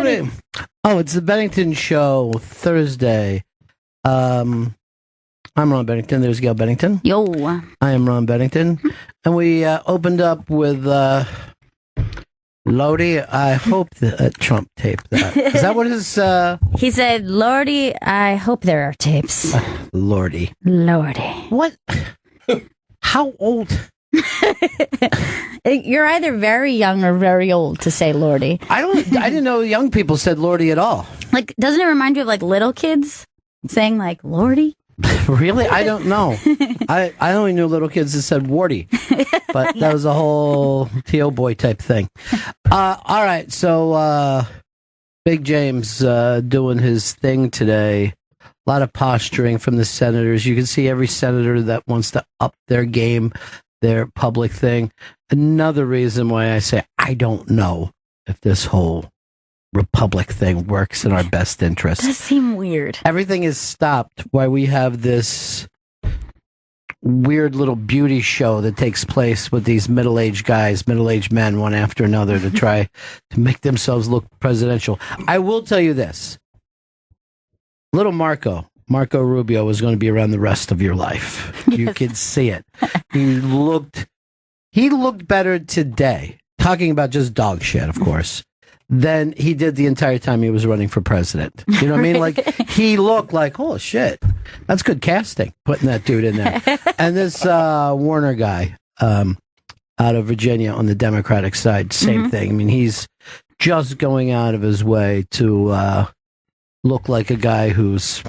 Lordy. Oh, it's the Bennington Show, Thursday. I'm Ron Bennington. There's Gail Bennington. Yo. I am Ron Bennington. And we opened up with Lordy. I hope that Trump taped that. Is that what his... He said, Lordy, I hope there are tapes. Lordy. What? How old... You're either very young or very old to say Lordy. I didn't know young people said Lordy at all. Like, doesn't it remind you of like little kids saying like Lordy? Really? I don't know. I only knew little kids that said Warty, but that was a whole T.O. boy type thing. All right, so Big James doing his thing today. A lot of posturing from the senators. You can see every senator that wants to up their game, their public thing. Another reason why I say I don't know if this whole Republic thing works in our best interest. It does seem weird. Everything is stopped while we have this weird little beauty show that takes place with these middle-aged guys, middle-aged men, one after another, to try to make themselves look presidential. I will tell you this. Little Marco Rubio is going to be around the rest of your life. Yes. You can see it. He looked better today, talking about just dog shit, of course, than he did the entire time he was running for president. You know what I mean? Like, he looked like, oh, shit, that's good casting, putting that dude in there. And this Warner guy out of Virginia on the Democratic side, same thing. I mean, he's just going out of his way to look like a guy who's,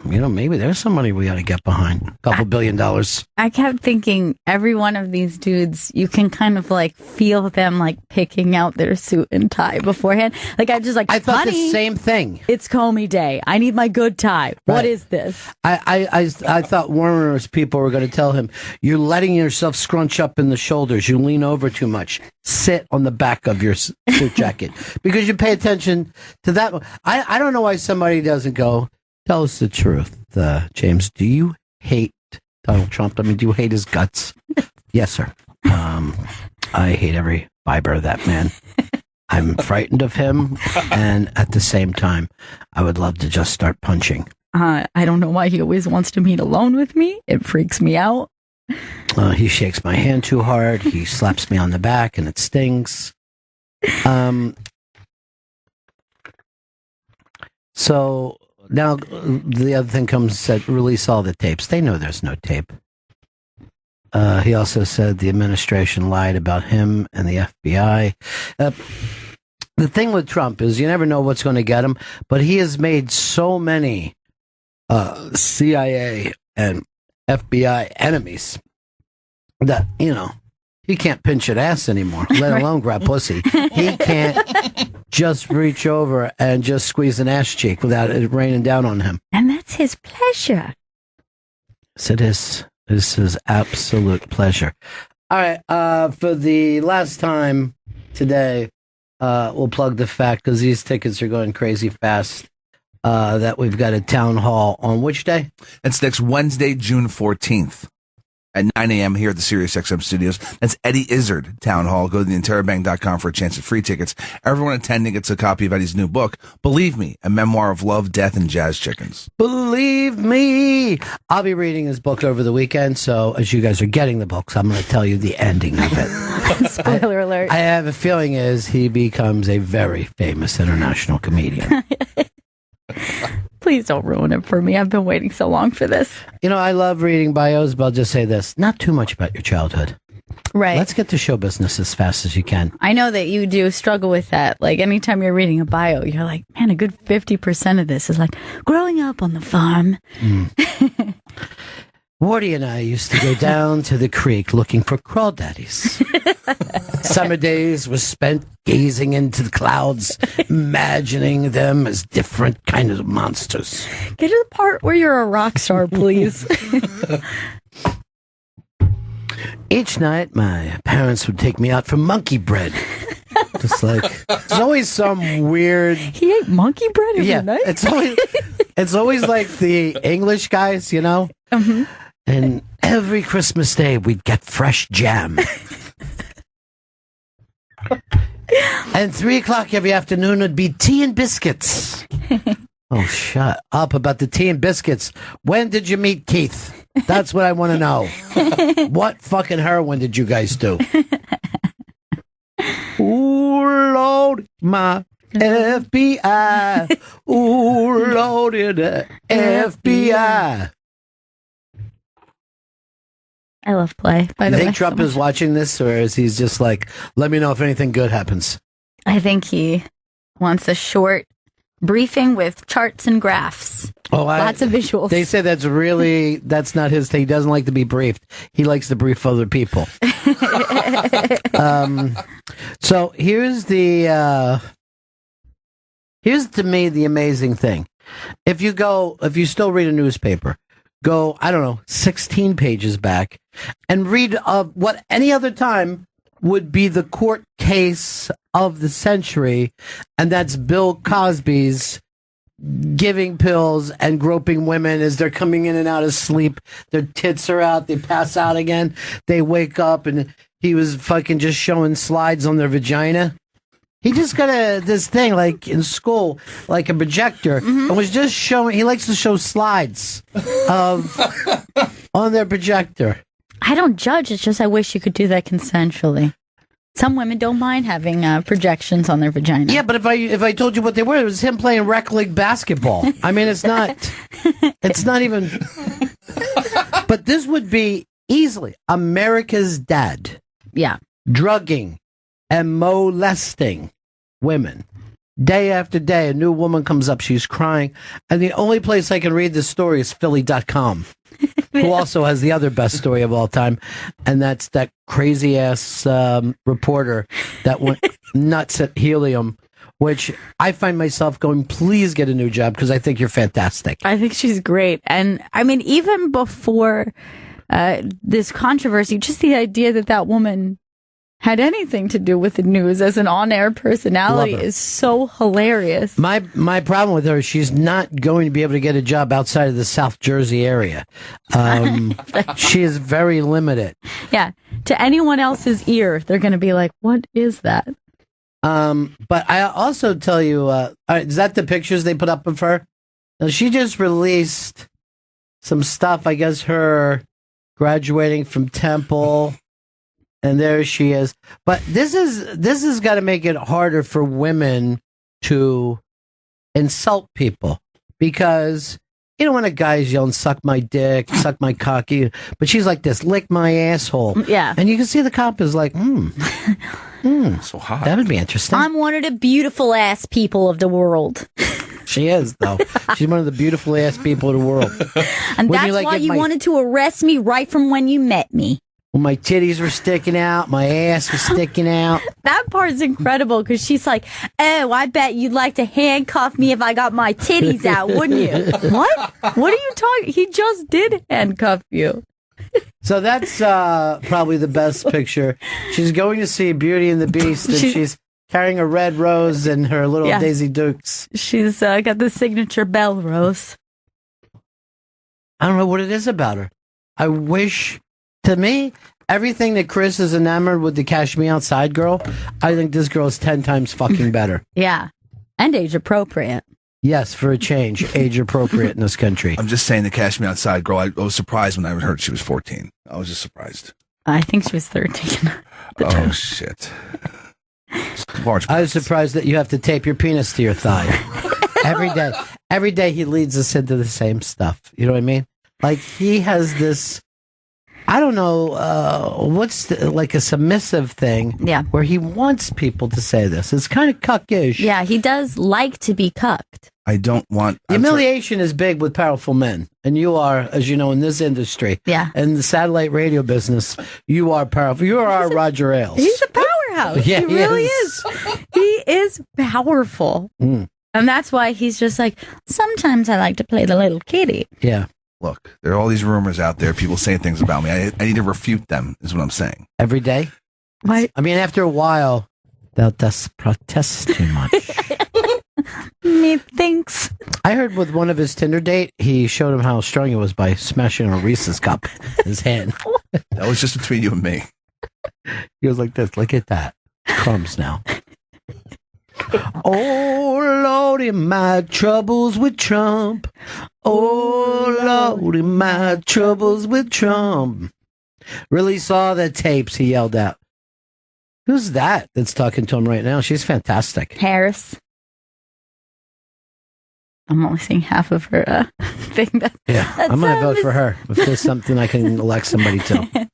maybe there's somebody we ought to get behind. A couple $1 billion. I kept thinking every one of these dudes, you can kind of like feel them like picking out their suit and tie beforehand. Like I thought the same thing. It's Comey Day. I need my good tie. Right. What is this? I thought Warner's people were going to tell him, you're letting yourself scrunch up in the shoulders. You lean over too much. Sit on the back of your suit jacket because you pay attention to that. I don't know why somebody doesn't go, tell us the truth, James. Do you hate Donald Trump? I mean, do you hate his guts? Yes, sir. I hate every fiber of that man. I'm frightened of him, and at the same time, I would love to just start punching. I don't know why he always wants to meet alone with me. It freaks me out. He shakes my hand too hard. He slaps me on the back, and it stings. So now the other thing comes, said release all the tapes. They know there's no tape. He also said the administration lied about him and the FBI. The thing with Trump is you never know what's going to get him, but he has made so many CIA and FBI enemies that, he can't pinch an ass anymore, let alone grab pussy. He can't just reach over and just squeeze an ass cheek without it raining down on him. And that's his pleasure. Yes, it is. This is absolute pleasure. All right. For the last time today, we'll plug the fact, because these tickets are going crazy fast, that we've got a town hall on which day? It's next Wednesday, June 14th. At 9 a.m. here at the SiriusXM studios. That's Eddie Izzard Town Hall. Go to theinterrobang.com for a chance at free tickets. Everyone attending gets a copy of Eddie's new book, Believe Me, a memoir of love, death, and jazz chickens. Believe me. I'll be reading his book over the weekend, so as you guys are getting the books, I'm going to tell you the ending of it. Spoiler alert. I have a feeling he becomes a very famous international comedian. Please don't ruin it for me. I've been waiting so long for this. I love reading bios, but I'll just say this. Not too much about your childhood. Right. Let's get to show business as fast as you can. I know that you do struggle with that. Like, anytime you're reading a bio, you're like, man, a good 50% of this is like growing up on the farm. Wardy and I used to go down to the creek looking for crawdaddies. Summer days were spent gazing into the clouds, imagining them as different kinds of monsters. Get to the part where you're a rock star, please. Each night, my parents would take me out for monkey bread. Just like, there's always some weird... He ate monkey bread every night? It's always like the English guys, Mm-hmm. And every Christmas day, we'd get fresh jam. And 3 o'clock every afternoon would be tea and biscuits. Oh, shut up about the tea and biscuits. When did you meet Keith? That's what I want to know. What fucking heroin did you guys do? Ooh, Lord, my FBI. Ooh, Lord, the FBI. I love play. By You the way, think Trump so is much. watching this, or is he just like, let me know if anything good happens? I think he wants a short briefing with charts and graphs. Oh, Lots of visuals. They say that's not his thing. He doesn't like to be briefed. He likes to brief other people. So here's to me the amazing thing. If you still read a newspaper, go, I don't know, 16 pages back and read what any other time would be the court case of the century, and that's Bill Cosby's giving pills and groping women as they're coming in and out of sleep. Their tits are out, they pass out again, they wake up, and he was fucking just showing slides on their vagina. He just got this thing like in school, like a projector, and was just showing. He likes to show slides on their projector. I don't judge. It's just I wish you could do that consensually. Some women don't mind having projections on their vagina. Yeah, but if I told you what they were, it was him playing rec league basketball. I mean, it's not even. But this would be easily America's dad. Yeah. Drugging and molesting women. Day after day, a new woman comes up, she's crying. And the only place I can read this story is Philly.com, who also has the other best story of all time. And that's that crazy ass reporter that went nuts at helium, which I find myself going, please get a new job because I think you're fantastic. I think she's great. And I mean, even before this controversy, just the idea that woman had anything to do with the news as an on-air personality is so hilarious. My problem with her, she's not going to be able to get a job outside of the South Jersey area. She is very limited. Yeah. To anyone else's ear, they're going to be like, what is that? But I also tell you, is that the pictures they put up of her? Now, she just released some stuff, I guess her graduating from Temple. And there she is. But this has got to make it harder for women to insult people because you know when a guy's yelling, "Suck my dick, suck my cocky," but she's like this, "Lick my asshole." Yeah, and you can see the cop is like, so hot. That would be interesting. I'm one of the beautiful ass people of the world. She is, though. She's one of the beautiful ass people of the world. And that's why you wanted to arrest me right from when you met me. When my titties were sticking out, my ass was sticking out. That part's incredible because she's like, oh, I bet you'd like to handcuff me if I got my titties out, wouldn't you? What? What are you talking? He just did handcuff you. So that's probably the best picture. She's going to see Beauty and the Beast, and she's carrying a red rose and her little Daisy Dukes. She's got the signature bell rose. I don't know what it is about her. I wish... To me, everything that Chris is enamored with the Cash Me Outside girl, I think this girl is 10 times fucking better. Yeah. And age appropriate. Yes, for a change. Age appropriate in this country. I'm just saying the Cash Me Outside girl, I was surprised when I heard she was 14. I was just surprised. I think she was 13. Oh, shit. Large I was surprised that you have to tape your penis to your thigh. Every day. Every day he leads us into the same stuff. You know what I mean? Like he has this... I don't know, like a submissive thing where he wants people to say this. It's kind of cuckish. Yeah, he does like to be cucked. I don't want... Humiliation is big with powerful men. And you are, as you know, in this industry. Yeah. In the satellite radio business, you are powerful. You are our Roger Ailes. He's a powerhouse. Yeah, he really is. He is powerful. And that's why he's just like, sometimes I like to play the little kitty. Yeah. Look, there are all these rumors out there, people saying things about me. I need to refute them, is what I'm saying. Every day? What? I mean, after a while, they'll just protest too much. Methinks. I heard with one of his Tinder date, he showed him how strong he was by smashing a Reese's cup in his hand. That was just between you and me. He was like this, look at that. Crumbs now. Oh, Lordy, my troubles with Trump. Oh, Lordy, my troubles with Trump. Really saw the tapes, he yelled out. Who's that that's talking to him right now? She's fantastic. Harris. I'm only seeing half of her thing. I'm going to vote for her if there's something I can elect somebody to.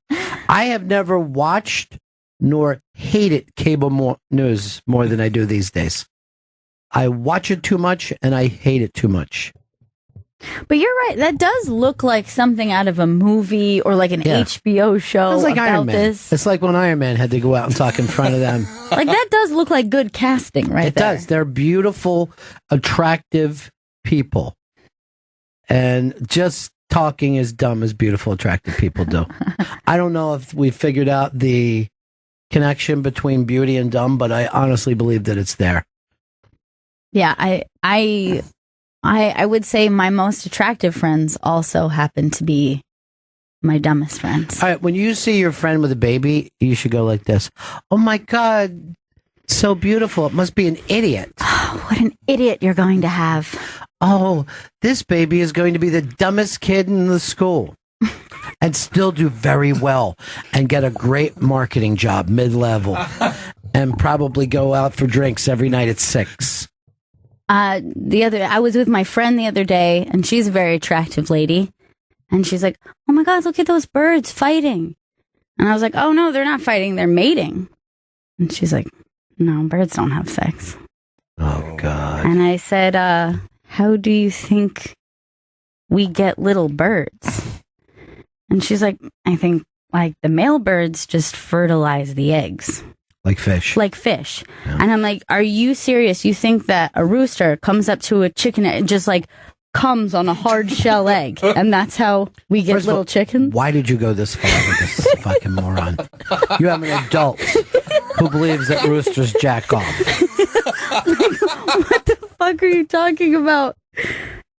I have never watched nor hated cable news more than I do these days. I watch it too much and I hate it too much. But you're right. That does look like something out of a movie or like an HBO show. It's like about Iron Man. this. It's like when Iron Man had to go out and talk in front of them. Like that does look like good casting, right? It does. They're beautiful, attractive people. And just talking as dumb as beautiful, attractive people do. I don't know if we figured out the connection between beauty and dumb, but I honestly believe that it's there. Yeah, I would say my most attractive friends also happen to be my dumbest friends. All right, when you see your friend with a baby, you should go like this. Oh my God, so beautiful. It must be an idiot. Oh, what an idiot you're going to have. Oh, this baby is going to be the dumbest kid in the school and still do very well and get a great marketing job mid-level and probably go out for drinks every night at 6. I was with my friend the other day, and she's a very attractive lady, and she's like, "Oh my God, look at those birds fighting!" And I was like, "Oh no, they're not fighting; they're mating." And she's like, "No, birds don't have sex." Oh God! And I said, "How do you think we get little birds?" And she's like, "I think like the male birds just fertilize the eggs." Like fish. Like fish. Yeah. And I'm like, are you serious? You think that a rooster comes up to a chicken and just like comes on a hard shell egg? And that's how we get little chickens? Why did you go this far with this fucking moron? You have an adult who believes that roosters jack off. What the fuck are you talking about?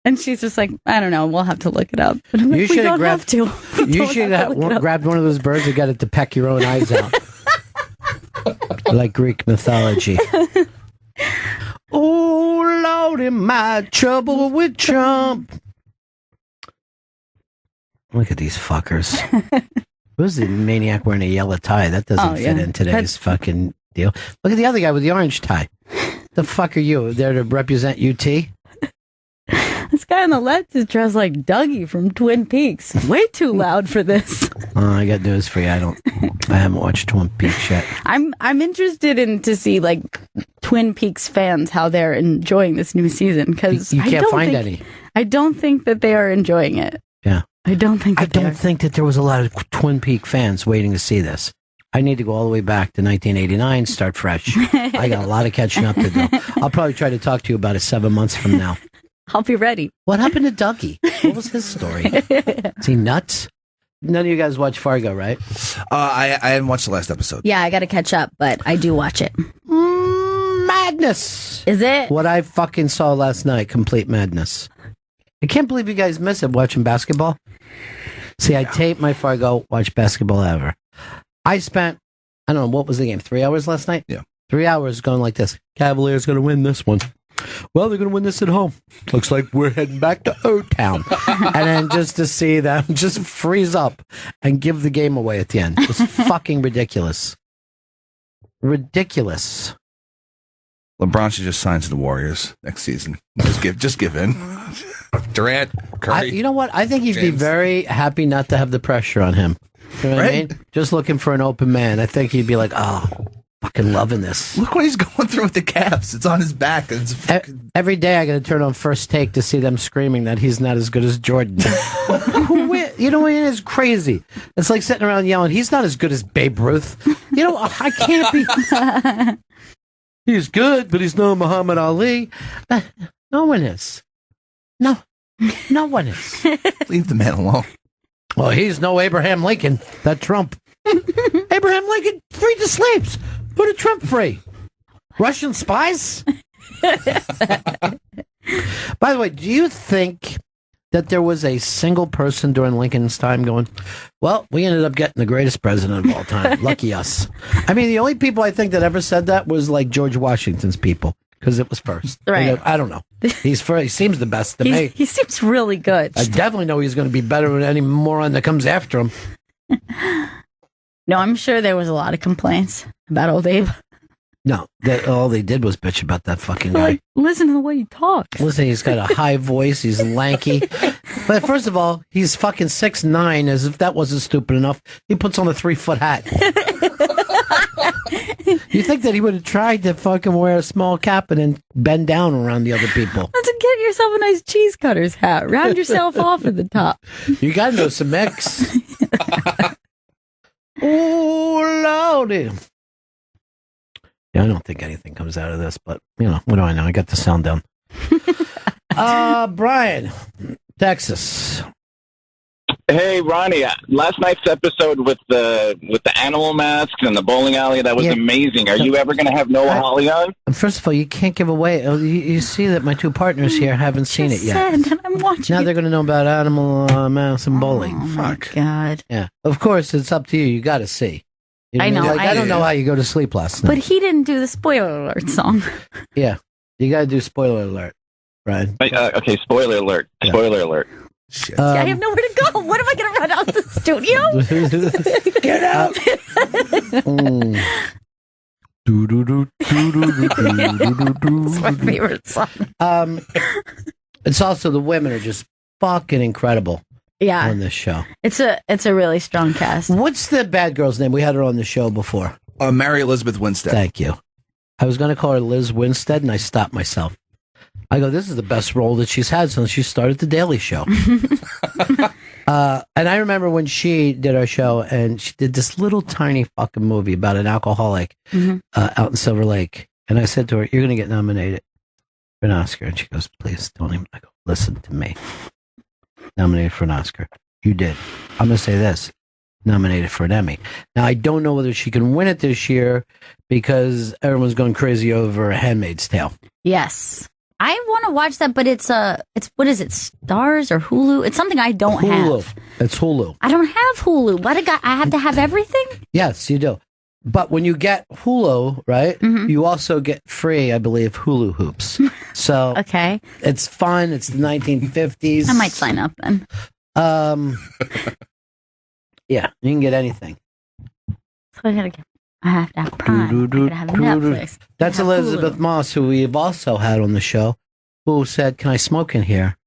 And she's just like, I don't know. We'll have to look it up. And I'm like, we don't have to. You should have grabbed one of those birds and got it to peck your own eyes out. Like Greek mythology. Oh, Lordy, my trouble with Trump. Look at these fuckers. Who's the maniac wearing a yellow tie? That doesn't fit in today's fucking deal. Look at the other guy with the orange tie. The fuck are you? There to represent UT? This guy on the left is dressed like Dougie from Twin Peaks. Way too loud for this. I got news for you. I haven't watched Twin Peaks yet. I'm interested in to see like Twin Peaks fans how they're enjoying this new season because you can't find any. I don't think that they are enjoying it. Yeah, I don't think. I don't think that there was a lot of Twin Peaks fans waiting to see this. I need to go all the way back to 1989, start fresh. I got a lot of catching up to do. I'll probably try to talk to you about it 7 months from now. I'll be ready. What happened to Dougie? What was his story? Is he nuts? None of you guys watch Fargo, right? I haven't watched the last episode. Yeah, I got to catch up, but I do watch it. Madness. Is it? What I fucking saw last night, complete madness. I can't believe you guys miss it watching basketball. See, I tape my Fargo, watch basketball ever. I spent, I don't know, what was the game? 3 hours last night? Yeah. 3 hours going like this. Cavaliers going to win this one. Well, they're going to win this at home. Looks like we're heading back to O-Town. And then just to see them just freeze up and give the game away at the end. It's fucking ridiculous. Ridiculous. LeBron should just sign to the Warriors next season. Just give in. Durant, Curry. You know what? I think he'd be very happy not to have the pressure on him. You know what I mean? Just looking for an open man. I think he'd be like, oh, fucking loving this. Look what he's going through with the Cavs. It's on his back. It's every day I got to turn on First Take to see them screaming that he's not as good as Jordan. You know, it is crazy. It's like sitting around yelling, he's not as good as Babe Ruth. You know, I can't be. He's good, but he's no Muhammad Ali. No one is. No one is. Leave the man alone. Well, he's no Abraham Lincoln. That Trump. Abraham Lincoln freed the slaves. Put a Trump free. Russian spies? By the way, do you think that there was a single person during Lincoln's time going, well, we ended up getting the greatest president of all time. Lucky us. I mean, the only people I think that ever said that was like George Washington's people, because it was first. Right. I don't know. He's first. He seems the best to me. He seems really good. I definitely know he's going to be better than any moron that comes after him. No, I'm sure there was a lot of complaints about old Abe. No, all they did was bitch about that fucking guy. Like, listen to the way he talks. Listen, he's got a high voice. He's lanky. But first of all, he's fucking 6'9", as if that wasn't stupid enough. He puts on a 3-foot hat. You think that he would have tried to fucking wear a small cap and then bend down around the other people? Let's get yourself a nice cheese cutter's hat. Round yourself off at the top. You got to know some mix. Oh, lordy. Yeah, I don't think anything comes out of this, but, what do I know? I got the sound down. Brian, Texas. Hey, Ronnie, last night's episode with the animal masks and the bowling alley, that was amazing. Are you ever going to have Noah Hawley on? First of all, you can't give away. You see that my two partners here haven't seen it yet. And I'm watching. Now they're going to know about animal masks and bowling. Oh, my God. Yeah. Of course, it's up to you. You got to see. I know. I don't know how you go to sleep last night. But he didn't do the spoiler alert song. Yeah. You got to do spoiler alert, Brian. Okay, spoiler alert. Yeah. Spoiler alert. Shit. I have nowhere to go. What am I going to run out the studio? Get out. It's my favorite song. It's also the women are just fucking incredible on this show. It's a really strong cast. What's the bad girl's name? We had her on the show before. Mary Elizabeth Winstead. Thank you. I was going to call her Liz Winstead, and I stopped myself. I go, this is the best role that she's had since she started The Daily Show. And I remember when she did our show, and she did this little tiny fucking movie about an alcoholic out in Silver Lake. And I said to her, you're going to get nominated for an Oscar. And she goes, please don't even. I go, listen to me. Nominated for an Oscar. You did. I'm going to say this. Nominated for an Emmy. Now, I don't know whether she can win it this year because everyone's going crazy over Handmaid's Tale. Yes. I want to watch that, but it's what is it, Stars or Hulu? It's something I don't have. It's Hulu. I don't have Hulu. I have to have everything? Yes, you do. But when you get Hulu, right, you also get free, I believe, Hulu hoops. So okay, it's fun. It's the 1950s. I might sign up then. Yeah, you can get anything. So I have to have Prime. I gotta have Netflix. That's Elizabeth Hulu. Moss, who we've also had on the show, who said, can I smoke in here?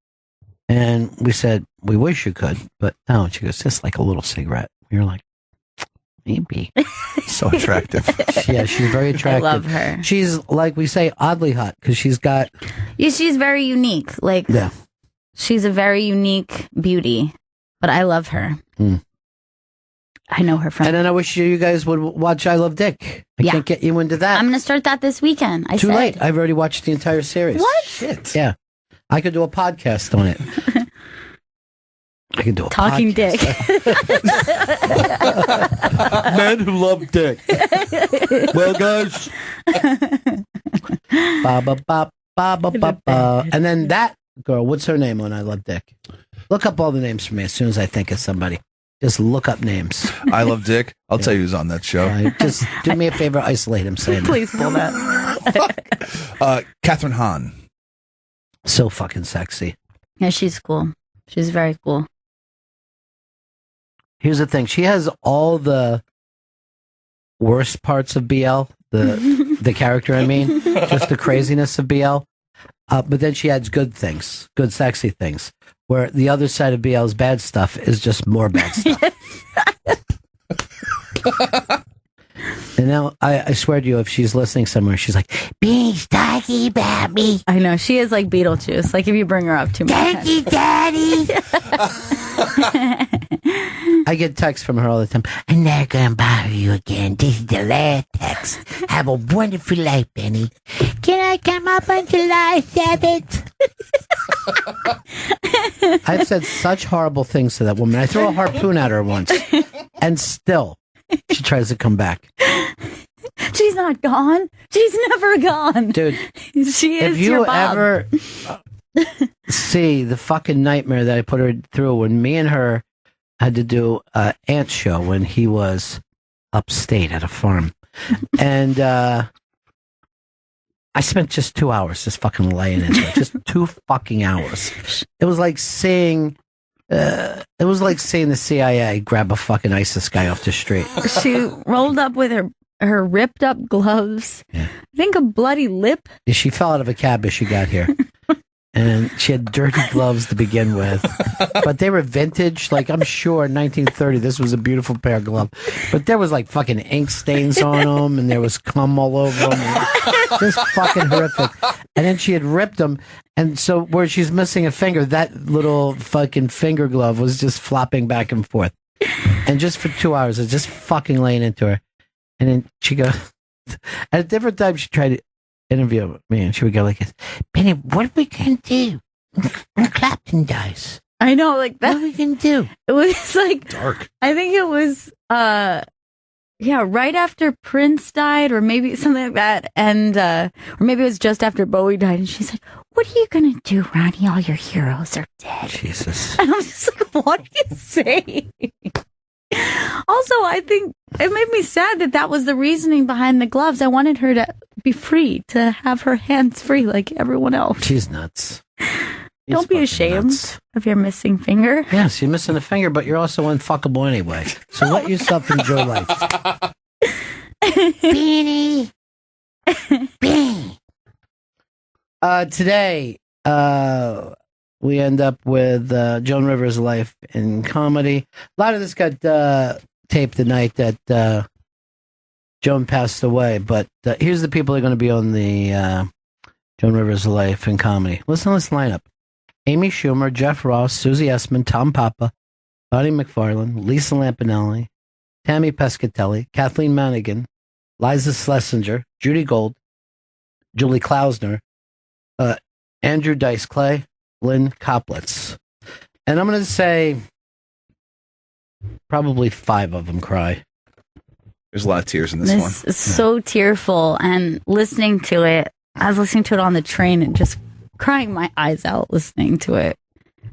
And we said, we wish you could, but no. And she goes, just like a little cigarette. We were like, maybe. So attractive. Yeah, she's very attractive. I love her. She's, like we say, oddly hot, because she's got... Yeah, she's very unique. Like, she's a very unique beauty, but I love her. I know her from... And then I wish you guys would watch I Love Dick. I can't get you into that. I'm going to start that this weekend. Too late. I've already watched the entire series. What? Shit. Yeah. I could do a podcast on it. I could do a Talking podcast. Dick. Men who love dick. Well, guys. And then that girl, what's her name on I Love Dick? Look up all the names for me as soon as I think of somebody. Just look up names. I Love Dick. I'll tell you who's on that show. Just do me a favor, isolate him. Saying Please pull that. Catherine Hahn. So fucking sexy. Yeah, she's cool. She's very cool. Here's the thing. She has all the worst parts of BL, the character, I mean. Just the craziness of BL. But then she adds good things, good sexy things. Where the other side of BL's bad stuff is just more bad stuff. And now I swear to you, if she's listening somewhere, she's like, "Beans talking about me." I know she is like Beetlejuice. Like if you bring her up too much. Thank you, Daddy. I get texts from her all the time. I'm not gonna bother you again. This is the last text. Have a wonderful life, Benny. Can I come up on July 7th? I've said such horrible things to that woman. I threw a harpoon at her once, and still she tries to come back. She's not gone. She's never gone. Dude, she is if you your Bob. ever see the fucking nightmare that I put her through when me and her had to do an ant show when he was upstate at a farm. And I spent just 2 hours just fucking laying into it. Just 2 fucking hours. It was like seeing the CIA grab a fucking ISIS guy off the street. She rolled up with her ripped up gloves. Yeah. I think a bloody lip. She fell out of a cab as she got here. And she had dirty gloves to begin with. But they were vintage. Like, I'm sure in 1930, this was a beautiful pair of gloves. But there was like fucking ink stains on them, and there was cum all over them. Just fucking horrific. And then she had ripped them. And so where she's missing a finger, that little fucking finger glove was just flopping back and forth. And just for 2 hours, I was just fucking laying into her. And then she goes, at different times she tried to interview me, and she would go like this, Benny, what are we going to do when Clapton dies? I know, like that. What are we going to do? It was like Dark. I think it was right after Prince died, or maybe something like that, and or maybe it was just after Bowie died, and she's like, what are you gonna do, Ronnie? All your heroes are dead. Jesus. And I'm just like, what are you saying? Also, I think it made me sad that was the reasoning behind the gloves. I wanted her to be free, to have her hands free like everyone else. She's nuts. Don't be ashamed of your missing finger. Yes, you're missing a finger, but you're also unfuckable anyway. So let yourself enjoy life. Beanie. Beanie. Today, we end up with Joan Rivers' life in comedy. A lot of this got taped the night that Joan passed away, but here's the people that are going to be on the Joan Rivers' life in comedy. Listen to this lineup. Amy Schumer, Jeff Ross, Susie Essman, Tom Papa, Bonnie McFarlane, Lisa Lampanelli, Tammy Pescatelli, Kathleen Manigan, Liza Schlesinger, Judy Gold, Julie Klausner, Andrew Dice Clay, Lynn Koplitz. And I'm going to say probably 5 of them cry. There's a lot of tears in this one. This is so tearful, and listening to it, I was listening to it on the train and just crying my eyes out listening to it.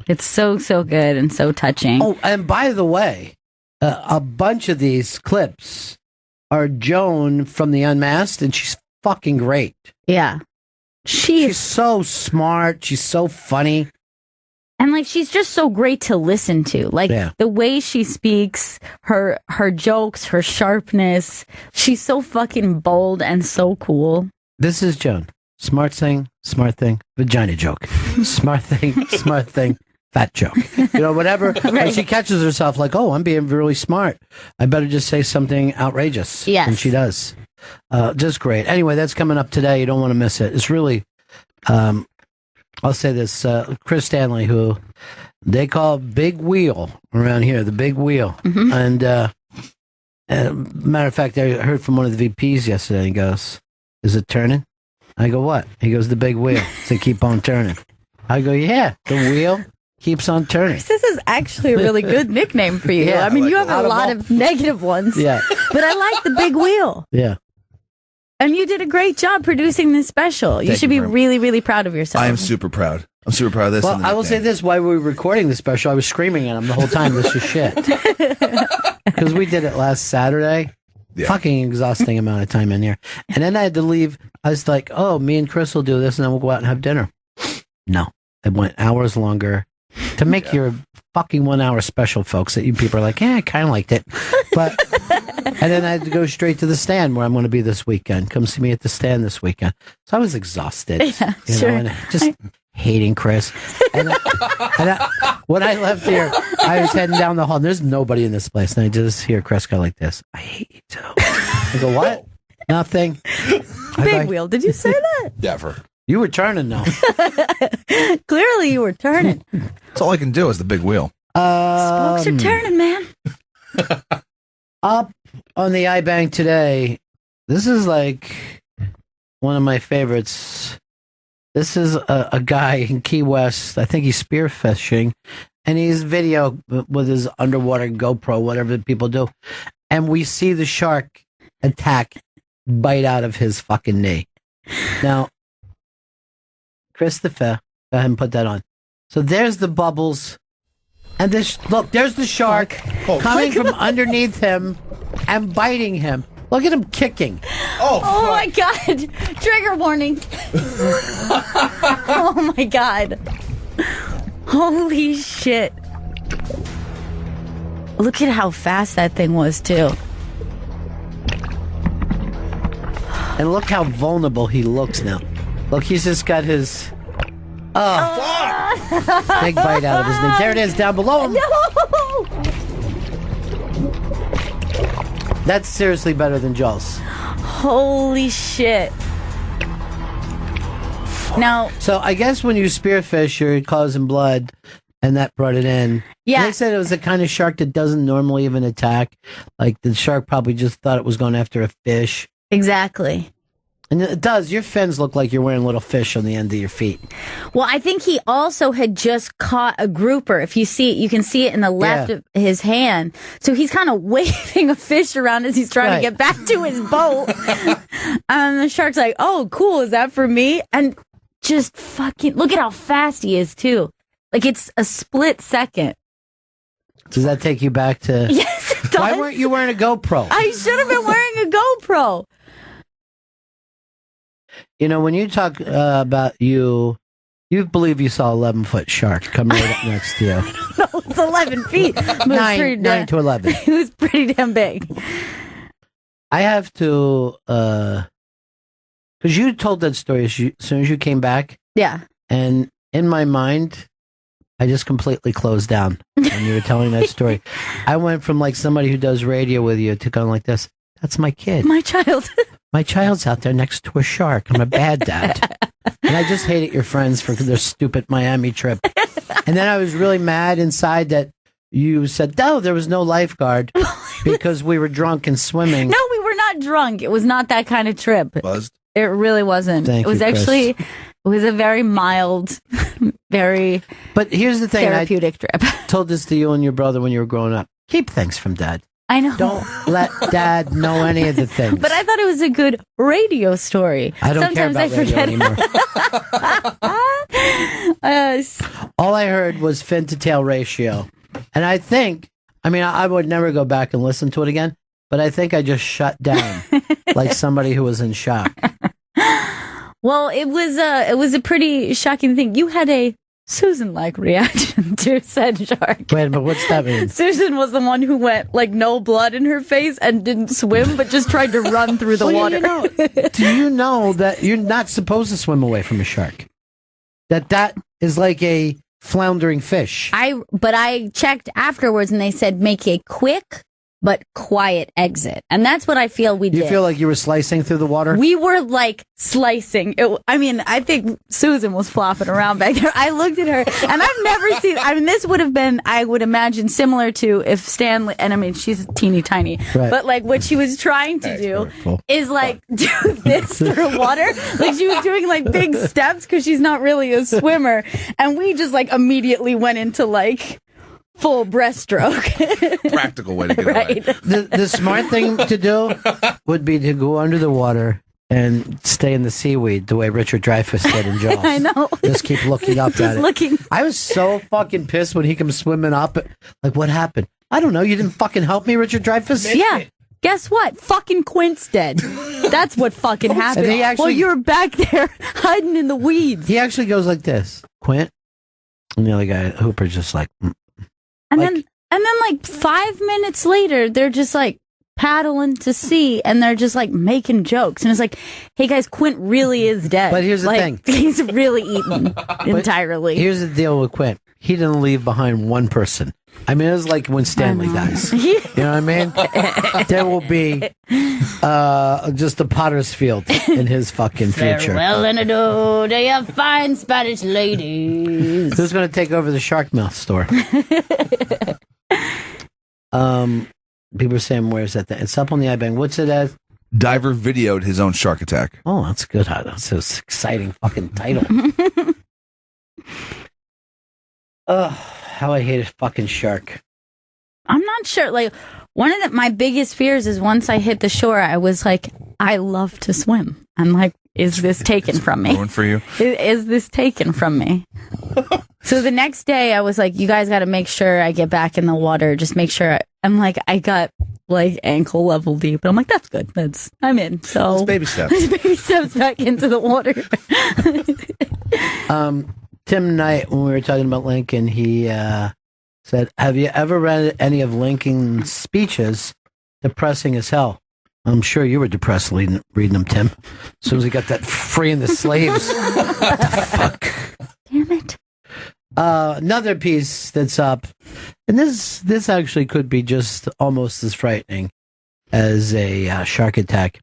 It's so good and so touching. Oh, and by the way, a bunch of these clips are Joan from The Unmasked, and she's fucking great. Yeah. She's so smart. She's so funny. And like, she's just so great to listen to. Like, the way she speaks, her jokes, her sharpness. She's so fucking bold and so cool. This is Joan. Smart thing, vagina joke. Smart thing, fat joke. You know, whatever. Right. And she catches herself like, oh, I'm being really smart. I better just say something outrageous. Yes. And she does. Just great. Anyway, that's coming up today. You don't want to miss it. It's really, I'll say this, Chris Stanley, who they call Big Wheel around here, the Big Wheel. Mm-hmm. And matter of fact, I heard from one of the VPs yesterday. He goes, is it turning? I go, what? He goes, the big wheel. So keep on turning. I go, yeah, the wheel keeps on turning. This is actually a really good nickname for you. Yeah, I mean, like you have a lot of negative ones. Yeah. But I like the big wheel. Yeah. And you did a great job producing this special. You Thank should you be very really, really proud of yourself. I am super proud. I'm super proud of this. Well, I will say this, while we were recording the special, I was screaming at him the whole time, this is shit. Because we did it last Saturday. Yeah. Fucking exhausting amount of time in here. And then I had to leave. I was like, oh, me and Chris will do this and then we'll go out and have dinner. No. It went hours longer to make your fucking 1 hour special, folks, that you people are like, I kind of liked it. But, and then I had to go straight to the stand where I'm going to be this weekend. Come see me at the stand this weekend. So I was exhausted. Yeah, you know, and just hating Chris. And when I left here, I was heading down the hall. And there's nobody in this place. And I just hear Chris go like this. I hate you too. I go, what? Nothing. Big wheel. Did you say that? Never. You were turning though. Clearly you were turning. That's all I can do is the big wheel. Spokes are turning, man. Up on the iBank today. This is like one of my favorites. This is a guy in Key West. I think he's spearfishing, and he's video with his underwater GoPro, whatever people do. And we see the shark bite out of his fucking knee. Now, Christopher, go ahead and put that on. So there's the bubbles. And look, there's the shark coming from underneath him and biting him. Look at him kicking. Oh my God. Trigger warning. Oh my God. Holy shit. Look at how fast that thing was, too. And look how vulnerable he looks now. Look, he's just got his... big bite out of his knee. There it is, down below him. No! That's seriously better than Jaws. Holy shit. Now... So I guess when you spearfish, you're causing blood, and that brought it in. Yeah. They said it was the kind of shark that doesn't normally even attack. Like, the shark probably just thought it was going after a fish. Exactly. And it does. Your fins look like you're wearing little fish on the end of your feet. Well, I think he also had just caught a grouper. If you see it, you can see it in the left of his hand. So he's kind of waving a fish around as he's trying to get back to his boat. And the shark's like, oh, cool. Is that for me? And just fucking look at how fast he is, too. Like, it's a split second. Does that take you back to... Yes, it does. Why weren't you wearing a GoPro? I should have been wearing a GoPro. You know, when you talk about you believe you saw 11-foot shark come right up next to you. No, it's 11 feet. 9 to 11. It was pretty damn big. I have to, because you told that story as soon as you came back. Yeah. And in my mind, I just completely closed down when you were telling that story. I went from like somebody who does radio with you to going like this. That's my kid. My child. My child's out there next to a shark. I'm a bad dad. And I just hated your friends for their stupid Miami trip. And then I was really mad inside that you said, no, there was no lifeguard because we were drunk and swimming. No, we were not drunk. It was not that kind of trip. Buzzed? It really wasn't. Thank it was you, Chris. actually, it was a very mild, very but here's the thing, therapeutic trip. I told this to you and your brother when you were growing up. Keep things from dad. I know. Don't let dad know any of the things. But I thought it was a good radio story. I don't care about radio anymore. All I heard was fin to tail ratio. And I think, I would never go back and listen to it again, but I think I just shut down like somebody who was in shock. Well, it was a pretty shocking thing. You had a Susan-like reaction to said shark. Wait a minute, what's that mean? Susan was the one who went like no blood in her face and didn't swim, but just tried to run through the water. Do you know that you're not supposed to swim away from a shark? That is like a floundering fish. But I checked afterwards and they said make a quick but quiet exit. And that's what I feel we did. You feel like you were slicing through the water? We were like slicing. I think Susan was flopping around back there. I looked at her and I've never seen, this would have been, I would imagine, similar to if Stanley, and she's teeny tiny, right. But like what she was trying to do is like do this through water. Like she was doing like big steps because she's not really a swimmer. And we just like immediately went into like full breaststroke. Practical way to get away. The smart thing to do would be to go under the water and stay in the seaweed the way Richard Dreyfuss did in Jaws. I know. Just keep looking up at it. Looking. I was so fucking pissed when he comes swimming up. Like, what happened? I don't know. You didn't fucking help me, Richard Dreyfuss? Yeah. Guess what? Fucking Quint's dead. That's what fucking happened. Well, you're back there hiding in the weeds. He actually goes like this. Quint? And the other guy, Hooper's just like... And then like 5 minutes later, they're just like paddling to sea and they're just like making jokes. And it's like, hey guys, Quint really is dead. But here's the thing. He's really eaten entirely. Here's the deal with Quint. He didn't leave behind one person. It was like when Stanley dies. You know what I mean? There will be just a potter's field in his fucking future. Farewell and adieu to your fine Spanish ladies. Who's going to take over the Shark Mouth store? People are saying, where's that thing? It's up on the iBang. What's it as? Diver videoed his own shark attack. Oh, that's good. That's an exciting fucking title. How I hate a fucking shark. I'm not sure. Like, one of my biggest fears is once I hit the shore, I was like, I love to swim. I'm like, is this taken from me? Going for you. Is this taken from me? So the next day I was like, you guys got to make sure I get back in the water. Just make sure. I'm like, I got like ankle level deep. And I'm like, that's good. I'm in. So It's baby steps. baby steps back into the water. Tim Knight, when we were talking about Lincoln, he said, have you ever read any of Lincoln's speeches? Depressing as hell. I'm sure you were depressed reading them, Tim. As soon as he got that freeing the slaves. What the fuck? Damn it. Another piece that's up, and this actually could be just almost as frightening as a shark attack,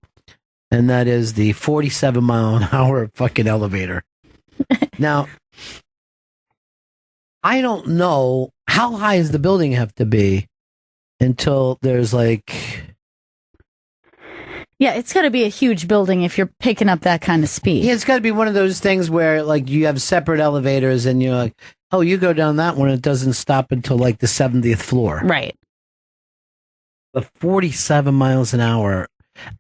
and that is the 47-mile-an-hour fucking elevator. Now, I don't know how high does the building have to be until there's like... Yeah, it's got to be a huge building if you're picking up that kind of speed. Yeah, it's got to be one of those things where like you have separate elevators and you're like, oh, you go down that one, it doesn't stop until like the 70th floor. Right. The 47 miles an hour.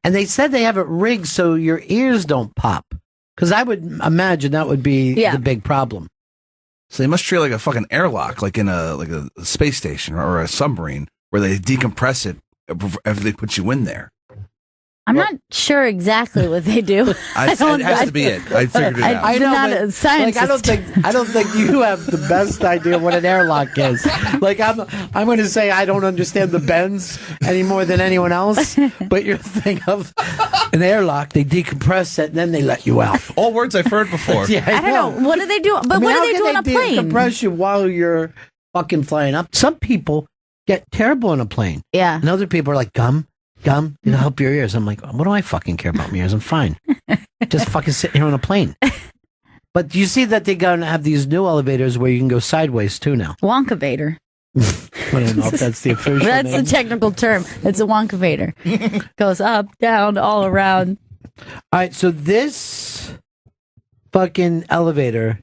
And they said they have it rigged so your ears don't pop. Because I would imagine that would be the big problem. So they must treat it like a fucking airlock, like in a space station or a submarine, where they decompress it after they put you in there. I'm not sure exactly what they do. It has to be it. I figured it out. I'm not a scientist. I don't think you have the best idea what an airlock is. Like I'm going to say I don't understand the bends any more than anyone else. But you're thinking of an airlock. They decompress it and then they let you out. All words I've heard before. Yeah, I don't know. What do they do? But what do they do on a plane? Decompress you while you're fucking flying up. Some people get terrible on a plane. Yeah. And other people are like gum. It'll help your ears. I'm like, what do I fucking care about my ears? I'm fine. Just fucking sitting here on a plane. But you see that they're going to have these new elevators where you can go sideways too now. Wonkavator. I don't know if that's the official That's name. the technical term. It's a wonkavator. Goes up, down, all around. All right, so this fucking elevator,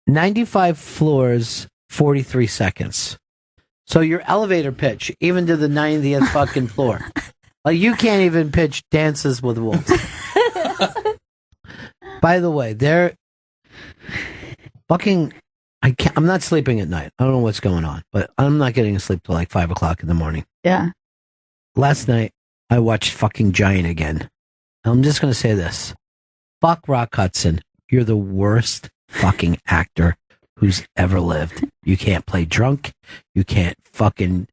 95 floors, 43 seconds. So your elevator pitch, even to the 90th fucking floor. Like you can't even pitch Dances with Wolves. By the way, they're fucking... I'm not sleeping at night. I don't know what's going on, but I'm not getting to sleep till like 5 o'clock in the morning. Yeah. Last night, I watched fucking Giant again. I'm just going to say this. Fuck Rock Hudson. You're the worst fucking actor who's ever lived. You can't play drunk. You can't fucking...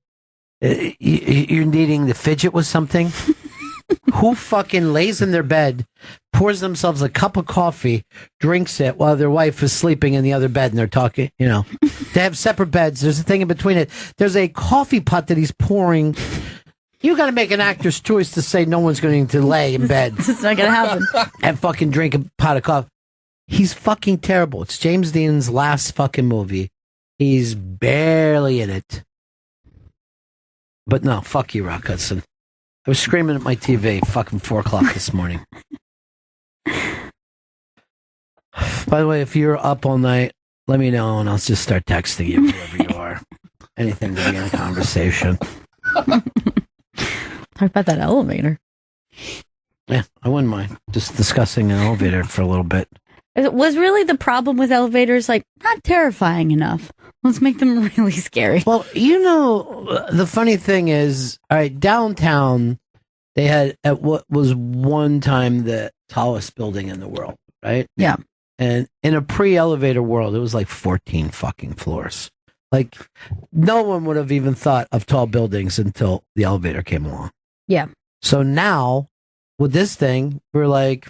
You're needing to fidget with something. Who fucking lays in their bed, pours themselves a cup of coffee, drinks it while their wife is sleeping in the other bed and they're talking, you know. They have separate beds. There's a thing in between it. There's a coffee pot that he's pouring. You got to make an actor's choice to say no one's going to lay in bed. It's not going to happen. And fucking drink a pot of coffee. He's fucking terrible. It's James Dean's last fucking movie. He's barely in it. But no, fuck you, Rock Hudson. I was screaming at my TV fucking 4 o'clock this morning. By the way, if you're up all night, let me know and I'll just start texting you, whoever you are. Anything to begin a conversation. Talk about that elevator. Yeah, I wouldn't mind just discussing an elevator for a little bit. Was really the problem with elevators like not terrifying enough? Let's make them really scary. Well, you know, the funny thing is, all right, downtown, they had at what was one time the tallest building in the world, right? Yeah. And in a pre-elevator world, it was like 14 fucking floors. Like, no one would have even thought of tall buildings until the elevator came along. Yeah. So now, with this thing, we're like,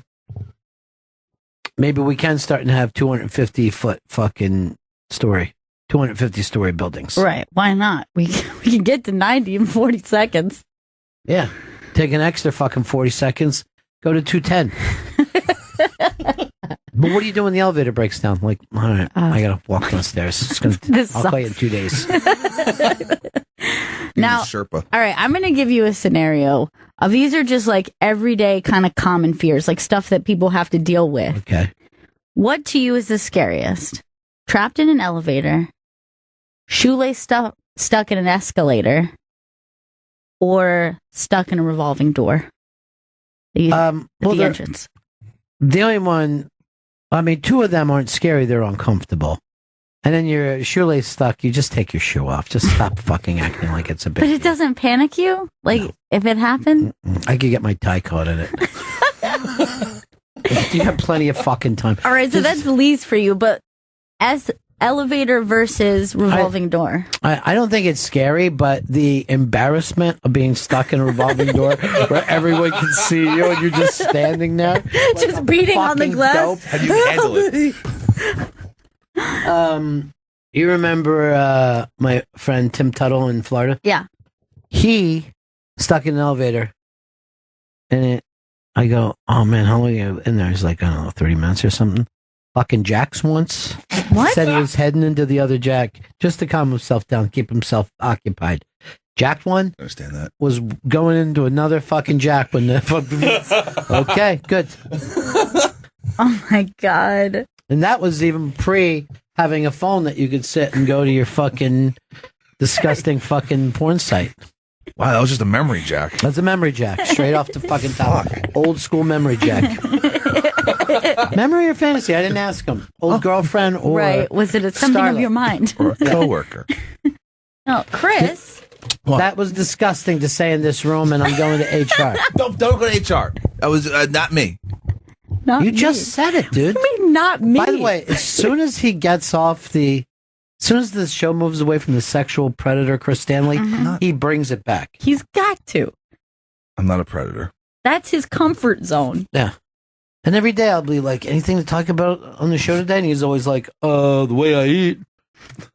maybe we can start and have 250-foot fucking story, 250-story buildings. Right. Why not? We can get to 90 in 40 seconds. Yeah. Take an extra fucking 40 seconds, go to 210. But what do you do when the elevator breaks down? Like, all right, I gotta walk downstairs. I'll call you in 2 days. Now, Sherpa. all right, I'm gonna give you a scenario. These are just like everyday kind of common fears, like stuff that people have to deal with. Okay. What to you is the scariest? Trapped in an elevator, shoelace stuck in an escalator, or stuck in a revolving door? The entrance. The only one I mean, two of them aren't scary; they're uncomfortable. And then your shoelace stuck. You just take your shoe off. Just stop fucking acting like it's a big. But it doesn't panic you, like if it happened. I could get my tie caught in it. You have plenty of fucking time. All right, so that's least for you, but as elevator versus revolving door. I don't think it's scary, but the embarrassment of being stuck in a revolving door where everyone can see you and you're just standing there. Just beating on the glass. Dope. How do you handle it? You remember my friend Tim Tuttle in Florida? Yeah. He stuck in an elevator and I go, oh man, how long are you in there? He's like, I don't know, 30 minutes or something. Fucking Jack's once. What? Said he was heading into the other Jack just to calm himself down, keep himself occupied. Jack one Understand that. was going into another fucking Jack when the fucking. Okay, good. Oh my God. And that was even pre having a phone that you could sit and go to your fucking disgusting fucking porn site. Wow, that was just a memory jack. That's a memory jack, straight off the fucking top. Old school memory jack. Memory or fantasy? I didn't ask him. Old girlfriend or Right. Was it something starlet? of your mind? Or a coworker. No, Chris. What? That was disgusting to say in this room, and I'm going to HR. Don't go to HR. That was not me. Not You me. just said it, dude. I mean, not me. By the way, as soon as he gets off as soon as the show moves away from the sexual predator Chris Stanley, he brings it back. He's got to. I'm not a predator. That's his comfort zone. Yeah. And every day I'll be like, anything to talk about on the show today? And he's always like, the way I eat.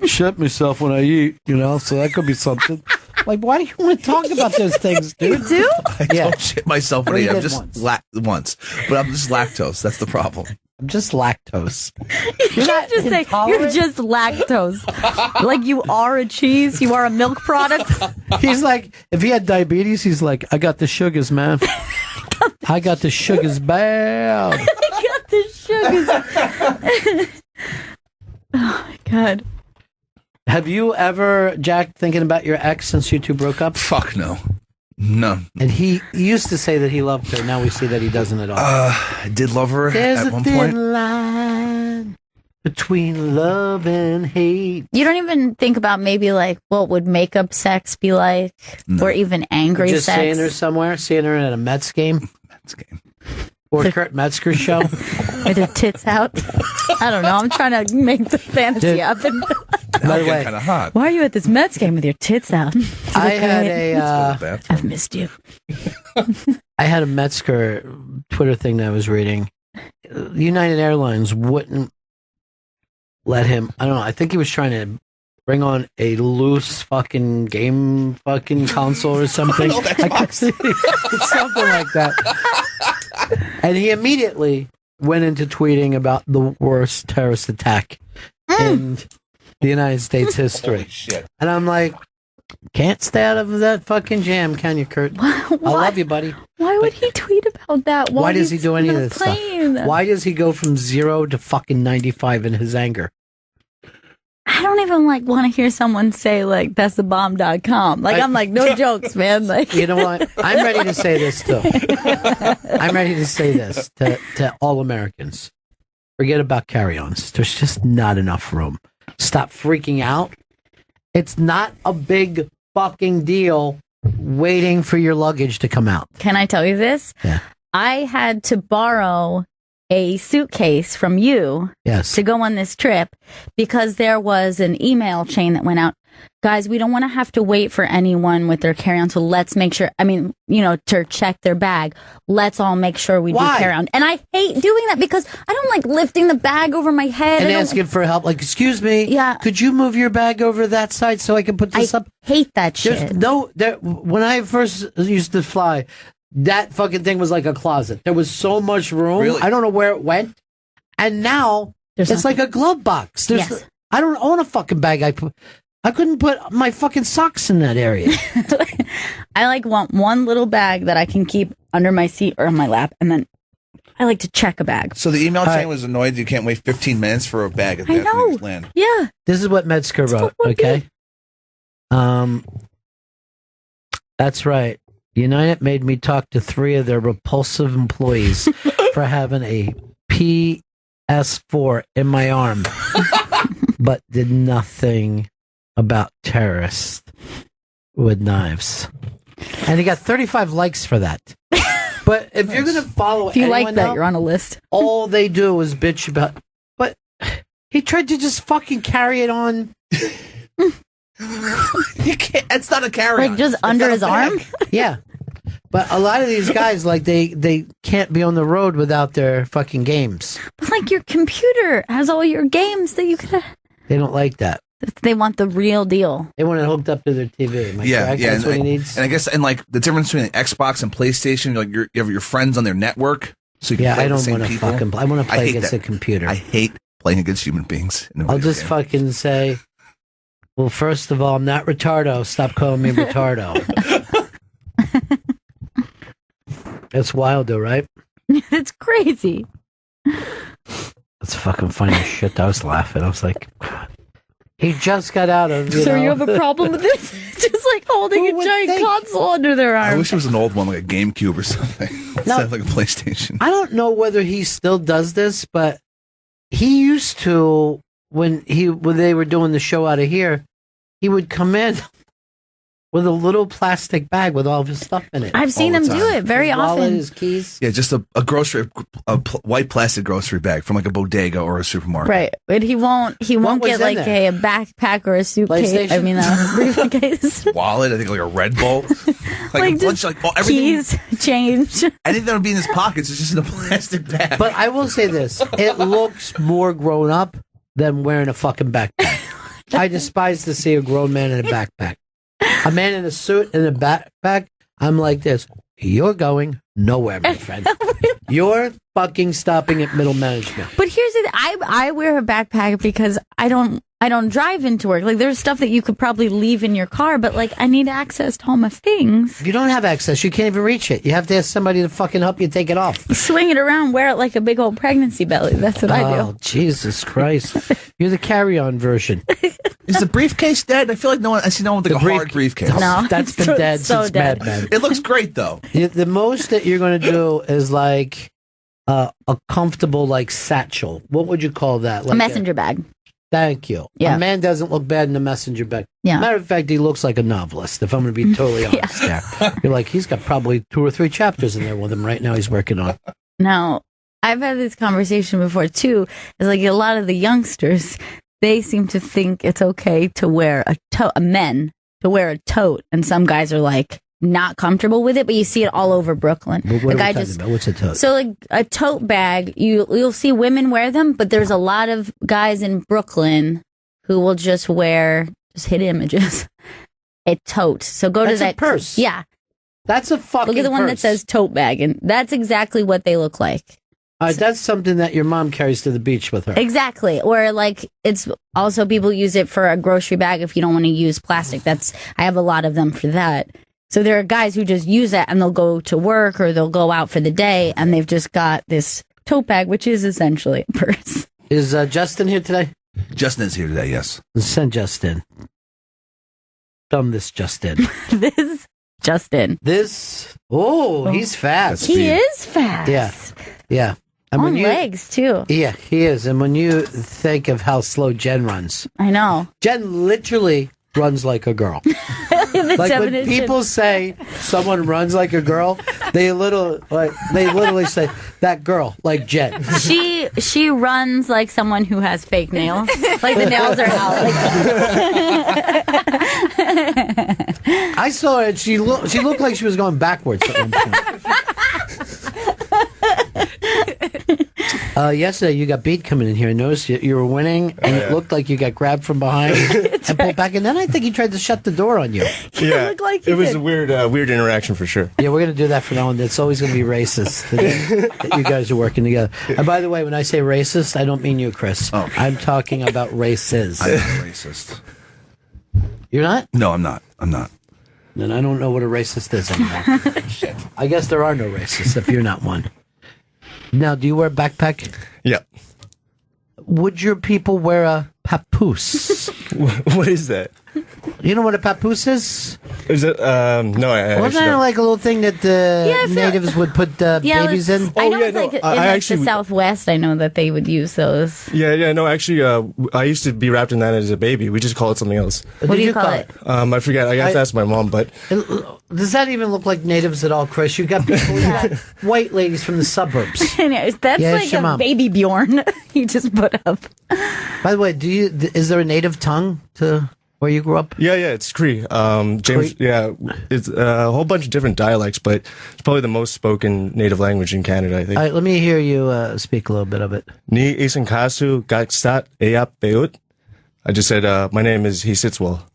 Shit myself when I eat, so that could be something. Like, why do you want to talk about those things, dude? You do? I don't shit myself when I Well, eat. you I'm did just once. But I'm just lactose. That's the problem. I'm just lactose. You're not just say you're just lactose. Like you are a cheese, you are a milk product. He's like, if he had diabetes, he's like, I got the sugars, man. I got the sugars bad. I got the sugars. Oh my God. Have you ever, Jack, thinking about your ex since you two broke up? Fuck no. No. And he used to say that he loved her. Now we see that he doesn't at all. I did love her There's at a one thin point. line between love and hate. You don't even think about maybe like what would makeup sex be like, No. or even angry Just sex. seeing her somewhere, seeing her at a Mets game That's game. or Kurt Metzger's show. With her tits out. I don't know. I'm trying to make the fantasy Dude. happen. By the way, kind of hot. Why are you at this Mets game with your tits out? I had I've missed you. I had a Metzger Twitter thing that I was reading. United Airlines wouldn't let him. I don't know. I think he was trying to bring on a loose fucking game fucking console or something. It's something like that. And he immediately went into tweeting about the worst terrorist attack in the United States history. Holy shit. And I'm like, can't stay out of that fucking jam, can you, Kurt? I love you, buddy. Why would he tweet about that? Why does he do any of on a this stuff? plane? Why does he go from 0 to fucking 95 in his anger? I don't even want to hear someone say that's the bomb.com. I'm like, no jokes, man. Like, You know what? I'm ready to say this too. I'm ready to say this to all Americans. Forget about carry-ons. There's just not enough room. Stop freaking out. It's not a big fucking deal waiting for your luggage to come out. can I tell you this? Yeah. I had to borrow a suitcase from you Yes. to go on this trip because there was an email chain that went out. Guys, we don't want to have to wait for anyone with their carry-on, so let's make sure, to check their bag. Let's all make sure we Why? do carry-on. And I hate doing that because I don't like lifting the bag over my head. And I don't- asking for help, like, excuse me, Yeah. could you move your bag over that side so I can put this I up? hate that shit. When I first used to fly, that fucking thing was like a closet. There was so much room. Really? I don't know where it went. And now There's it's nothing. like a glove box. Yes. I don't own a fucking bag. I couldn't put my fucking socks in that area. I want one little bag that I can keep under my seat or on my lap, and then I like to check a bag. So the email chain right. was annoyed you can't wait 15 minutes for a bag at I the know. land. Yeah. This is what Metzger wrote, what we- okay? That's right. United made me talk to 3 of their repulsive employees for having a S4 in my arm, but did nothing about terrorists with knives. And he got 35 likes for that. But if you're going to follow If you like anyone that, out, you're on a list. all they do is bitch about. But he tried to just fucking carry it on. You can't. It's not a carry. Like just under his arm? Yeah. But a lot of these guys, like, they can't be on the road without their fucking games. But like your computer has all your games that you could. They don't like that. They want the real deal. They want it hooked up to their TV. Am I Yeah, correct? yeah. That's what he needs. And I guess, and like the difference between like Xbox and PlayStation, like you have your friends on their network, so you can play I with the don't same want to people. fucking play. I want to I play hate against that. a computer. I hate playing against human beings. in a I'll video just game. fucking say, well, first of all, I'm not retardo. Stop calling me retardo. That's wild, though, right? It's crazy. That's fucking funny as shit. I was laughing. I was like, he just got out of, So you have a problem with this? Just like holding Who a would giant think? console under their I arm. wish it was an old one, like a GameCube or something, instead of like a PlayStation. I don't know whether he still does this, but he used to, when they were doing the show out of here, he would come in with a little plastic bag with all of his stuff in it. I've seen all him the do time. it very His wallet, often. his keys. Yeah, just a white plastic grocery bag from like a bodega or a supermarket. Right, but he won't was get in like there? a backpack or a suitcase. PlayStation? I mean, a briefcase. Wallet, I think like a Red Bull, Like a bunch just of like everything. keys, change. Anything that would be in his pockets is just in a plastic bag. But I will say this: it looks more grown up than wearing a fucking backpack. I despise to see a grown man in a backpack. A man in a suit and a backpack. I'm like this. You're going nowhere, my friend. You're fucking stopping at middle management. But here's the I wear a backpack because I don't drive into work. Like there's stuff that you could probably leave in your car, but like I need access to all my things. If you don't have access, you can't even reach it. You have to ask somebody to fucking help you take it off. Swing it around, wear it like a big old pregnancy belly. That's what I Oh, do. Jesus Christ. You're the carry-on version. Is the briefcase dead? I feel like I see no one with like a hard briefcase. No. That's been dead So since dead. Mad Men. It looks great though. The most that you're going to do is like a comfortable like satchel. What would you call that? Like A messenger bag. Thank you. Yeah. A man doesn't look bad in a messenger bag. Yeah. Matter of fact, he looks like a novelist, if I'm going to be totally honest there. You're like, he's got probably 2 or 3 chapters in there with him right now he's working on. Now, I've had this conversation before too. It's like a lot of the youngsters, they seem to think it's okay to wear men to wear a tote, and some guys are like not comfortable with it, but you see it all over Brooklyn. What The are we guy talking about? What's a tote? So like a tote bag, you'll see women wear them, but there's a lot of guys in Brooklyn who will just wear hit images a tote. So go That's to a that purse. Yeah, That's a fucking look at the one that purse. says tote bag, and that's exactly what they look like. That's something that your mom carries to the beach with her. Exactly. Or like it's also people use it for a grocery bag if you don't want to use plastic. I have a lot of them for that. So there are guys who just use that and they'll go to work or they'll go out for the day and they've just got this tote bag, which is essentially a purse. Is Justin here today? Justin is here today. Yes. Send Justin. Thumb this Justin. This Justin. This. Oh, he's fast. He Speed. is fast. Yeah. Yeah. And On legs too. Yeah, he is. And when you think of how slow Jen runs, I know. Jen literally runs like a girl. The Like when definition. people say someone runs like a girl, they literally say that girl, like Jen. She runs like someone who has fake nails. Like the nails are out. Like I saw her. And she looked like she was going backwards at one point. Yesterday, you got beat coming in here. I noticed you were winning, and it looked like you got grabbed from behind and pulled back. And then I think he tried to shut the door on you. Yeah, looked like he it was did. a weird interaction for sure. Yeah, we're going to do that from now on. It's always going to be racist that you guys are working together. And by the way, when I say racist, I don't mean you, Chris. Oh. I'm talking about races. I'm not racist. You're not? No, I'm not. I'm not. Then I don't know what a racist is anymore. I guess there are no racists if you're not one. Now, do you wear a backpack? Yeah. Would your people wear a papoose. What is that? You know what a papoose is? Is it? No, I Wasn't actually that don't. like a little thing that the natives would put babies in? I know yeah, it's no, like in I like, actually- the Southwest. I know that they would use those. Yeah, no, actually, I used to be wrapped in that as a baby. We just call it something else. What do you call it? I forget. I have to ask my mom, but Does that even look like natives at all, Chris? You got people, you got white ladies from the suburbs. Anyways, that's Yeah, like it's your a mom. baby Bjorn you just put up. By the way, is there a native tongue to where you grew up? yeah, it's Cree. James, Cree? yeah, it's a whole bunch of different dialects, but it's probably the most spoken native language in Canada, I think. All right, let me hear you speak a little bit of it. Ni isang kasu gaksat eyap beut. I just said, my name is He Sits Well.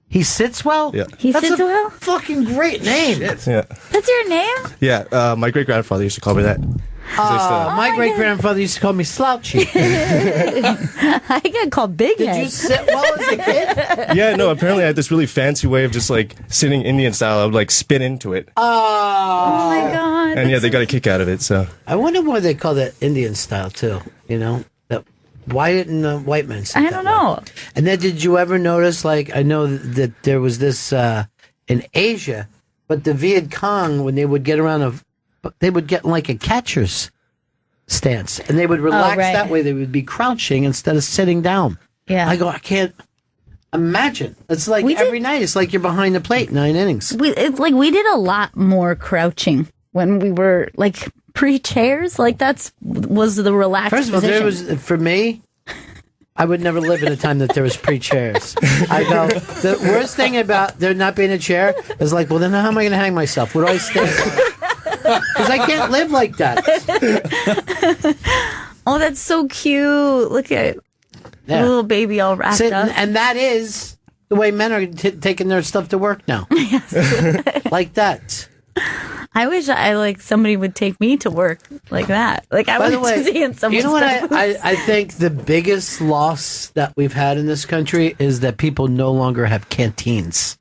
He sits well? Yeah. He That's sits a well? fucking great name. Yeah, That's your name? yeah. My great grandfather used to call me that. My great grandfather used to call me Slouchy. I get called Big Did Head. you sit well as a kid? Yeah, no. Apparently, I had this really fancy way of just like sitting Indian style. I would like spin into it, Oh my god. and yeah, they got a kick out of it. So I wonder why they call that Indian style too. You know, why didn't white men? Sit I that don't way? know. And then, did you ever notice? Like, I know that there was this in Asia, but the Viet Cong, when they would get around they would get like a catcher's stance, and they would relax right. that way. They would be crouching instead of sitting down. Yeah. I go, I can't imagine. It's like We did- every night. It's like you're behind the plate, 9 innings. We did a lot more crouching when we were like pre-chairs. Like was the relaxed First of all, position. for me, I would never live in a time that there was pre-chairs. I go, the worst thing about there not being a chair is like, well, then how am I going to hang myself? Where do I stand? Because I can't live like that. Oh, that's so cute. Look at Yeah. little baby all wrapped Sit- up. and that is the way men are taking their stuff to work now. Like that. I wish somebody would take me to work like that. Like I By the went way, to see in someone's you know what house. I think the biggest loss that we've had in this country is that people no longer have canteens.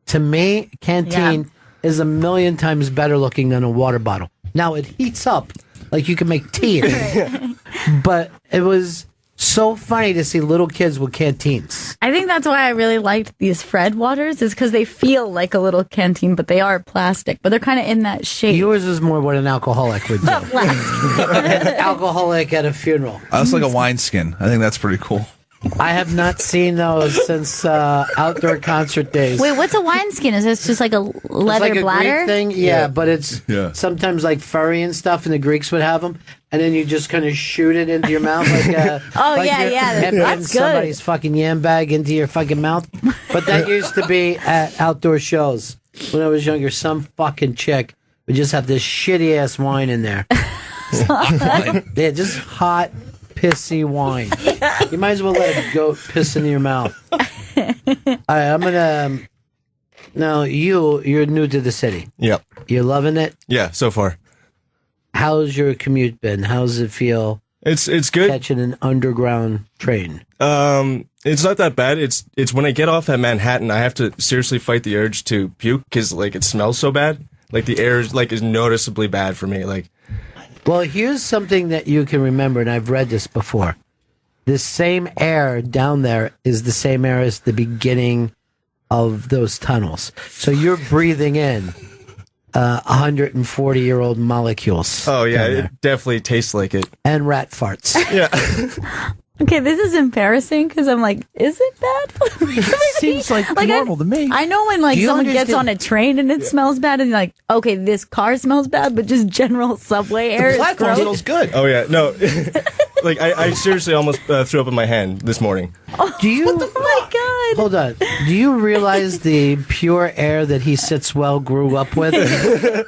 To me, canteen is a million times better looking than a water bottle. Now it heats up like you can make tea in it. But it was so funny to see little kids with canteens. I think that's why I really liked these Fred waters is because they feel like a little canteen, but they are plastic, but they're kind of in that shape. Yours is more what an alcoholic would do. An alcoholic at a funeral. I also like a wineskin. I think that's pretty cool. I have not seen those since outdoor concert days. Wait, what's a wineskin? Is this just like a leather It's like a bladder? Greek thing, yeah, but it's Yeah. sometimes like furry and stuff, and the Greeks would have them, and then you just kind of shoot it into your mouth like Oh, like yeah, you're yeah, emptying that's good. somebody's fucking yam bag into your fucking mouth. But that used to be at outdoor shows when I was younger. Some fucking chick would just have this shitty ass wine in there. Yeah, just hot, pissy wine. You might as well let a goat piss into your mouth. All right, I'm gonna. Now you're new to the city. Yep. You're loving it. Yeah, so far. How's your commute been? How's it feel It's good. catching an underground train? It's not that bad. It's when I get off at Manhattan, I have to seriously fight the urge to puke because like it smells so bad. Like the air is noticeably bad for me. Like Well, here's something that you can remember, and I've read this before. The same air down there is the same air as the beginning of those tunnels. So you're breathing in 140-year-old molecules. oh yeah, down there. it definitely tastes like it. And rat farts. Yeah. Okay, this is embarrassing because I'm like, is it bad? Seems like normal to me. I know when like Do you someone gets understand- on a train and it smells bad, and you're like, okay, this car smells bad, but just general subway air is Platform gross. smells good. Oh yeah. No. Like I seriously almost threw up in my hand this morning. Do you? Oh my god! Hold on. Do you realize the pure air that He Sits Well grew up with?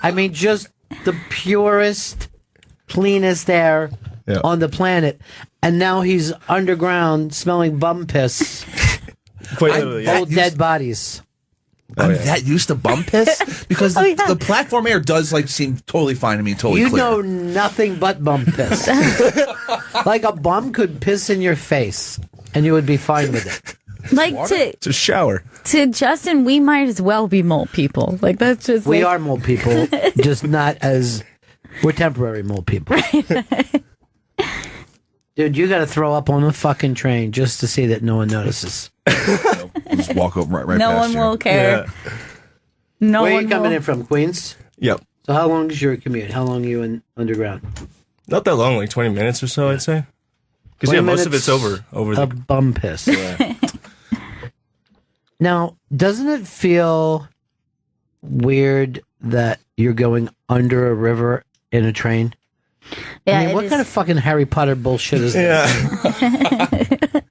I mean, just the purest, cleanest air Yeah. on the planet. And now he's underground smelling bum piss, Quite literally. Yeah. old dead bodies. I'm yeah. that used to bum piss because Oh, yeah. the platform air does like seem totally fine to me, totally You clear. know nothing but bum piss. Like a bum could piss in your face and you would be fine with it. Like It's a shower. to Justin, we might as well be mole people. Like that's just We like, are mole people, just not as we're temporary mole people. Dude, you got to throw up on the fucking train just to see that no one notices. Just walk over right No past one you. will care. Yeah. No Where are one you coming will. in from, Queens? Yep. So how long is your commute? How long are you in underground? Not that long, like 20 minutes or so, I'd say. Because 20 most of minutes, it's over a the. bum piss. Yeah. Now, doesn't it feel weird that you're going under a river in a train? Yeah, I mean, what kind of fucking Harry Potter bullshit is this?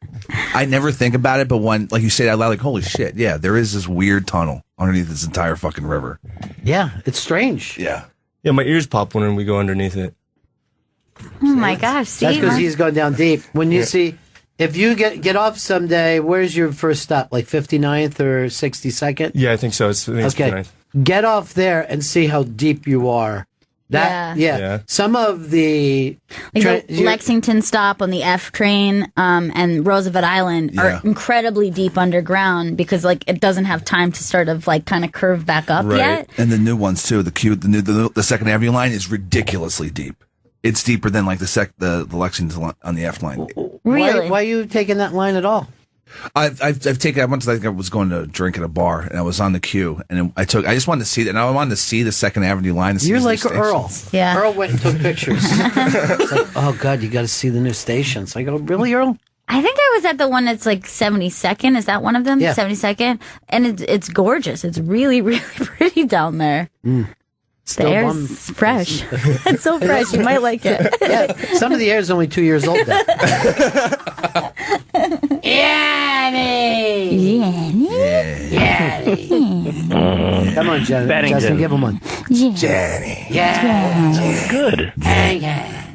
I never think about it, but when, like you say it out loud, like, holy shit, yeah, there is this weird tunnel underneath this entire fucking river. Yeah, it's strange. Yeah. Yeah, my ears pop when we go underneath it. Oh my gosh! See, That's because huh? he's going down deep. When you see, if you get off someday, where's your first stop? Like 59th or 62nd? Yeah, I think so. I think it's Okay. nice. Get off there and see how deep you are. Yeah. Some of the Like the Lexington stop on the F train and Roosevelt Island are incredibly deep underground because like it doesn't have time to sort of like kind of curve back up yet. And the new ones too. The Second Avenue line is ridiculously deep. It's deeper than like the Lexington on the F line. Really? Why are you taking that line at all? I've taken. I once, like, I was going to drink at a bar and I was on the queue and I just wanted to see that. And I wanted to see the Second Avenue line. You're like Earl. Yeah. Earl went and took pictures. It's like, oh God, you got to see the new stations. I go, really, Earl? I think I was at the one that's like 72nd. Is that one of them? Yeah. 72nd, and it's gorgeous. It's really really pretty down there. The air's fresh. It's so fresh. You might like it. Yeah, some of the air is only 2 years old there. Yanny! Come on, Johnny. Bennington. Justin, give him one. Jenny. Yeah. Good.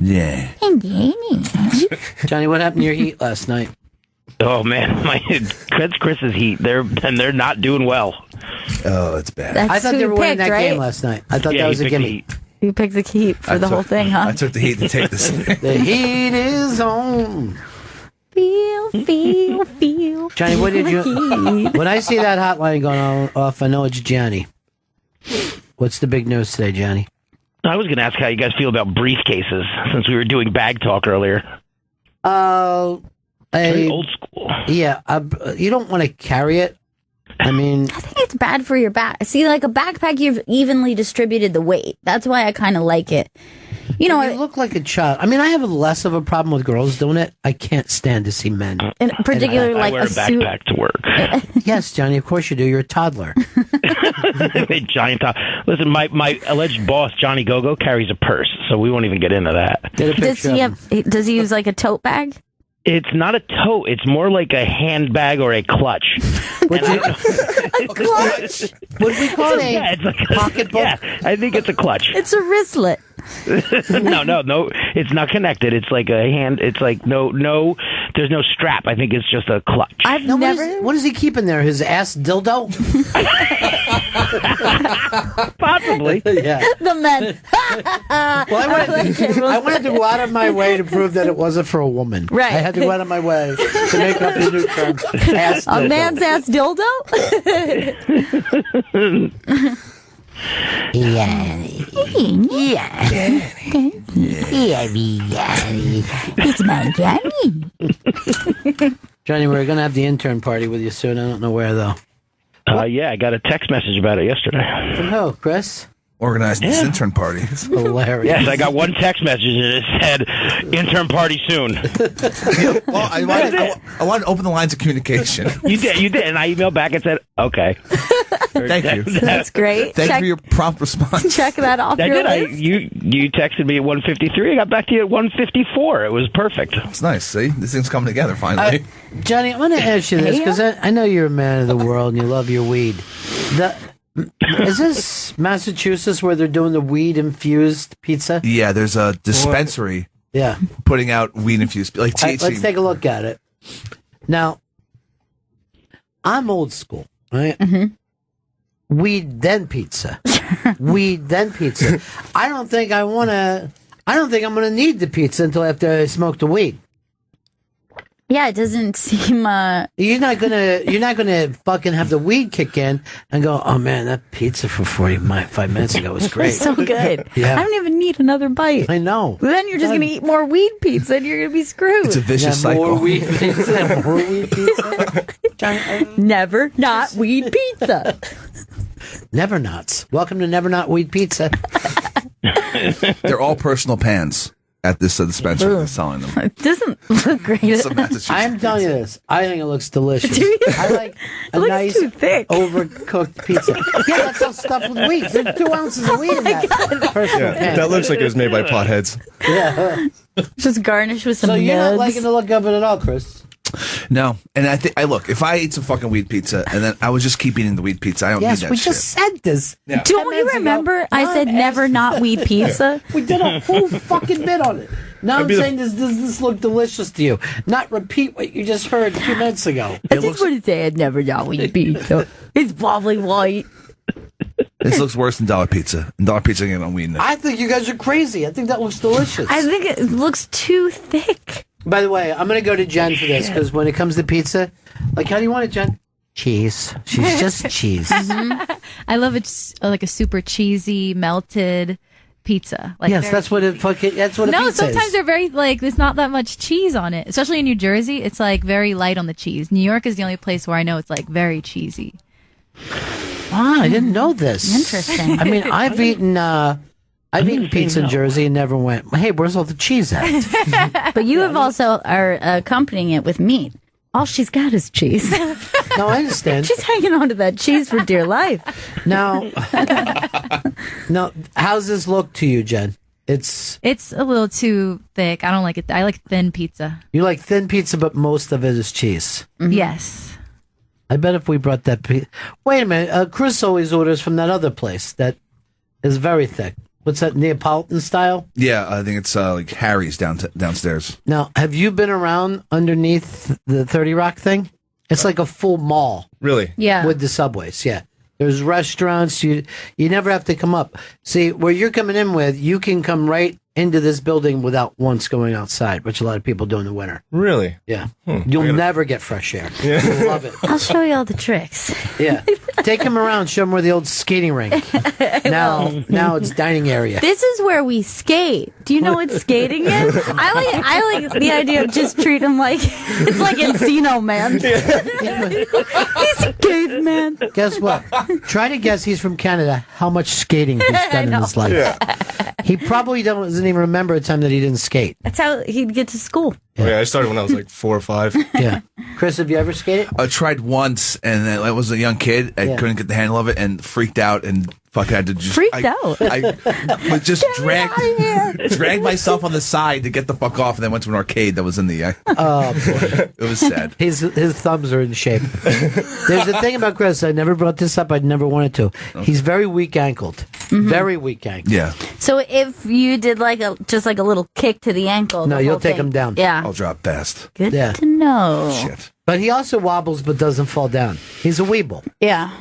Yeah. Johnny, what happened to your heat last night? Oh man, Chris's Heat. They're not doing well. Oh, it's bad. That's I thought who they you were winning picked, that right? game last night. I thought Yeah, that was he a picked the gimme. Heat. You picked the Heat for the whole thing, huh? I took the Heat to take this. The heat is on. Feel. Johnny, what did you... When I see that hotline going off, I know it's Johnny. What's the big news today, Johnny? I was going to ask how you guys feel about briefcases since we were doing bag talk earlier. Very old school. Yeah, you don't want to carry it. I mean... I think it's bad for your back. See, like a backpack, you've evenly distributed the weight. That's why I kind of like it. You know, you look like a child. I mean, I have less of a problem with girls doing it. I can't stand to see men. and particularly I like wear a suit. backpack to work. Yes, Johnny, of course you do. You're a toddler. A giant top. Listen, my alleged boss, Johnny Gogo, carries a purse, so we won't even get into that. Get a picture of him. Does he use like a tote bag? It's not a tote. It's more like a handbag or a clutch. A clutch? Would we call it Yeah, a it's like pocketbook? Yeah, I think it's a clutch. It's a wristlet. No, it's not connected. It's like a hand. It's like no. There's no strap. I think it's just a clutch. I've No, never. what does he keep in there? His ass dildo? Possibly. Yeah. The men. Well, I wanted to go out of my way to prove that it wasn't for a woman. Right. I had to go out of my way to make up the new term. Ass dildo. A man's ass dildo? It's my Johnny. Johnny, we're going to have the intern party with you soon. I don't know where, though. Yeah, I got a text message about it yesterday. From who, Chris? Organized this intern party. It's hilarious. Yes, I got one text message and it said, intern party soon. Well, I wanted to open the lines of communication. You did. And I emailed back and said, okay. Thank you. That's great. Thank you for your prompt response. Check that off I your did. list. You texted me at 1:53. I got back to you at 1:54. It was perfect. It's nice. See, this thing's coming together finally. Johnny, I want to ask you this because I know you're a man of the world and you love your weed. Is this Massachusetts where they're doing the weed-infused pizza? Yeah, there's a dispensary Yeah. putting out weed-infused, like All right, THC. let's take a look at it. Now, I'm old school, right? Mm-hmm. Weed then pizza. Weed then pizza. I don't think I'm gonna need the pizza until after I smoke the weed. Yeah, it doesn't seem. You're not gonna fucking have the weed kick in and go, oh man, that pizza from 5 minutes ago was great. So good. Yeah. I don't even need another bite. I know. Then you're just gonna eat more weed pizza, and you're gonna be screwed. It's a vicious cycle. More weed pizza. More weed pizza. Never not weed pizza. Never Nots. Welcome to Never Not Weed Pizza. They're all personal pans at this dispensary that's selling them. It doesn't look great. I'm telling you this. I think it looks delicious. Do you? I like a It looks nice, too thick. overcooked pizza. Yeah, that's all stuffed with weed. There's 2 ounces of weed in that personal pan. That looks like it was made by potheads. Yeah. Just garnish with some So you're not nugs. liking the look of it at all, Chris? No, and I look. If I ate some fucking weed pizza and then I would just keep eating the weed pizza, I don't need Yes, that we shit. just said this. Yeah. Don't 10 you minutes ago. remember? I No, said I'm never asking- not weed pizza. We did a whole fucking bit on it. Now I'm be the- saying, does this look delicious to you? Not repeat what you just heard a few minutes ago. I just want to say I'd never not weed pizza. It's probably white. This looks worse than Dollar Pizza. And Dollar Pizza ain't on weed. I think you guys are crazy. I think that looks delicious. I think it looks too thick. By the way, I'm going to go to Jen for this because when it comes to pizza, like, how do you want it, Jen? Cheese. She's just cheese. I love it, like a super cheesy melted pizza. Like Yes, very that's what it fucking. That's what a No, pizza sometimes is. they're very like there's not that much cheese on it. Especially in New Jersey, it's like very light on the cheese. New York is the only place where I know it's like very cheesy. Ah, I didn't know this. Interesting. I mean, I've eaten pizza in Jersey and never went, hey, where's all the cheese at? But you have also are accompanying it with meat. All she's got is cheese. No, I understand. She's hanging on to that cheese for dear life. Now, how's this look to you, Jen? It's a little too thick. I don't like it. I like thin pizza. You like thin pizza, but most of it is cheese. Mm-hmm. Yes. I bet if we brought that wait a minute, Chris always orders from that other place that is very thick. What's that, Neapolitan style? Yeah, I think it's like Harry's downstairs. Now, have you been around underneath the 30 Rock thing? It's like a full mall. Really? Yeah. With the subways, yeah. There's restaurants. You never have to come up. See, where you're coming in with, you can come right into this building without once going outside, which a lot of people do in the winter. Really? Yeah. You'll never get fresh air. You'll love it. I'll show you all the tricks. Yeah. Take him around. Show him where the old skating rink. Now it's dining area. This is where we skate. Do you know what skating is? I like the idea of just treat him like it's like Encino Man. He's a caveman. Guess what? Try to guess he's from Canada how much skating he's done in his life. He probably doesn't even remember a time that he didn't skate. That's how he'd get to school. Oh, yeah, I started when I was like 4 or 5. Yeah. Chris, have you ever skated? I tried once, and then I was a young kid. I couldn't get the handle of it, and freaked out, and fucking had to just I would just drag myself on the side to get the fuck off, and then went to an arcade that was in the. Oh boy, it was sad. His thumbs are in shape. There's a thing about Chris. I never brought this up. I never wanted to. He's very weak ankled. Very weak ankled. Yeah. So if you did just like a little kick to the ankle, No, the you'll whole take thing- him down. Yeah. I'll drop fast. Good Yeah. to know. Shit. But he also wobbles, but doesn't fall down. He's a weeble. Yeah.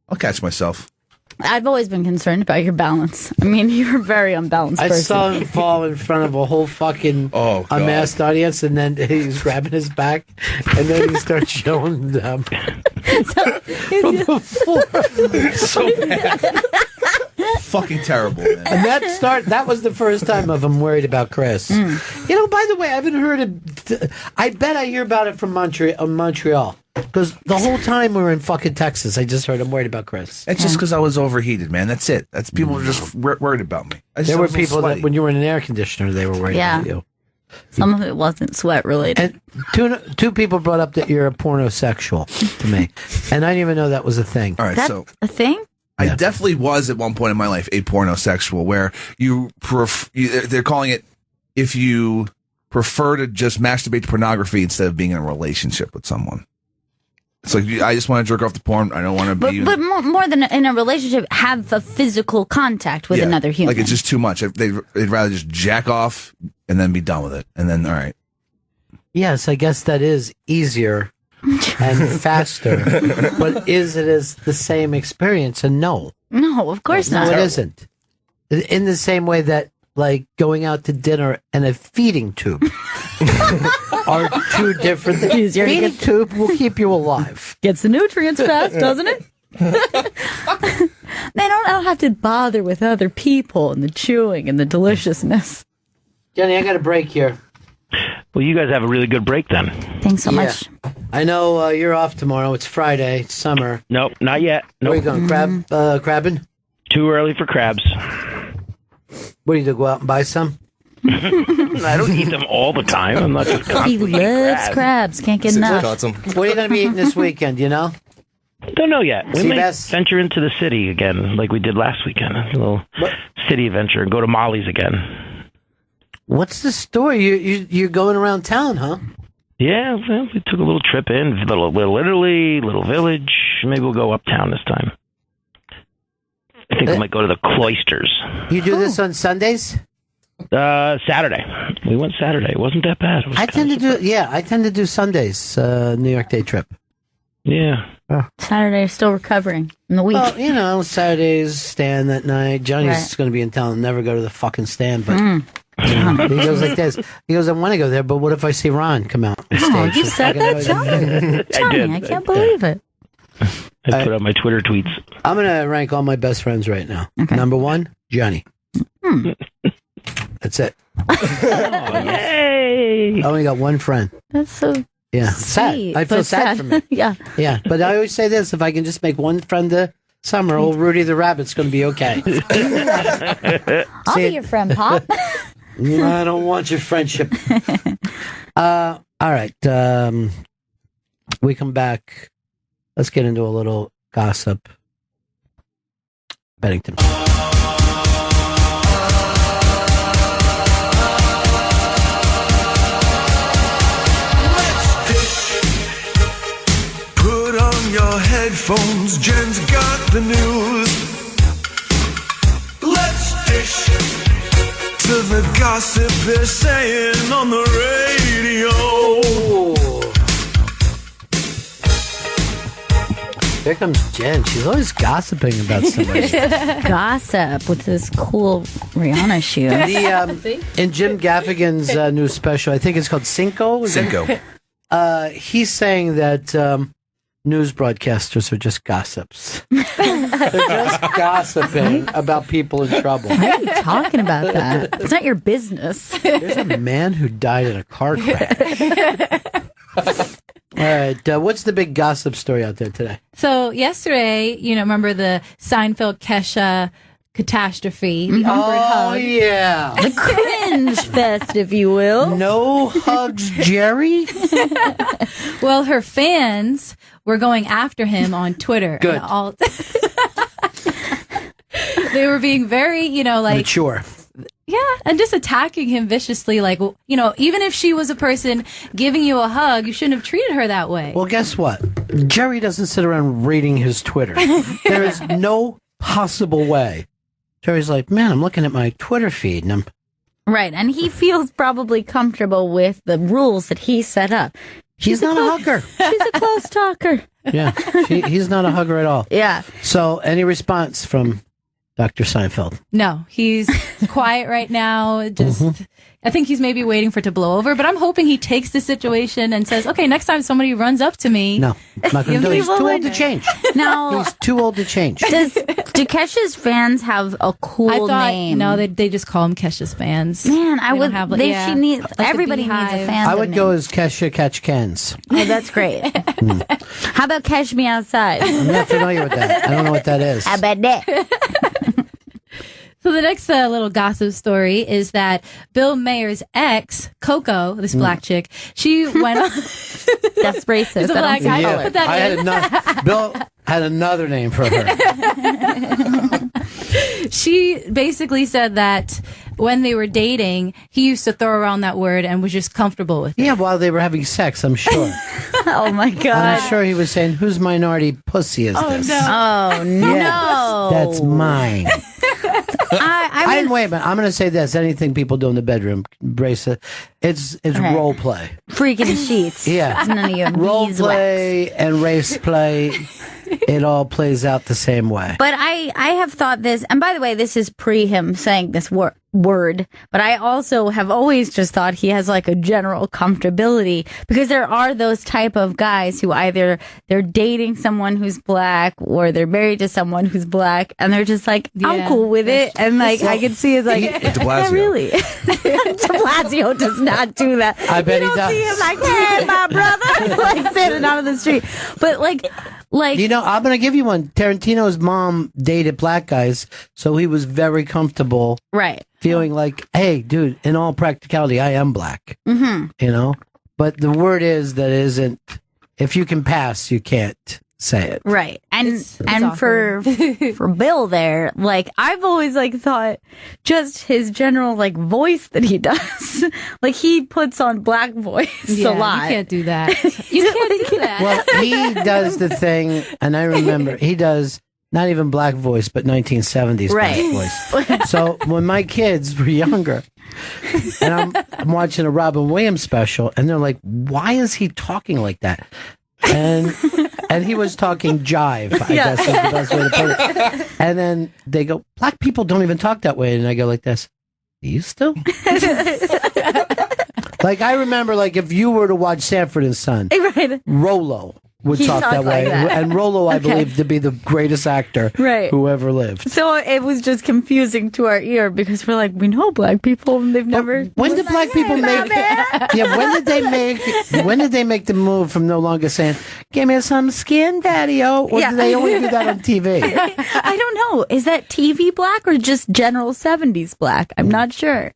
I'll catch myself. I've always been concerned about your balance. I mean, you're a very unbalanced I person. saw him fall in front of a whole fucking God. unmasked audience, and then he's grabbing his back, and then he starts showing them from the floor. So bad. Fucking terrible, man. And that was the first time of him worried about Chris. You know, by the way, I haven't heard it. I bet I hear about it from Montreal. Because the whole time we were in fucking Texas, I just heard him worried about Chris. It's just because I was overheated, man. That's it. That's people were just worried about me. There were people that when you were in an air conditioner, they were worried about you. Some of it wasn't sweat related. And two people brought up that you're a pornosexual to me, and I didn't even know that was a thing. All right, That's so a thing? I definitely was at one point in my life a pornosexual, where they're calling it if you prefer to just masturbate to pornography instead of being in a relationship with someone. It's like I just want to jerk off the porn. I don't want to be. But more than in a relationship, have a physical contact with another human. Like it's just too much. They'd rather just jack off and then be done with it, and then all right. Yes, I guess that is easier and faster. But is it as the same experience? And no. No, of course No, not. it isn't. In the same way that like going out to dinner and a feeding tube are two different things. Feeding tube will keep you alive. Gets the nutrients fast, doesn't it? Man, I don't have to bother with other people and the chewing and the deliciousness. Jenny, I got a break here. Well, you guys have a really good break then. Thanks so much. I know you're off tomorrow. It's Friday. It's summer. Nope, not yet. Nope. Where are you going? Crabbing? Too early for crabs. What do you do? Go out and buy some? I don't eat them all the time. I'm not just He constantly eating loves crabs. Can't get enough. What are you going to be eating this weekend? Do you know? Don't know yet. We See, might venture into the city again, like we did last weekend. A little city adventure and go to Molly's again. What's the story? You're going around town, huh? Yeah, well, we took a little trip in, little Italy, little village. Maybe we'll go uptown this time. I think we might go to the cloisters. You do this on Sundays? Saturday. We went Saturday. It wasn't that bad. I tend to do Sundays, New York day trip. Yeah. Saturday is still recovering in the week. Well, Saturday's stand that night. Johnny's going to be in town and never go to the fucking stand, but he goes like this. He goes, I want to go there, but what if I see Ron come out on stage? Oh, you said that, Johnny. Johnny, I can't believe it. I put out my Twitter tweets. I'm going to rank all my best friends right now. Okay. Number 1, Johnny. That's it. Yay! I only got one friend. That's so sad. sweet, I feel but sad for me. Yeah. Yeah, but I always say this, if I can just make one friend this summer, old Rudy the Rabbit's going to be okay. I'll be your friend, Pop. I don't want your friendship. All right. We come back. Let's get into a little gossip. Bennington. Put on your headphones, Jen's got the news. Let's dish to the gossip they're saying on the radio. Here comes Jen. She's always gossiping about somebody. Gossip with this cool Rihanna shoe. In Jim Gaffigan's new special, I think it's called Cinco. He's saying that news broadcasters are just gossips. They're just gossiping about people in trouble. Why are you talking about that? It's not your business. There's a man who died in a car crash. All right, what's the big gossip story out there today? So yesterday, remember the Seinfeld Kesha catastrophe, the awkward hug. Oh, yeah. The cringe fest, if you will. No hugs, Jerry? Well, her fans were going after him on Twitter. Good. And they were being very, mature. Yeah, and just attacking him viciously. Like, even if she was a person giving you a hug, you shouldn't have treated her that way. Well, guess what? Jerry doesn't sit around reading his Twitter. There is no possible way. Jerry's like, man, I'm looking at my Twitter feed, and I'm... Right, and he feels probably comfortable with the rules that he set up. He's not a hugger. She's a close talker. Yeah, he's not a hugger at all. Yeah. So, any response from Dr. Seinfeld? No, he's quiet right now. Just, I think he's maybe waiting for it to blow over, but I'm hoping he takes the situation and says, okay, next time somebody runs up to me. No, I'm not going to do it. He's too old to change. No. He's too old to change. Do Kesha's fans have a cool name? No, they just call him Kesha's fans. Man, I would. She needs. Everybody needs a fan. I would go as Kesha Catch Cans. Oh, that's great. How about Catch Me Outside? I'm not familiar with that. I don't know what that is. How about that? So the next little gossip story is that Bill Maher's ex, Coco, this black chick, she went on... That's racist. It's a black guy. Yeah, Put that Bill had another name for her. She basically said that when they were dating, he used to throw around that word and was just comfortable with it. Yeah, while they were having sex, I'm sure. Oh, my God. I'm sure he was saying, whose minority pussy is this? No. Oh, no. That's mine. I mean, wait a minute. I'm going to say this. Anything people do in the bedroom, brace it. It's right. Role play. Freaking sheets. Yeah. It's none of your Role beeswax. play and race play. It all plays out the same way. But I have thought this, and by the way, this is pre him saying this word. word, but I also have always just thought he has like a general comfortability, because there are those type of guys who either they're dating someone who's black or they're married to someone who's black, and they're just like, I'm cool with it. And like, I can see it's like, yeah, really. De Blasio does not do that. I bet you he don't does. see him like, hey, my brother, like standing out on the street. But like, you know, I'm going to give you one. Tarantino's mom dated black guys, so he was very comfortable. Right. Feeling like, hey, dude, in all practicality, I am black. Mm-hmm. You know? But the word is that isn't, if you can pass, you can't say it. Right. And It's for Bill there, like, I've always like thought just his general like voice that he does, like he puts on black voice a lot. You can't do that. You can't do that. Well, he does the thing, and I remember, he does not even black voice, but 1970s Right. black voice. So when my kids were younger, and I'm watching a Robin Williams special, and they're like, why is he talking like that? And he was talking jive, I guess is the best way to put it. And then they go, black people don't even talk that way. And I go like this, you still? Like, I remember, like, if you were to watch Sanford and Son, Right. Rollo would He talk talked that way. like that. And Rollo, I Okay. believe, to be the greatest actor Right. who ever lived. So it was just confusing to our ear, because we're like, we know black people and they've never. When did black people make? Yeah, when did they make the move from no longer saying "Give me some skin, Daddy-o"? Or Yeah. did they only do that on TV? I don't know. Is that TV black or just general 70s black? I'm not sure.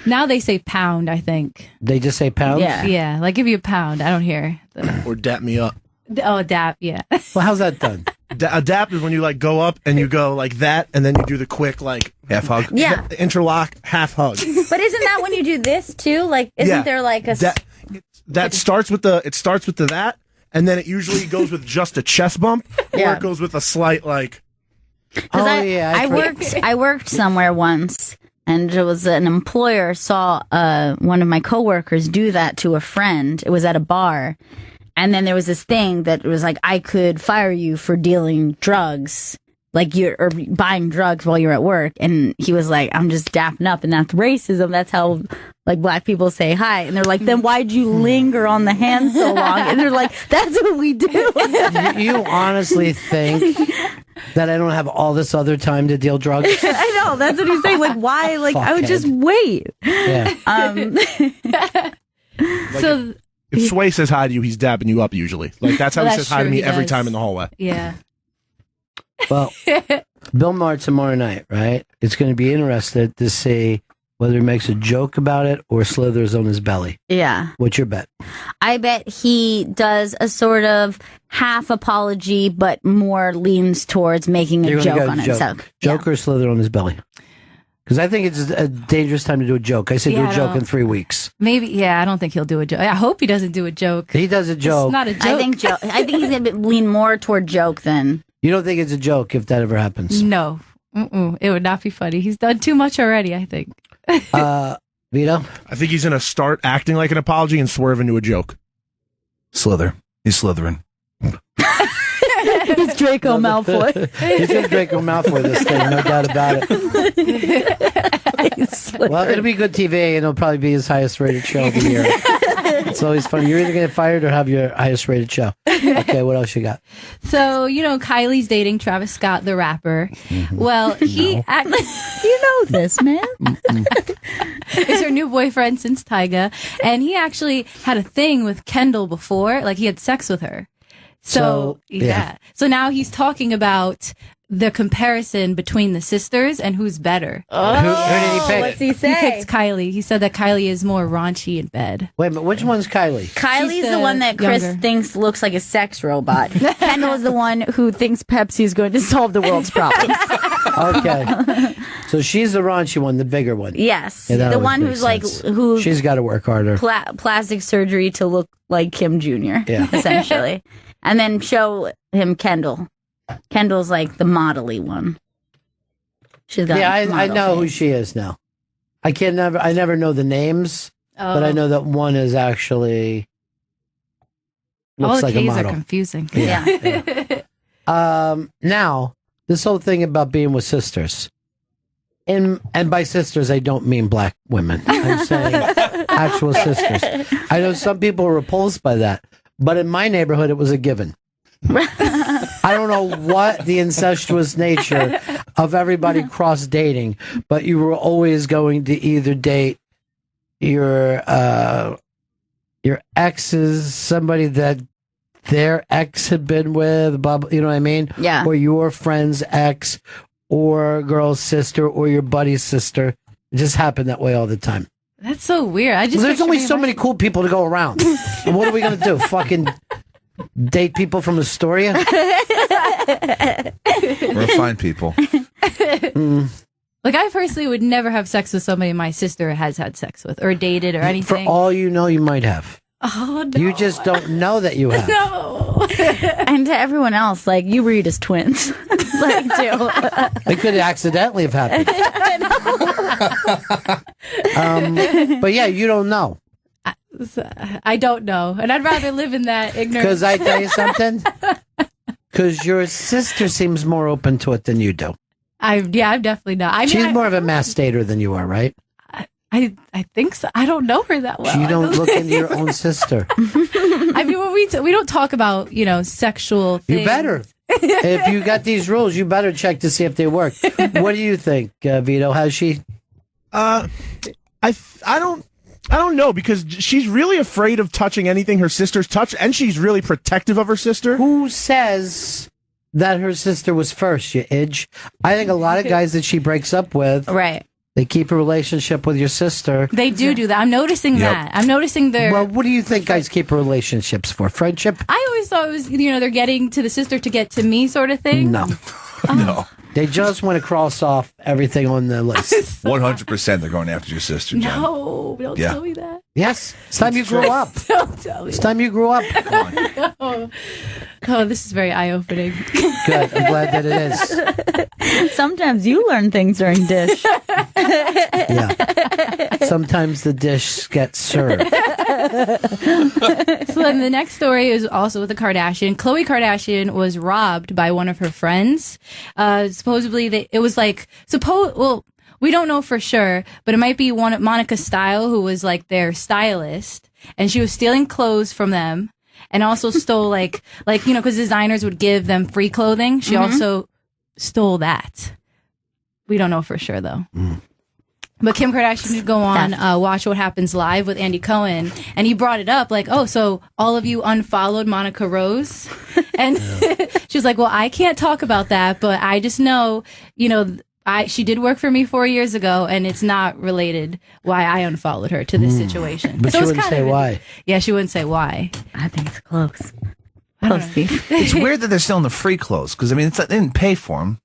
Now they say pound, I think. They just say pounds. Yeah. Yeah, like give you a pound. I don't hear. Or dap me up. Oh, dap, yeah. Well, how's that done? A dap is when you like go up and you go like that, and then you do the quick like Half hug. Yeah. interlock half hug. But isn't that when you do this too? Like, isn't there like a. That starts with the that, and then it usually goes with just a chest bump, or Yeah. it goes with a slight like. Oh, I worked somewhere once, and it was an employer saw one of my coworkers do that to a friend. It was at a bar, and then there was this thing that was like, I could fire you for dealing drugs, like or buying drugs while you're at work. And he was like, I'm just dapping up, and that's racism. That's how like black people say hi. And they're like, then why'd you linger on the hand so long? And they're like, that's what we do. You honestly think that I don't have all this other time to deal drugs? I know, that's what he's saying. Like, why? Like, I would just wait. Yeah. So If Sway says hi to you, he's dapping you up usually. Like that's how Well, he that's says hi to true, me he every does. time in the hallway. yeah. Well, Bill Maher tomorrow night, right? It's going to be interested to see whether he makes a joke about it or slithers on his belly. Yeah. What's your bet? I bet he does a sort of half apology, but more leans towards making a You're gonna joke go on himself. Joke or slither on his belly? Because I think it's a dangerous time to do a joke. I say do Yeah, a I joke don't- in 3 weeks. Maybe, yeah, I don't think he'll do a joke. I hope he doesn't do a joke. He does a joke. It's not a joke. I think he's going to lean more toward joke than. You don't think it's a joke if that ever happens? No. It would not be funny. He's done too much already, I think. Vito? I think he's gonna start acting like an apology and swerve into a joke. Slither. He's slithering. He's Draco Malfoy. He's going to Draco Malfoy this thing, no doubt about it. Well, it'll be good TV, and it'll probably be his highest rated show of the year. It's always funny. You're either going to get fired or have your highest rated show. Okay, what else you got? So, Kylie's dating Travis Scott, the rapper. Well, he You know this, man. is her new boyfriend since Tyga. And he actually had a thing with Kendall before. Like, he had sex with her. So, yeah. So now he's talking about the comparison between the sisters and who's better. Who did he pick? What's he He say? picked Kylie. He said that Kylie is more raunchy in bed. Wait a minute, which one's Kylie? Kylie's She's the one that Chris younger. thinks looks like a sex robot. Kendall is the one who thinks Pepsi is going to solve the world's problems. Okay. So she's the raunchy one, the bigger one. Yes. Yeah, that The always one makes who's sense. like, who She's got to work harder. plastic surgery to look like Kim Jr. Yeah. Essentially. And then show him Kendall. Kendall's like the modelly one. She's got Yeah, I model know who face. she is now. I never know the names, but I know that one is actually All looks the like a K's are model. confusing. Yeah. Now, this whole thing about being with sisters. And by sisters, I don't mean black women. I'm saying actual sisters. I know some people are repulsed by that, but in my neighborhood, it was a given. I don't know what the incestuous nature of everybody cross dating, but you were always going to either date your exes, somebody that their ex had been with, blah, blah, you know what I mean? Yeah. Or your friend's ex, or girl's sister, or your buddy's sister. It just happened that way all the time. That's so weird. There's only so many cool people to go around. And what are we going to do? Fucking date people from Astoria? We're fine people. Like, I personally would never have sex with somebody my sister has had sex with or dated or For anything. all you know, you might have. Oh, no. You just don't know that you have. No. And to everyone else, like, you read as twins. Like, too. It could accidentally have happened. But yeah, you don't know. I don't know. And I'd rather live in that ignorance. Because I tell you something? Because your sister seems more open to it than you do. I'm definitely not. I mean, She's more of a mastator than you are, right? I think so. I don't know her that well. You don't look into your own sister. I mean, when we don't talk about, sexual things. You better. If you got these rules, you better check to see if they work. What do you think, Vito? Has she? I don't know, because she's really afraid of touching anything her sister's touched, and she's really protective of her sister. Who says that her sister was first, you idge? I think a lot of guys that she breaks up with, Right. they keep a relationship with your sister. They do that. I'm noticing that. I'm noticing their... Well, what do you think guys keep relationships for? Friendship? I always thought it was, they're getting to the sister to get to me sort of thing. No. No. They just want to cross off everything on the list. 100% they're going after your sister, Jen. No, don't tell me that. Yes. It's time you grew up. Don't tell me It's time you grew up. No. Oh, this is very eye-opening. Good. I'm glad that it is. Sometimes you learn things during dish. Yeah. Sometimes the dish gets served. So then the next story is also with the Kardashian. Khloe Kardashian was robbed by one of her friends. Supposedly, it was like, we don't know for sure, but it might be one of Monica Style, who was like their stylist, and she was stealing clothes from them, and also stole because designers would give them free clothing. She also stole that. We don't know for sure though. But Kim Kardashian did go on Watch What Happens Live with Andy Cohen, and he brought it up like, oh, so all of you unfollowed Monica Rose? And she was like, well, I can't talk about that, but I just know, she did work for me 4 years ago, and it's not related why I unfollowed her to this situation. But so she wouldn't say why. Yeah, she wouldn't say why. I think it's close. It's weird that they're still in the free clothes, because, they didn't pay for them.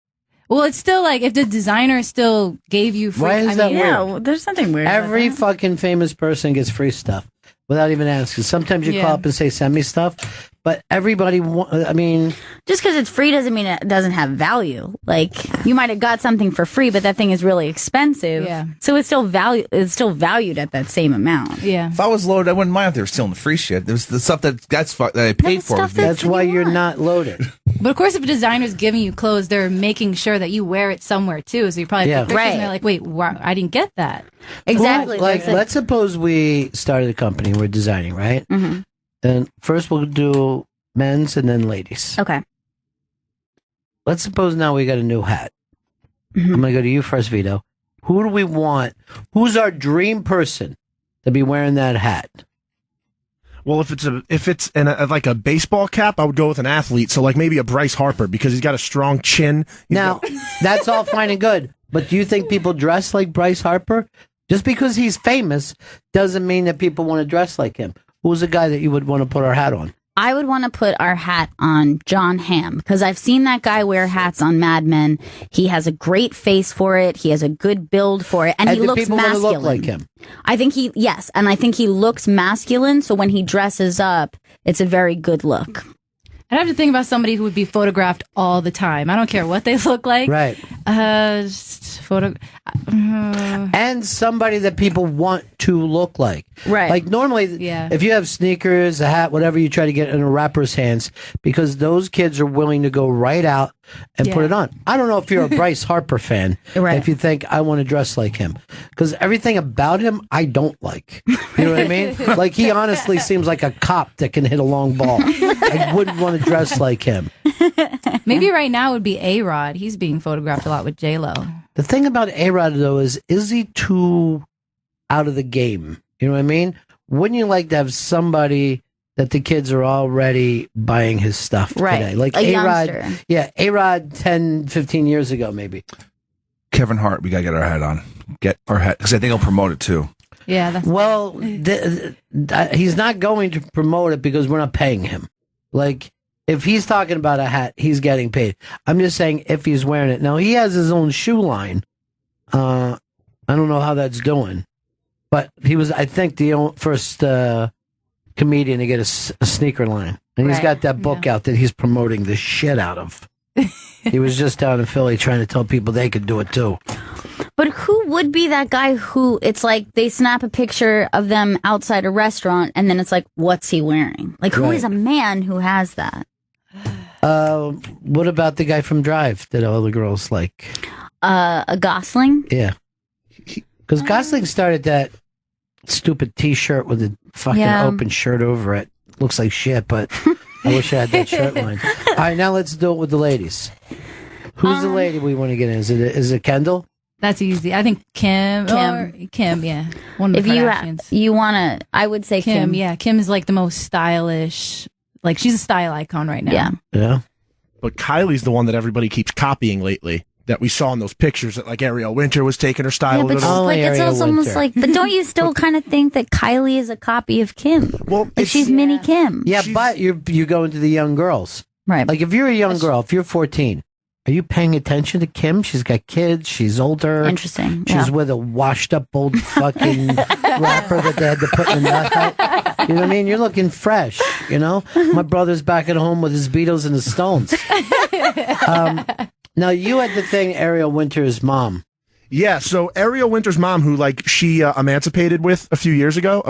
Well, it's still like if the designer still gave you free. Why is that weird? Yeah, well, there's something weird. Every about that. fucking famous person gets free stuff without even asking. Sometimes you call up and say, send me stuff. But everybody, Just because it's free doesn't mean it doesn't have value. Like, you might have got something for free, but that thing is really expensive. Yeah. So it's still valued at that same amount. Yeah. If I was loaded, I wouldn't mind if they were stealing the free shit. There's the stuff that I paid for. stuff that's why you're not loaded. But of course, if a designer's giving you clothes, they're making sure that you wear it somewhere too. So you probably take pictures and they're like, wait, I didn't get that. Exactly. Well, let's suppose we started a company, we're designing, right? Mm-hmm. And first we'll do men's and then ladies. Okay. Let's suppose now we got a new hat. Mm-hmm. I'm going to go to you first, Vito. Who do we want? Who's our dream person to be wearing that hat? Well, if it's like a baseball cap, I would go with an athlete. So like maybe a Bryce Harper, because he's got a strong chin. Now, that's all fine and good. But do you think people dress like Bryce Harper? Just because he's famous doesn't mean that people want to dress like him. Who's a guy that you would want to put our hat on? I would want to put our hat on John Hamm, because I've seen that guy wear hats on Mad Men. He has a great face for it. He has a good build for it. And he looks people masculine. want to look like him? I think and I think he looks masculine. So when he dresses up, it's a very good look. I'd have to think about somebody who would be photographed all the time. I don't care what they look like. Right. and somebody that people want to look like. Right. Like normally, if you have sneakers, a hat, whatever, you try to get in a rapper's hands because those kids are willing to go right out and put it on. I don't know if you're a Bryce Harper fan, if you think I want to dress like him, because everything about him I don't like. You know what I mean? Like he honestly seems like a cop that can hit a long ball. I wouldn't want to dress like him. Maybe right now would be A-Rod. He's being photographed a lot with J-Lo. The thing about A-Rod, though, is he too out of the game? You know what I mean? Wouldn't you like to have somebody that the kids are already buying his stuff today? Like a A-Rod. youngster. Yeah, A-Rod 10, 15 years ago, maybe. Kevin Hart, we got to get our head on. Get our head, because I think he'll promote it too. Yeah. That's well, he's not going to promote it because we're not paying him. Like, if he's talking about a hat, he's getting paid. I'm just saying if he's wearing it. Now, he has his own shoe line. I don't know how that's doing. But he was, I think, the first comedian to get a sneaker line. And he's got that book out that he's promoting the shit out of. He was just down in Philly trying to tell people they could do it too. But who would be that guy who it's like they snap a picture of them outside a restaurant and then it's like, what's he wearing? Like, who is a man who has that? What about the guy from Drive that all the girls like? A Gosling? Yeah. Because Gosling started that stupid T-shirt with a fucking open shirt over it. Looks like shit, but I wish I had that shirt line. All right, now let's do it with the ladies. Who's the lady we want to get in? Is it Kendall? That's easy. I think Kim, yeah. One of the Kardashians. You want to, I would say Kim. Yeah, Kim is like the most stylish. Like, she's a style icon right now. Yeah. Yeah. But Kylie's the one that everybody keeps copying lately. That we saw in those pictures that like Ariel Winter was taking her style. Yeah, but it's almost like. But don't you still kind of think that Kylie is a copy of Kim? Well, she's mini Kim. Yeah, but you go into the young girls, right? Like if you're a young girl, if you're 14, are you paying attention to Kim? She's got kids. She's older. Interesting. She's with a washed up old fucking rapper that they had to put in the nut out. You know what I mean? You're looking fresh. You know, my brother's back at home with his Beatles and the Stones. Now, you had the thing, Ariel Winter's mom. Yeah, so Ariel Winter's mom, who like she emancipated from a few years ago,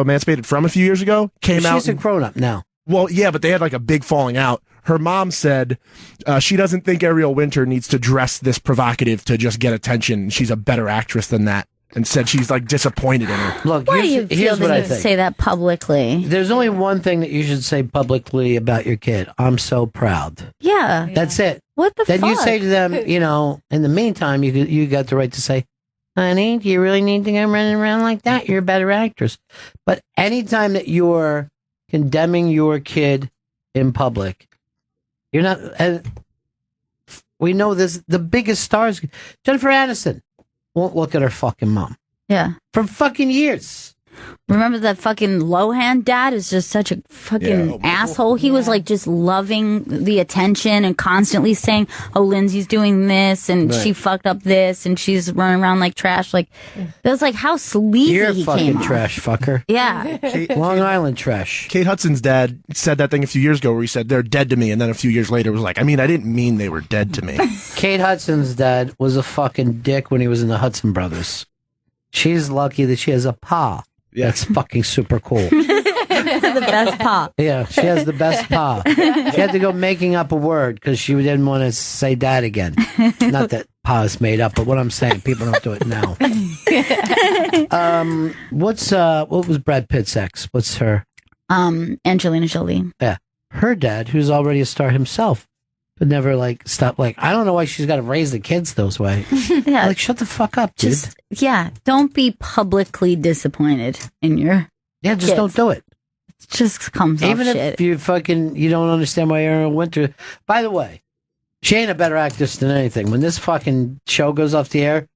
came out. She's a grown-up now. Well, yeah, but they had like a big falling out. Her mom said she doesn't think Ariel Winter needs to dress this provocative to just get attention. She's a better actress than that. And said she's like disappointed in her. Look, why do you feel the need to say that publicly? There's only one thing that you should say publicly about your kid. I'm so proud. Yeah. That's it. What the fuck? Then you say to them, you know, in the meantime, you got the right to say, honey, do you really need to go running around like that? You're a better actress. But anytime that you're condemning your kid in public, you're not, and we know this, the biggest stars, Jennifer Aniston won't look at her fucking mom. Yeah. For fucking years. Remember that fucking Lohan dad is just such a fucking asshole. He was like just loving the attention and constantly saying, oh, Lindsay's doing this and she fucked up this and she's running around like trash. Like, that was like how sleazy You're he fucking came off. trash, fucker. Yeah. Long Island trash. Kate Hudson's dad said that thing a few years ago where he said, they're dead to me. And then a few years later was like, I mean, I didn't mean they were dead to me. Kate Hudson's dad was a fucking dick when he was in the Hudson Brothers. She's lucky that she has a pa. Yeah. That's fucking super cool. The best pa. Yeah, she has the best pa. She had to go making up a word because she didn't want to say dad again. Not that pa is made up, but what I'm saying, people don't do it now. What was Brad Pitt's ex? What's her? Angelina Jolie. Yeah. Her dad, who's already a star himself, but never like stop. Like, I don't know why she's got to raise the kids those way. Yeah. Like, shut the fuck up, dude. Yeah, don't be publicly disappointed in your just kids. don't do it. It just comes off Even if shit. you don't understand why Ariel Winter. By the way, she ain't a better actress than anything. When this fucking show goes off the air,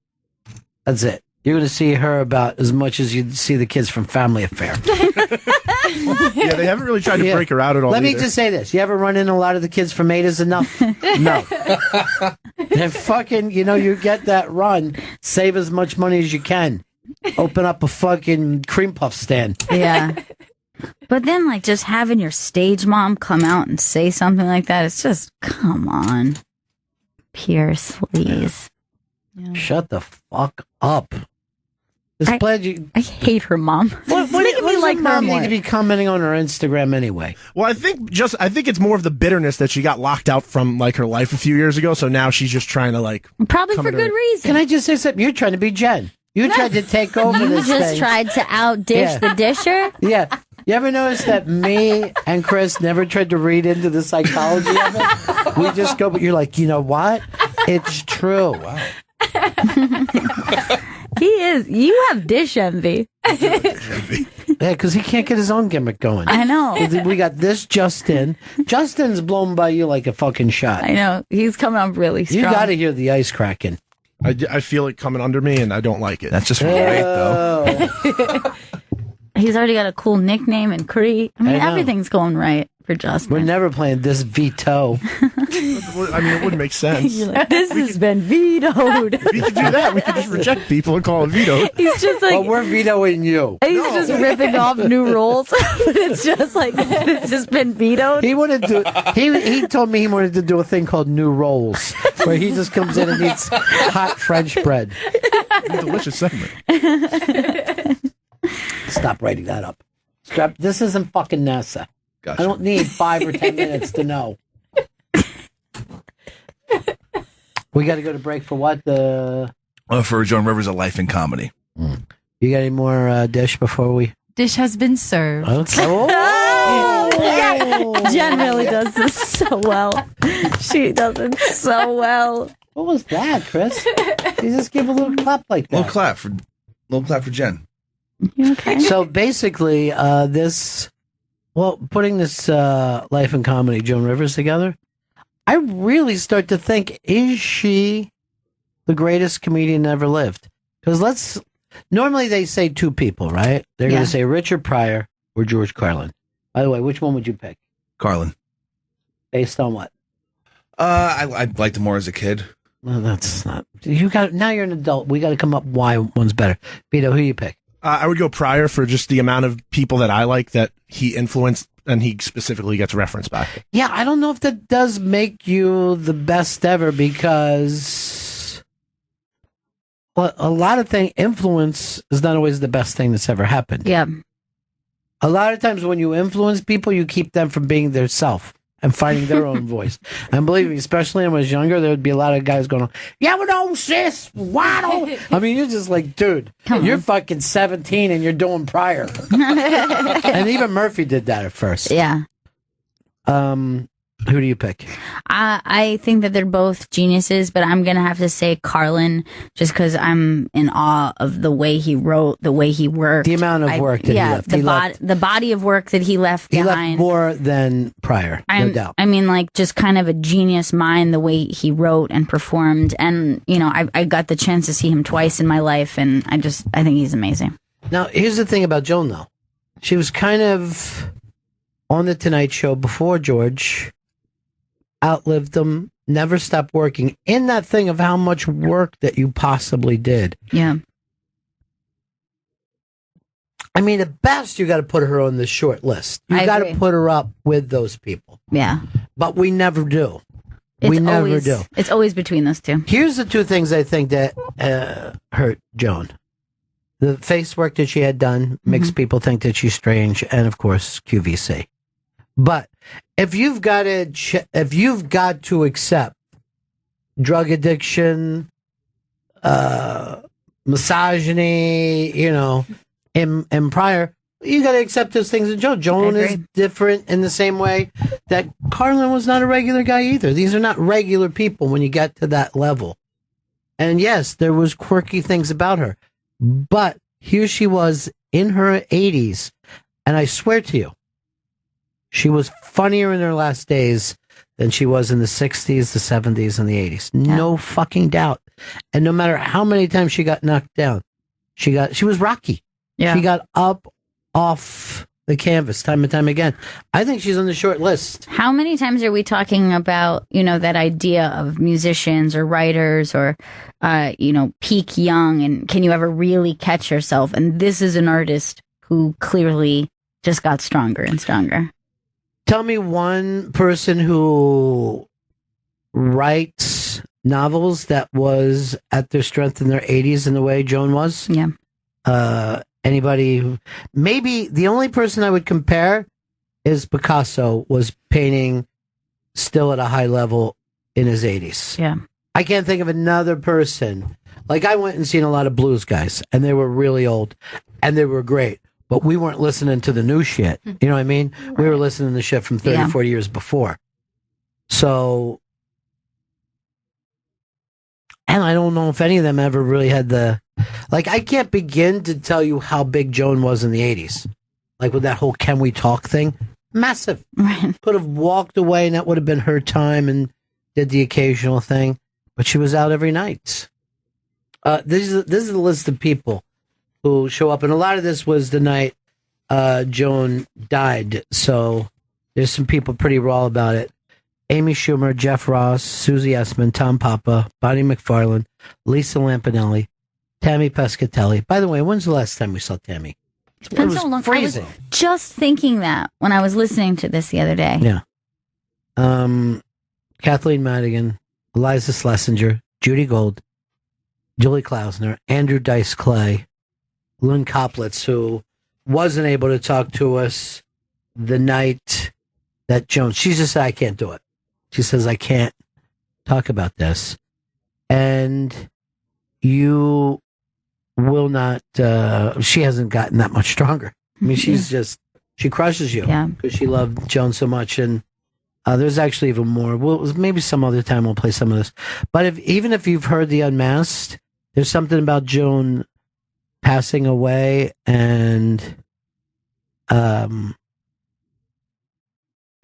that's it. You're going to see her about as much as you see the kids from Family Affair. Yeah, they haven't really tried to break her out at all. Let me just say this. You ever run in a lot of the kids from Ada's Enough? No. And fucking, you get that run, save as much money as you can. Open up a fucking cream puff stand. Yeah. But then, like, just having your stage mom come out and say something like that, it's just, come on. Pure sleaze. Yeah. Shut the fuck up. This pledge. I hate her mom. What making me like her mom more. need to be commenting on her Instagram anyway? Well, I think it's more of the bitterness that she got locked out from like her life a few years ago. So now she's just trying to like probably for good reason. Can I just say something? You're trying to be Jen. You tried to take over this You just thing. tried to outdish the disher. Yeah. You ever notice that me and Chris never tried to read into the psychology of it? We just go, but you're like, you know what? It's true. Wow. He is. You have dish envy. Yeah, because he can't get his own gimmick going. I know. We got this Justin. Justin's blown by you like a fucking shot. I know. He's coming up really strong. You got to hear the ice cracking. I feel it coming under me, and I don't like it. That's just great, though. He's already got a cool nickname and Cree. I mean, I know. everything's going right for Justin. We're never playing this veto. I mean, it wouldn't make sense. You're like, this has been vetoed. We could do that. We could just reject people and call it veto. He's just like, Well, we're vetoing you. he's just ripping off new rules. But it's just like, it's just been vetoed. He wanted to. He told me he wanted to do a thing called New Rolls, where he just comes in and eats hot French bread. Delicious segment. Stop writing that up. Stop. This isn't fucking NASA. Gotcha. I don't need 5 or 10 minutes to know. We got to go to break for what? For Joan Rivers, A Life in Comedy. You got any more dish before we? Dish has been served. Okay. Oh, Jen really does this so well. She does it so well. What was that, Chris? You just give a little clap like that. Little clap for Jen. Okay. So basically, putting this Life in Comedy, Joan Rivers together, I really start to think, is she the greatest comedian that ever lived? Because normally they say two people, right? They're going to say Richard Pryor or George Carlin. By the way, which one would you pick? Carlin. Based on what? I liked him more as a kid. Well, that's not. Now you're an adult. We got to come up why one's better. Vito, who you pick? I would go Pryor for just the amount of people that I like that he influenced, and he specifically gets referenced by. Yeah, I don't know if that does make you the best ever because a lot of influence is not always the best thing that's ever happened. Yeah. A lot of times when you influence people, you keep them from being their self and finding their own voice. And believe me, especially when I was younger, there would be a lot of guys going, "Yeah, but no, sis, waddle." I mean, you're just like, dude, you're fucking 17 and you're doing Pryor. And even Murphy did that at first. Yeah. Who do you pick? I think that they're both geniuses, but I'm going to have to say Carlin just because I'm in awe of the way he wrote, the way he worked. The amount of work that he left. The body of work that he left He behind. left more than Pryor, no doubt. I mean, like, just kind of a genius mind, the way he wrote and performed. And, you know, I got the chance to see him twice in my life, and I think he's amazing. Now, here's the thing about Joan, though. She was kind of on The Tonight Show before George, outlived him, never stopped working, in that thing of how much work that you possibly did. Yeah. I mean, at best, you got to put her on the short list. You got to put her up with those people. Yeah. But we never do. It's always between those two. Here's the two things I think that hurt Joan. The face work that she had done makes people think that she's strange, and of course, QVC. But if you've got to accept drug addiction, misogyny, you know, and Pryor, you got to accept those things in Joan. Joan is different in the same way that Carlin was not a regular guy either. These are not regular people when you get to that level. And yes, there was quirky things about her, but here she was in her 80s, and I swear to you, she was funnier in her last days than she was in the 60s, the 70s, and the 80s. Yeah. No fucking doubt. And no matter how many times she got knocked down, she was Rocky. Yeah. She got up off the canvas time and time again. I think she's on the short list. How many times are we talking about, you know, that idea of musicians or writers or, you know, peak young, and can you ever really catch yourself? And this is an artist who clearly just got stronger and stronger. Tell me one person who writes novels that was at their strength in their 80s in the way Joan was. Yeah. Anybody who, maybe the only person I would compare is Picasso was painting still at a high level in his 80s. Yeah. I can't think of another person. Like, I went and seen a lot of blues guys, and they were really old, and they were great. But we weren't listening to the new shit. You know what I mean? Right. We were listening to shit from 30, 40 years before. So, and I don't know if any of them ever really had the, like, I can't begin to tell you how big Joan was in the 80s. Like, with that whole Can We Talk thing. Massive. Right. Could have walked away, and that would have been her time, and did the occasional thing. But she was out every night. This is the list of people who show up, and a lot of this was the night Joan died. So there's some people pretty raw about it. Amy Schumer, Jeff Ross, Susie Essman, Tom Papa, Bonnie McFarlane, Lisa Lampanelli, Tammy Pescatelli. By the way, when's the last time we saw Tammy? It was freezing. I was just thinking that when I was listening to this the other day. Yeah. Kathleen Madigan, Eliza Schlesinger, Judy Gold, Julie Klausner, Andrew Dice Clay, Lynn Koplitz, who wasn't able to talk to us the night that Joan, she just said, I can't do it. She says, I can't talk about this. And you will not, she hasn't gotten that much stronger. I mean, she's just, she crushes you because she loved Joan so much. And there's actually even more. Well, maybe some other time we'll play some of this. But even if you've heard The Unmasked, there's something about Joan passing away and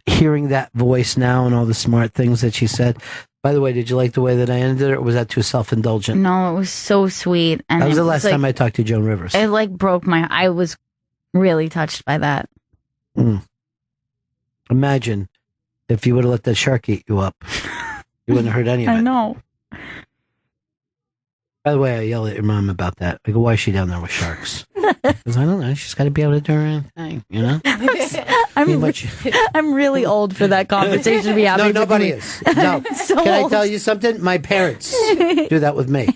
hearing that voice now and all the smart things that she said. By the way, did you like the way that I ended it, or was that too self-indulgent? No, it was so sweet. And that was the last time I talked to Joan Rivers. It like broke my, I was really touched by that. Imagine if you would have let that shark eat you up. You wouldn't have heard any of it. I know. By the way, I yelled at your mom about that. I go, why is she down there with sharks? Because I don't know. She's got to be able to do her own thing, you know? I'm really old for that conversation to be having. No, nobody is. No. So Can old. I tell you something? My parents do that with me.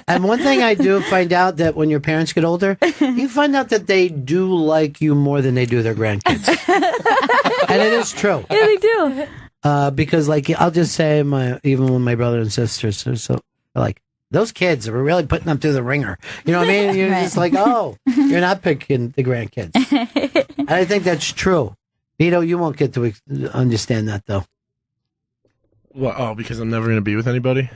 And one thing I do find out that when your parents get older, you find out that they do like you more than they do their grandkids. And it is true. Yeah, they do. Because, like, I'll just say, even with my brother and sisters, so like, those kids are really putting them through the ringer. You know what I mean? You're just like, oh, you're not picking the grandkids. And I think that's true. Vito, you won't get to understand that, though. Well, oh, because I'm never going to be with anybody?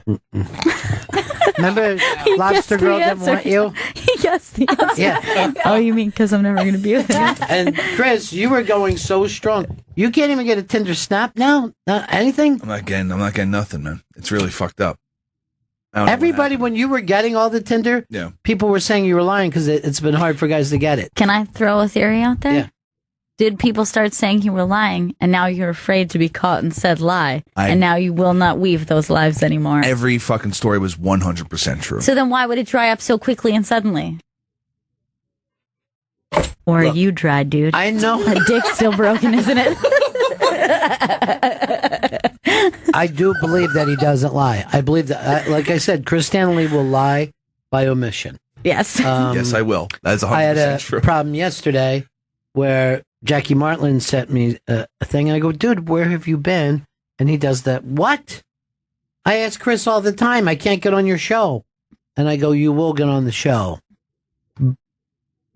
Remember Lobster Girl didn't want you? He guessed the answer. Yeah. Oh, you mean because I'm never going to be with you? And Chris, you were going so strong. You can't even get a Tinder snap now? Not anything? I'm not getting nothing, man. It's really fucked up. Everybody, when you were getting all the Tinder, people were saying you were lying because it's been hard for guys to get it. Can I throw a theory out there? Yeah. Did people start saying you were lying, and now you're afraid to be caught and said lie, and now you will not weave those lives anymore? Every fucking story was 100% true. So then why would it dry up so quickly and suddenly? Or are you dry, dude? I know. The dick's still broken, isn't it? I do believe that he doesn't lie. I believe that, like I said, Chris Stanley will lie by omission. Yes. Yes, I will. That's 100% I had a true. problem yesterday where Jackie Martlin sent me a thing, and I go, dude, where have you been? And he does that. What? I ask Chris all the time. I can't get on your show. And I go, you will get on the show.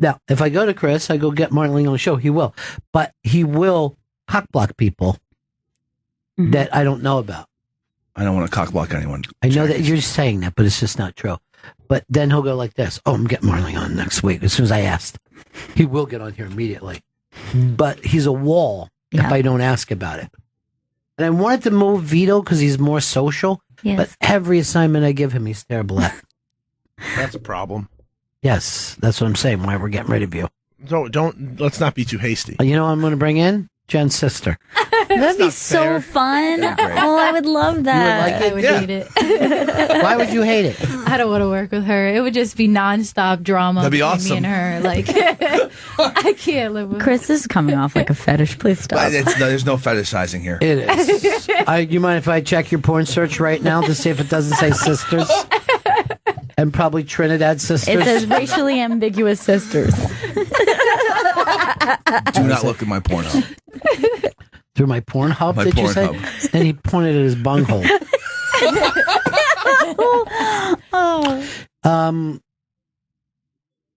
Now, if I go to Chris, I go get Martlin on the show. He will. But he will cockblock people that I don't know about. I don't want to cockblock anyone. I know that you're saying that, but it's just not true. But then he'll go like this. Oh, I'm getting Marley on next week. As soon as I asked, he will get on here immediately. But he's a wall if I don't ask about it. And I wanted to move Vito because he's more social. Yes. But every assignment I give him, he's terrible at. That's a problem. Yes, that's what I'm saying. Why we're getting rid of you. Let's not be too hasty. You know what I'm going to bring in? Jen's sister. That'd be so fun. Oh, I would love that. I would hate it. Why would you hate it? I don't want to work with her. It would just be nonstop drama That'd be between awesome. me and her. Like, I can't live with Chris, this is coming off like a fetish. Please stop. There's no fetishizing here. It is. You mind if I check your porn search right now to see if it doesn't say sisters? And probably Trinidad sisters. It says racially ambiguous sisters. Do not look at my Pornhub. Through my Pornhub, My did you say? Pornhub. And he pointed at his bunghole.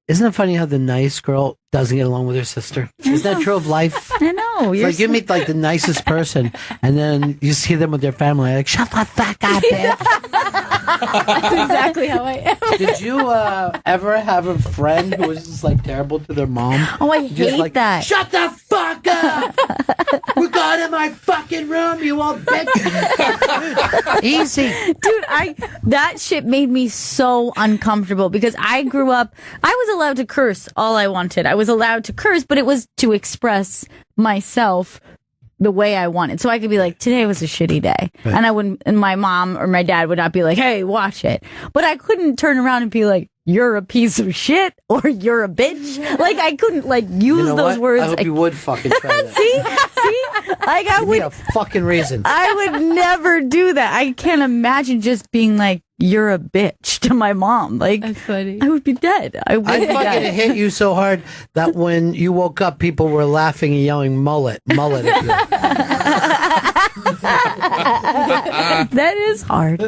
Isn't it funny how the nice girl doesn't get along with her sister? Is that true of life? I know. It's like you meet like the nicest person, and then you see them with their family, like, shut the fuck up, bitch. That's exactly how I am. Did you ever have a friend who was just like terrible to their mom? Oh, I Just hate like, that. Shut the fuck up! We're going in my fucking room, you old bitch. Dude, easy. Dude, that shit made me so uncomfortable because I grew up, I was allowed to curse all I wanted. I was allowed to curse, but it was to express myself the way I wanted. So I could be like, today was a shitty day. Right. And I wouldn't, and my mom or my dad would not be like, hey, watch it. But I couldn't turn around and be like, you're a piece of shit or you're a bitch. Like I couldn't like use You know those what? words. I hope you would fucking try that. See? Like I Give me would, a fucking reason. I would never do that. I can't imagine just being like, you're a bitch to my mom. Like, That's funny. I would be dead. I would I be fucking dead. hit you so hard that when you woke up, people were laughing and yelling mullet at you. That is hard.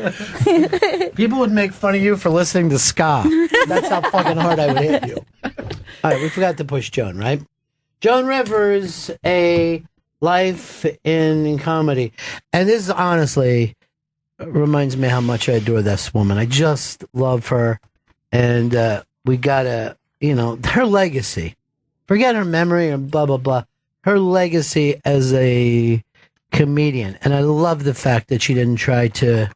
People would make fun of you for listening to ska. That's how fucking hard I would hit you. All right, we forgot to push Joan, right? Joan Rivers, A Life in Comedy. And this is honestly reminds me how much I adore this woman. I just love her. And we gotta, her legacy. Forget her memory and blah, blah, blah. Her legacy as a comedian. And I love the fact that she didn't try to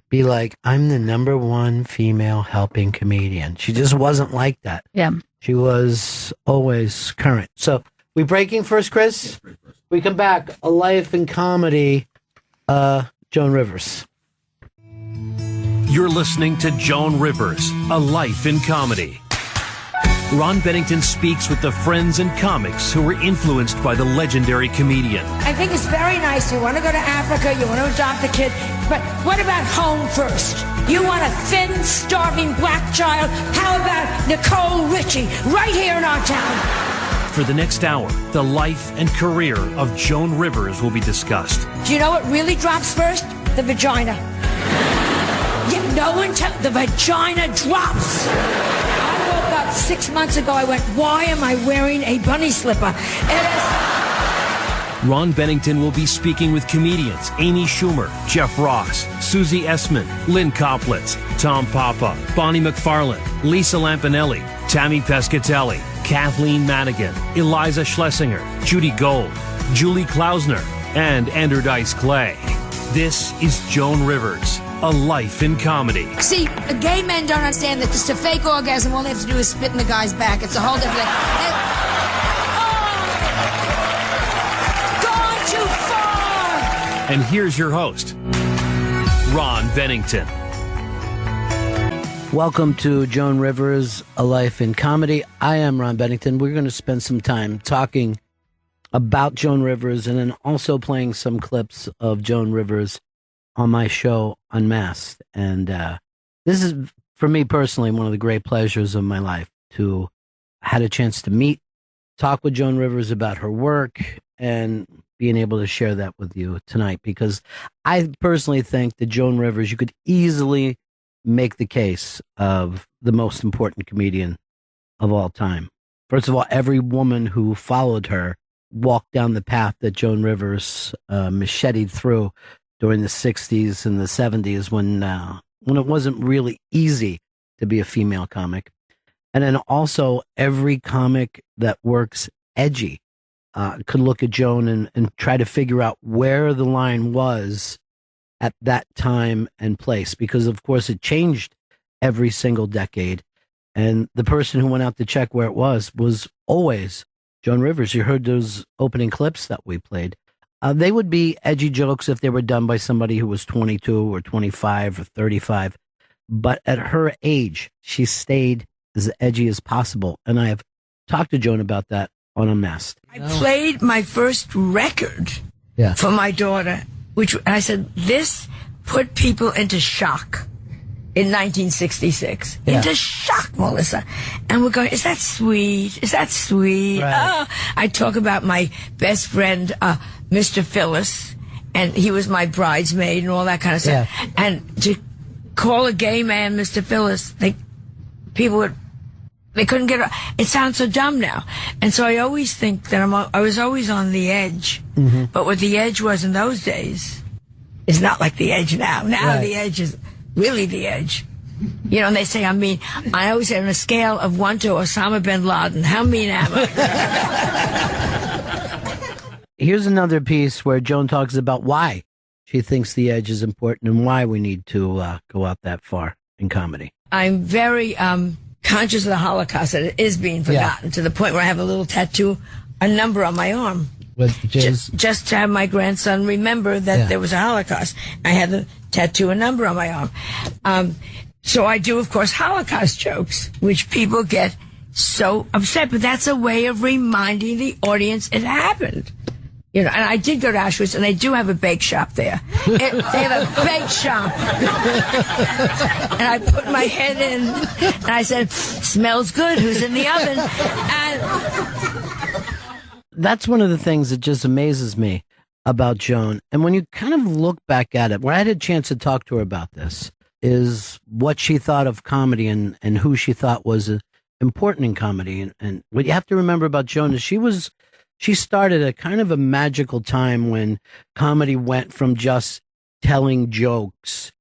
be like, I'm the number one female helping comedian. She just wasn't like that. Yeah. She was always current. So we breaking first, Chris? We come back. A Life in Comedy, Joan Rivers. You're listening to Joan Rivers, A Life in Comedy. Ron Bennington speaks with the friends and comics who were influenced by the legendary comedian. I think it's very nice. You want to go to Africa, you want to adopt a kid, but what about home first? You want a thin, starving black child? How about Nicole Richie, right here in our town? For the next hour, the life and career of Joan Rivers will be discussed. Do you know what really drops first? The vagina. Yeah, no one the vagina drops. I woke up 6 months ago, I went, why am I wearing a bunny slipper? Ron Bennington will be speaking with comedians Amy Schumer, Jeff Ross, Susie Essman, Lynn Koplitz, Tom Papa, Bonnie McFarlane, Lisa Lampanelli, Tammy Pescatelli, Kathleen Madigan, Eliza Schlesinger, Judy Gold, Julie Klausner, and Andrew Dice Clay. This is Joan Rivers, A Life in Comedy. See, gay men don't understand that just a fake orgasm, all they have to do is spit in the guy's back. It's a whole different thing. Gone too far! And here's your host, Ron Bennington. Welcome to Joan Rivers, A Life in Comedy. I am Ron Bennington. We're going to spend some time talking about Joan Rivers and then also playing some clips of Joan Rivers on my show Unmasked. And this is, for me personally, one of the great pleasures of my life to had a chance to talk with Joan Rivers about her work and being able to share that with you tonight, because I personally think that Joan Rivers, you could easily make the case of the most important comedian of all time. First of all, every woman who followed her walked down the path that Joan Rivers macheted through during the 60s and the 70s when it wasn't really easy to be a female comic. And then also every comic that works edgy could look at Joan and try to figure out where the line was at that time and place, because of course it changed every single decade. And the person who went out to check where it was always Joan Rivers. You heard those opening clips that we played. They would be edgy jokes if they were done by somebody who was 22 or 25 or 35. But at her age, she stayed as edgy as possible. And I have talked to Joan about that on Unmasked. I played my first record for my daughter I said, this put people into shock in 1966. Yeah. Into shock, Melissa. And we're going, is that sweet? Is that sweet? Right. Oh, I talk about my best friend, Mr. Phyllis, and he was my bridesmaid and all that kind of stuff. Yeah. And to call a gay man Mr. Phyllis, they couldn't get it. It sounds so dumb now. And so I always think that I was always on the edge. Mm-hmm. But what the edge was in those days is not like the edge now. Now Right. the edge is really the edge. You know, and they say, I always say on a scale of 1 to Osama bin Laden, how mean am I? Here's another piece where Joan talks about why she thinks the edge is important and why we need to go out that far in comedy. I'm very conscious of the Holocaust, that it is being forgotten, to the point where I have a little tattoo, a number on my arm. With Just to have my grandson remember that there was a Holocaust. I had the tattoo, a number on my arm. So I do, of course, Holocaust jokes, which people get so upset, but that's a way of reminding the audience it happened. You know, and I did go to Auschwitz, and they do have a bake shop there. They have a bake shop. And I put my head in, and I said, smells good, who's in the oven? And that's one of the things that just amazes me about Joan. And when you kind of look back at it, where I had a chance to talk to her about this, is what she thought of comedy and who she thought was important in comedy. And what you have to remember about Joan is she started a kind of a magical time when comedy went from just telling jokes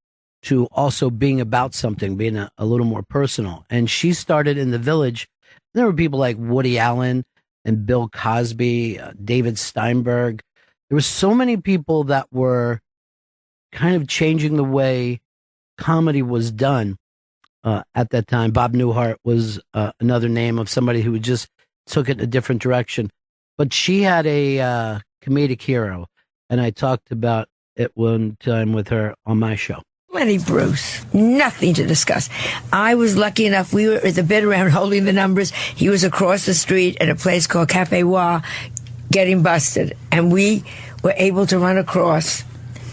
to also being about something, being a little more personal. And she started in the Village. There were people like Woody Allen and Bill Cosby, David Steinberg. There were so many people that were kind of changing the way comedy was done at that time. Bob Newhart was another name of somebody who just took it in a different direction. But she had a comedic hero, and I talked about it one time with her on my show. Lenny Bruce, nothing to discuss. I was lucky enough, we were at the bid around holding the numbers. He was across the street at a place called Cafe Wa getting busted, and we were able to run across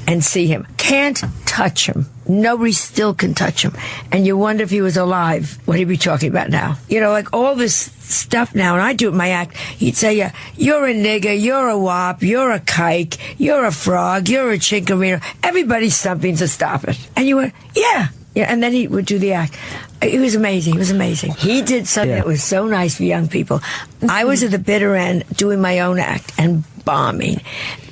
and see him. Can't touch him. Nobody still can touch him. And you wonder if he was alive, what he'd be talking about now. You know, like all this stuff now, and I do it in my act, he'd say, you're a nigger, you're a wop, you're a kike, you're a frog, you're a chinkarino. Everybody's something to stop it. And you went, yeah. And then he would do the act. It was amazing. It was amazing. He did something that was so nice for young people. I was at the bitter end doing my own act and bombing.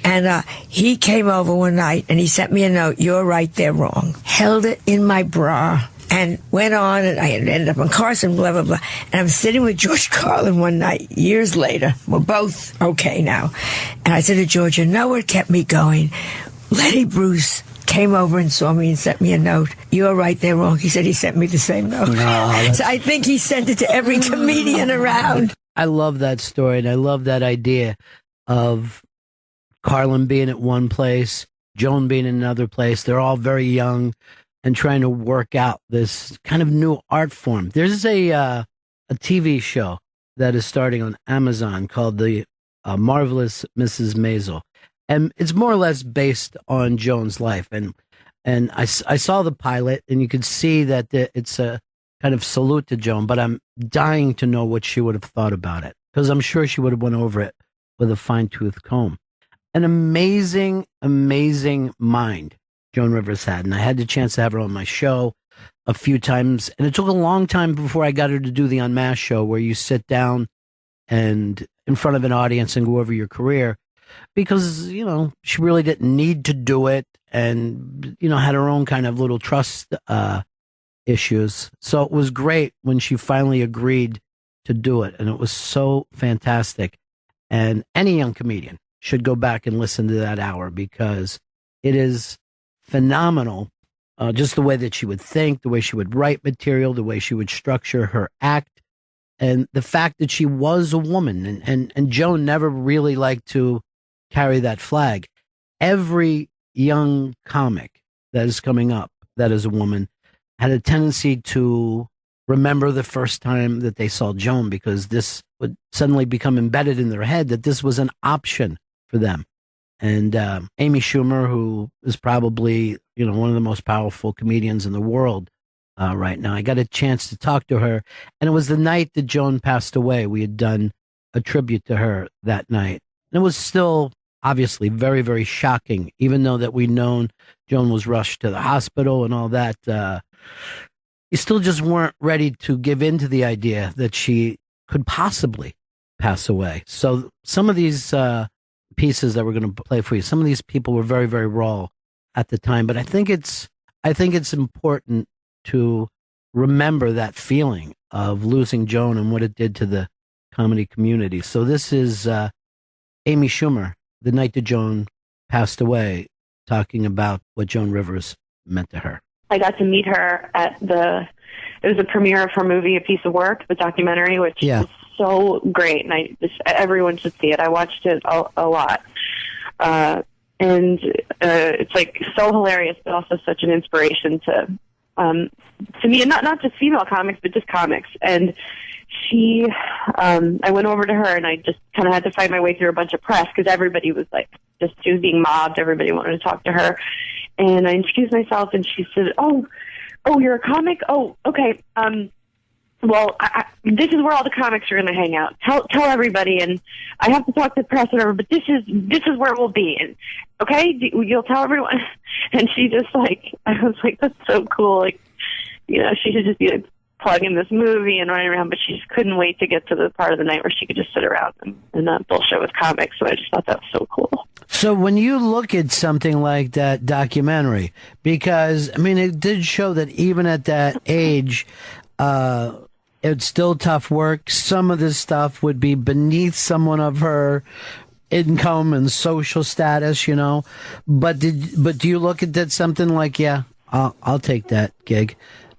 And he came over one night and he sent me a note. You're right, they're wrong. Held it in my bra and went on, and I ended up on Carson, blah, blah, blah. And I'm sitting with George Carlin one night, years later. We're both okay now. And I said to George, you know what kept me going? Lenny Bruce came over and saw me and sent me a note. You're right, they're wrong. He said he sent me the same note. So I think he sent it to every comedian around. I love that story, and I love that idea of Carlin being at one place, Joan being in another place. They're all very young and trying to work out this kind of new art form. There's a TV show that is starting on Amazon called The Marvelous Mrs. Maisel. And it's more or less based on Joan's life. And I saw the pilot, and you could see that it's a kind of salute to Joan, but I'm dying to know what she would have thought about it, because I'm sure she would have went over it with a fine-tooth comb. An amazing, amazing mind Joan Rivers had. And I had the chance to have her on my show a few times. And it took a long time before I got her to do the Unmasked show, where you sit down and in front of an audience and go over your career. Because, you know, she really didn't need to do it, and, you know, had her own kind of little trust issues. So it was great when she finally agreed to do it, and it was so fantastic. And any young comedian should go back and listen to that hour, because it is phenomenal. Just the way that she would think, the way she would write material, the way she would structure her act, and the fact that she was a woman. And Joan never really liked to carry that flag. Every young comic that is coming up that is a woman had a tendency to remember the first time that they saw Joan, because this would suddenly become embedded in their head that this was an option for them. And Amy Schumer, who is probably, one of the most powerful comedians in the world right now. I got a chance to talk to her, and it was the night that Joan passed away. We had done a tribute to her that night. And it was still obviously very, very shocking, even though that we'd known Joan was rushed to the hospital and all that. You still just weren't ready to give in to the idea that she could possibly pass away. So some of these pieces that we're going to play for you, some of these people were very, very raw at the time, but I think it's important to remember that feeling of losing Joan and what it did to the comedy community. So this is Amy Schumer, the night that Joan passed away, talking about what Joan Rivers meant to her. I got to meet her at it was a premiere of her movie, A Piece of Work, the documentary, which is so great, and everyone should see it. I watched it a lot. And it's like so hilarious, but also such an inspiration to me, and not just female comics, but just comics. And I went over to her, and I just kind of had to fight my way through a bunch of press because everybody was like, she was being mobbed. Everybody wanted to talk to her. And I introduced myself, and she said, "Oh, you're a comic? Oh, okay. Well, this is where all the comics are going to hang out. Tell everybody, and I have to talk to the press, whatever. But this is where we'll be. And okay, you'll tell everyone." And she just I was like, "That's so cool." Like, she should just be like plugging this movie and running around, but she just couldn't wait to get to the part of the night where she could just sit around and not bullshit with comics. So I just thought that was so cool. So when you look at something like that documentary, because it did show that even at that age, it's still tough work. Some of this stuff would be beneath someone of her income and social status, But do you look at that something like, yeah, I'll take that gig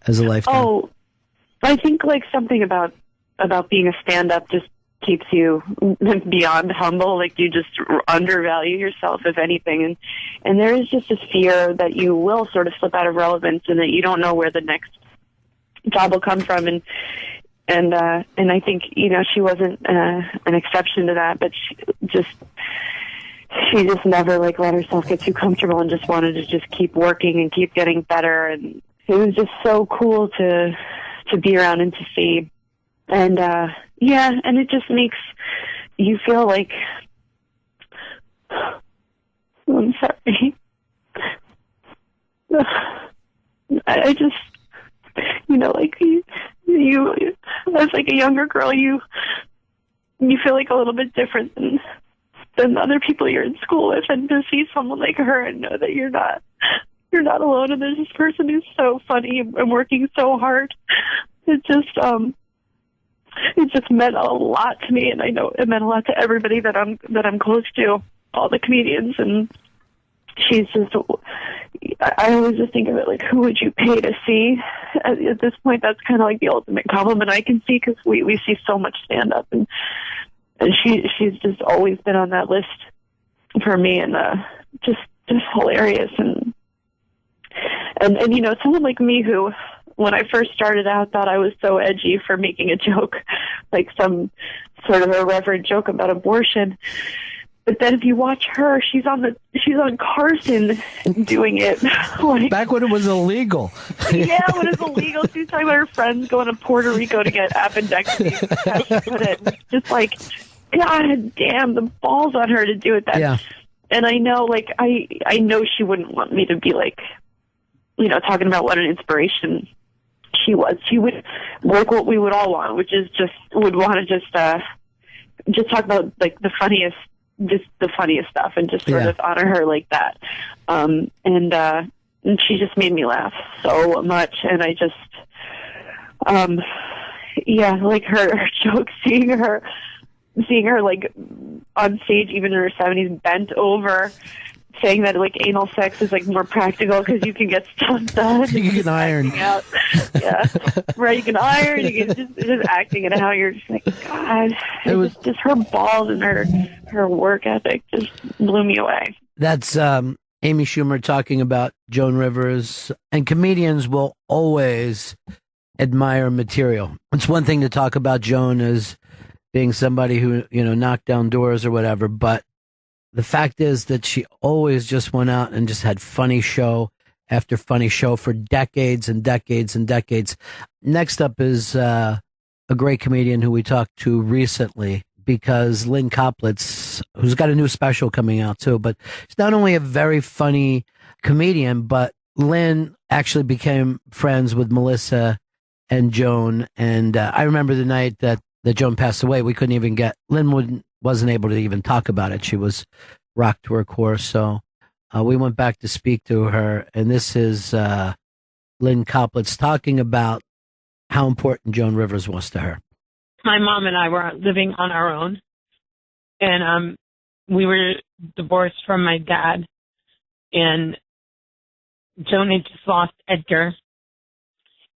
as a lifetime? Oh, I think something about being a stand-up just keeps you beyond humble. Like, you just undervalue yourself, if anything, and there is just this fear that you will sort of slip out of relevance and that you don't know where the next job will come from, and I think she wasn't an exception to that, but she just never let herself get too comfortable and just wanted to just keep working and keep getting better, and it was just so cool to be around and to see. And and it just makes you feel like, I'm sorry. I just, you as a younger girl, you feel like a little bit different than other people you're in school with, and to see someone like her and know that you're not alone, and there's this person who's so funny and working so hard. It just meant a lot to me, and I know it meant a lot to everybody that I'm close to, all the comedians. And she's just, I always just think of it who would you pay to see? At this point, that's kind of the ultimate compliment I can see, because we see so much stand up, and she's just always been on that list for me, and just hilarious, and someone like me who, when I first started out, thought I was so edgy for making a joke, some sort of irreverent joke about abortion. But then if you watch her, she's on Carson doing it. Back when it was illegal. Yeah, when it was illegal. She was talking about her friends going to Puerto Rico to get appendectomies. How she put it. Just God damn, the balls on her to do it then. Yeah. And I know, I know she wouldn't want me to be talking about what an inspiration she was. She would work what we would all want, which is would want to just talk about the funniest stuff, and just sort of honor her like that. And she just made me laugh so much, and I just her jokes, seeing her on stage, even in her 70s, bent over, saying that anal sex is more practical because you can get stuff done. You can iron. Yeah, right. You can iron. You can just acting, and how you're just God. It was just her balls and her work ethic just blew me away. That's Amy Schumer talking about Joan Rivers, and comedians will always admire material. It's one thing to talk about Joan as being somebody who knocked down doors or whatever, but the fact is that she always just went out and just had funny show after funny show for decades and decades and decades. Next up is a great comedian who we talked to recently, because Lynn Koplitz, who's got a new special coming out too, but she's not only a very funny comedian, but Lynn actually became friends with Melissa and Joan. And I remember the night that Joan passed away, we couldn't even Lynn wasn't able to even talk about it. She was rocked to her core. So we went back to speak to her, and this is Lynn Koplitz talking about how important Joan Rivers was to her. My mom and I were living on our own, and we were divorced from my dad, and Joan had just lost Edgar,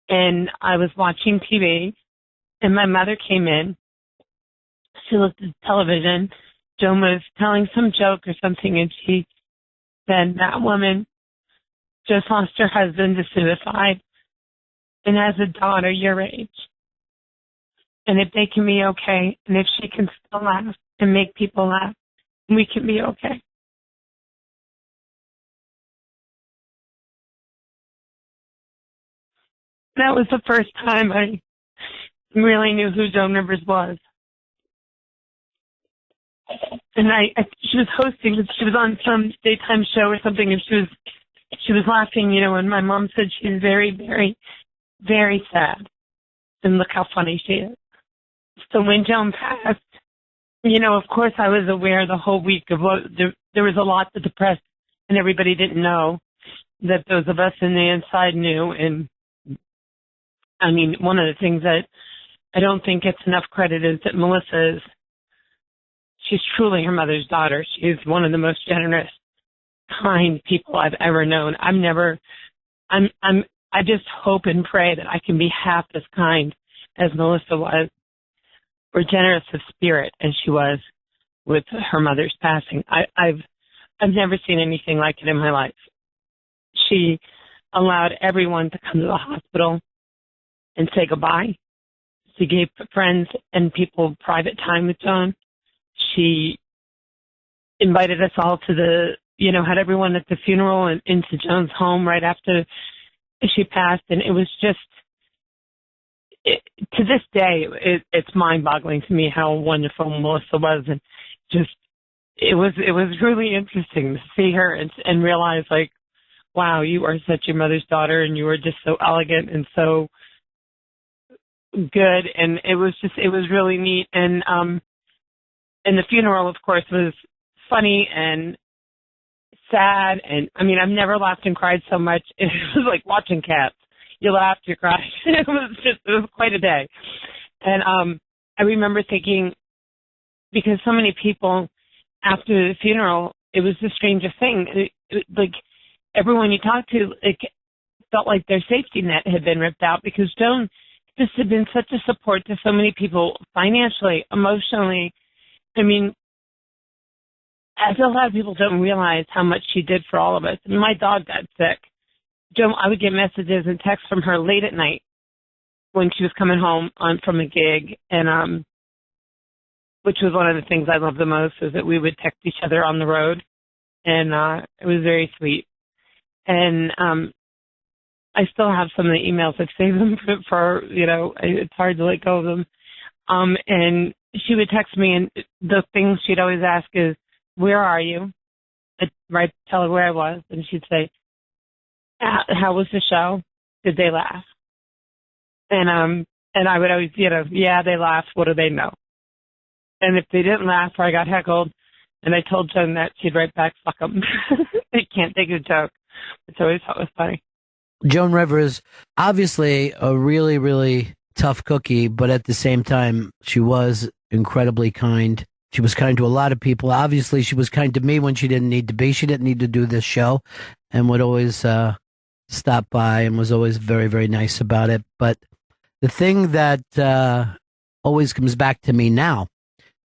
and I was watching TV, and my mother came in. She looked at the television. Joan was telling some joke or something, and she said, "That woman just lost her husband to suicide and has a daughter your age. And if they can be okay, and if she can still laugh and make people laugh, we can be okay." That was the first time I really knew who Joan Rivers was. And she was hosting, she was on some daytime show or something, and she was laughing, and my mom said she's very, very, very sad. And look how funny she is. So when Joan passed, of course I was aware the whole week of what there was a lot that the press and everybody didn't know that those of us in the inside knew. And I mean, one of the things that I don't think gets enough credit is that Melissa she's truly her mother's daughter. She's one of the most generous, kind people I've ever known. I just hope and pray that I can be half as kind as Melissa was, or generous of spirit as she was with her mother's passing. I've never seen anything like it in my life. She allowed everyone to come to the hospital and say goodbye. She gave friends and people private time with Joan. She invited us all to had everyone at the funeral and into Joan's home right after she passed. And it was just, to this day, it's mind-boggling to me how wonderful Melissa was. And just, it was really interesting to see her and realize, like, wow, you are such your mother's daughter, and you were just so elegant and so good. And it was really neat. And the funeral, of course, was funny and sad. And I mean, I've never laughed and cried so much. It was like watching Cats. You laughed, you cried. It was quite a day. And I remember thinking, because so many people after the funeral, it was the strangest thing. Like everyone you talked to, felt like their safety net had been ripped out, because Joan just had been such a support to so many people, financially, emotionally. I mean, I feel a lot of people don't realize how much she did for all of us. And my dog got sick. Joan, I would get messages and texts from her late at night when she was coming home from a gig, and which was one of the things I loved the most, is that we would text each other on the road, and it was very sweet. And I still have some of the emails. I've saved them for it's hard to let go of them. And she would text me, and the things she'd always ask is, "Where are you?" I'd tell her where I was, and she'd say, "How was the show? Did they laugh?" And I would always, yeah, they laughed. What do they know? And if they didn't laugh, or I got heckled, and I told Joan that, she'd write back, "Fuck them." They can't take a joke. Which I always thought was funny. Joan Rivers, obviously a really, really tough cookie, but at the same time, she was incredibly kind. She was kind to a lot of people. Obviously, she was kind to me when she didn't need to be. She didn't need to do this show, and would always stop by, and was always very, very nice about it. But the thing that always comes back to me now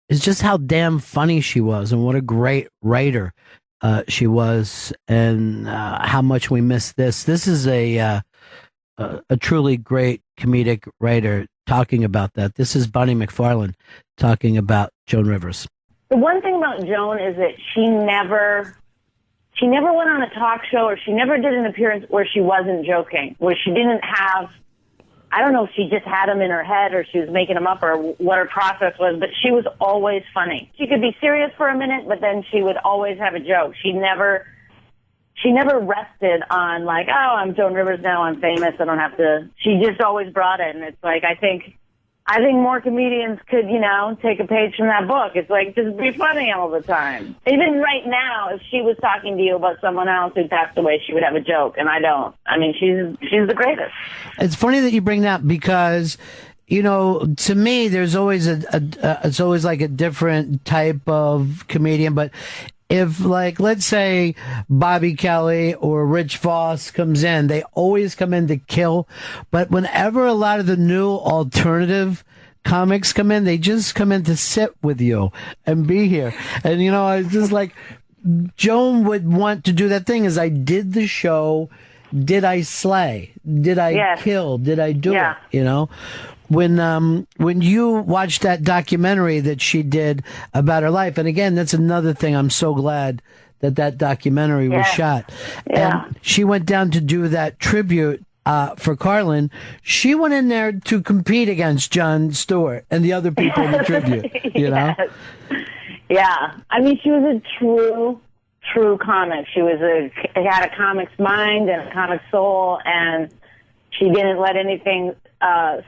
is just how damn funny she was, and what a great writer she was, and how much we miss this. This is a truly great comedic writer talking about that. This is Bonnie McFarlane talking about Joan Rivers. The one thing about Joan is that she never went on a talk show, or she never did an appearance where she wasn't joking, where she didn't have, I don't know if she just had them in her head or she was making them up or what her process was, but she was always funny. She could be serious for a minute, but then she would always have a joke. She never rested on like, oh, I'm Joan Rivers now, I'm famous, I don't have to. She just always brought it, and it's like, I think more comedians could, take a page from that book. It's like, just be funny all the time. Even right now, if she was talking to you about someone else who passed away, she would have a joke, and I don't. I mean, she's the greatest. It's funny that you bring that up because, to me, there's always it's always like a different type of comedian, but if, like, let's say Bobby Kelly or Rich Voss comes in, they always come in to kill. But whenever a lot of the new alternative comics come in, they just come in to sit with you and be here. And, it's just like, Joan would want to do that thing is, I did the show. Did I slay? Did I kill? Did I do it? When you watched that documentary that she did about her life, and again, that's another thing, I'm so glad that documentary was shot. Yeah. And she went down to do that tribute for Carlin. She went in there to compete against Jon Stewart and the other people in the tribute, Yeah. I mean, she was a true comic. She had a comic's mind and a comic soul, and she didn't let anything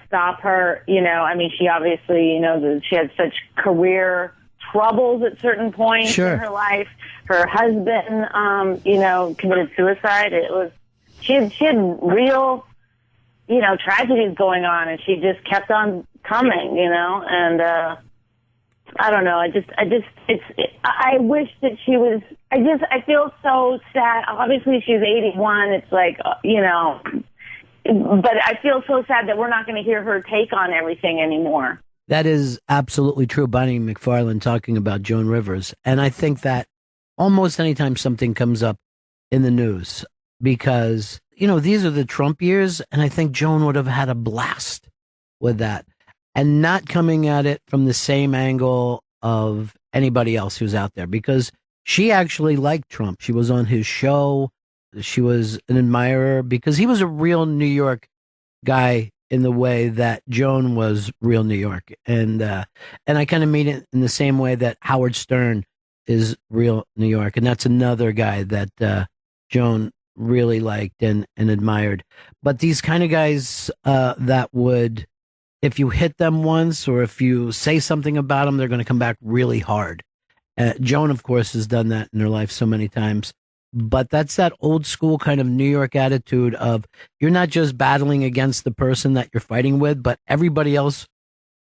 stop her. I mean, she obviously, she had such career troubles at certain points in her life. Her husband, committed suicide. She had real, tragedies going on, and she just kept on coming, and I don't know. I wish that she was, I feel so sad. Obviously she's 81. It's like, but I feel so sad that we're not going to hear her take on everything anymore. That is absolutely true. Bonnie McFarlane talking about Joan Rivers. And I think that almost anytime something comes up in the news, because, these are the Trump years, and I think Joan would have had a blast with that. And not coming at it from the same angle of anybody else who's out there, because she actually liked Trump. She was on his show. She was an admirer because he was a real New York guy in the way that Joan was real New York. And I kind of mean it in the same way that Howard Stern is real New York. And that's another guy that Joan really liked and admired. But these kind of guys that would, if you hit them once or if you say something about them, they're going to come back really hard. Joan, of course, has done that in her life so many times. But that's that old school kind of New York attitude of you're not just battling against the person that you're fighting with, but everybody else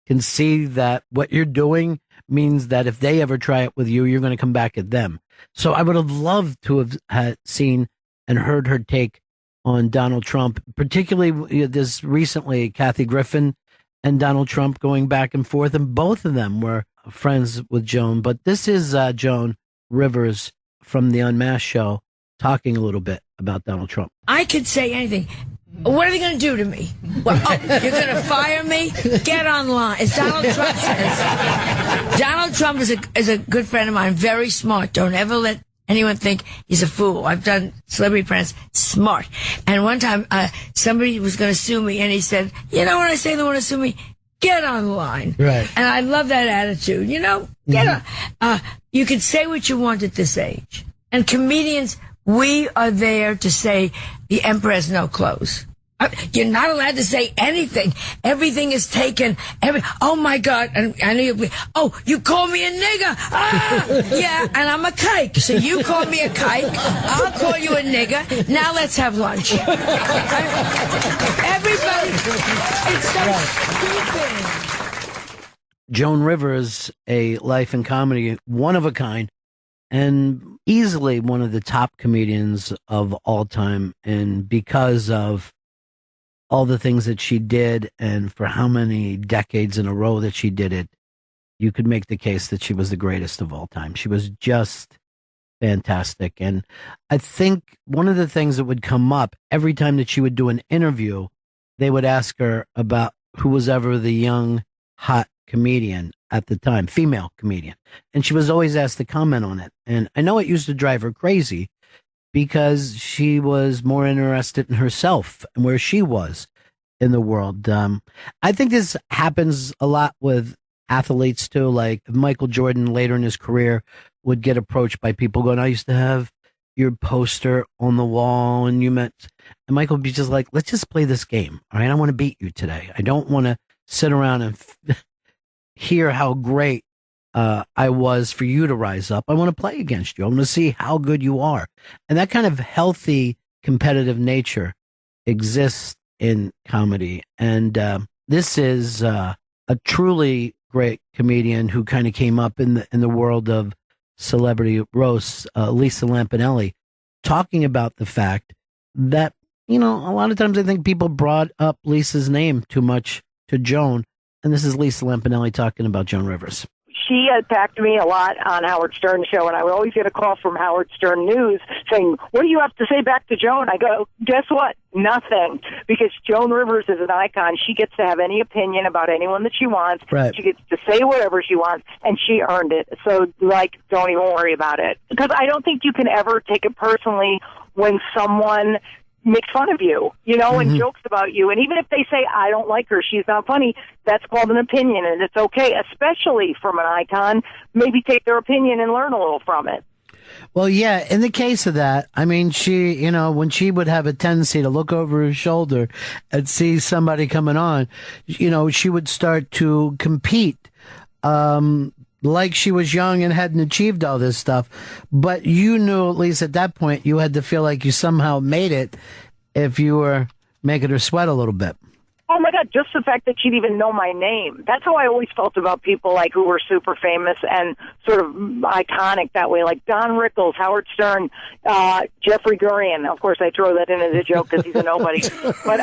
can see that what you're doing means that if they ever try it with you, you're going to come back at them. So I would have loved to have seen and heard her take on Donald Trump, particularly this recently, Kathy Griffin and Donald Trump going back and forth, and both of them were friends with Joan. But this is Joan Rivers from the Unmasked show talking a little bit about Donald Trump. I could say anything. What are they going to do to me? Well, you're going to fire me? Get online. As Donald Trump says. Donald Trump is a good friend of mine, very smart. Don't ever let anyone think he's a fool. I've done Celebrity Friends, smart. And one time, somebody was going to sue me, and he said, when I say they want to sue me, get online. Right. And I love that attitude. Get on. You can say what you want at this age. And comedians, we are there to say the emperor has no clothes. You're not allowed to say anything. Everything is taken. Oh my God. And I know you call me a nigger. Ah, yeah. And I'm a kike. So you call me a kike. I'll call you a nigger. Now let's have lunch. Everybody, it's so stupid. Joan Rivers, a life in comedy, one of a kind, and easily one of the top comedians of all time. And because of all the things that she did and for how many decades in a row that she did it, you could make the case that she was the greatest of all time. She was just fantastic. And I think one of the things that would come up every time that she would do an interview, they would ask her about who was ever the young, hot comedian. at the time, female comedian. And she was always asked to comment on it. And I know it used to drive her crazy because she was more interested in herself and where she was in the world. I think this happens a lot with athletes too. Like Michael Jordan later in his career would get approached by people going, I used to have your poster on the wall and you meant, and Michael would be just like, let's just play this game. All right. I want to beat you today. I don't want to sit around and hear how great I was for you to rise up. I want to play against you. I want to see how good you are. And that kind of healthy competitive nature exists in comedy. And this is a truly great comedian who kind of came up in the world of celebrity roasts, Lisa Lampanelli, talking about the fact that, you know, a lot of times I think people brought up Lisa's name too much to Joan. And this is Lisa Lampanelli talking about Joan Rivers. She attacked me a lot on Howard Stern's show, and I would always get a call from Howard Stern News saying, what do you have to say back to Joan? I go, guess what? Nothing. Because Joan Rivers is an icon. She gets to have any opinion about anyone that she wants. Right. She gets to say whatever she wants, and she earned it. So, like, don't even worry about it. Because I don't think you can ever take it personally when someone makes fun of you, you know, and jokes about you. And even if they say, I don't like her, she's not funny, that's called an opinion, and it's okay, especially from an icon. Maybe take their opinion and learn a little from it. Well, yeah, in the case of that, I mean, she, you know, when she would have a tendency to look over her shoulder and see somebody coming on, you know, she would start to compete, like she was young and hadn't achieved all this stuff. But you knew, at least at that point, you had to feel like you somehow made it if you were making her sweat a little bit. Oh my God, just the fact that she'd even know my name. That's how I always felt about people like who were super famous and sort of iconic that way, like Don Rickles, Howard Stern, Jeffrey Gurian. Of course, I throw that in as a joke because he's a nobody. But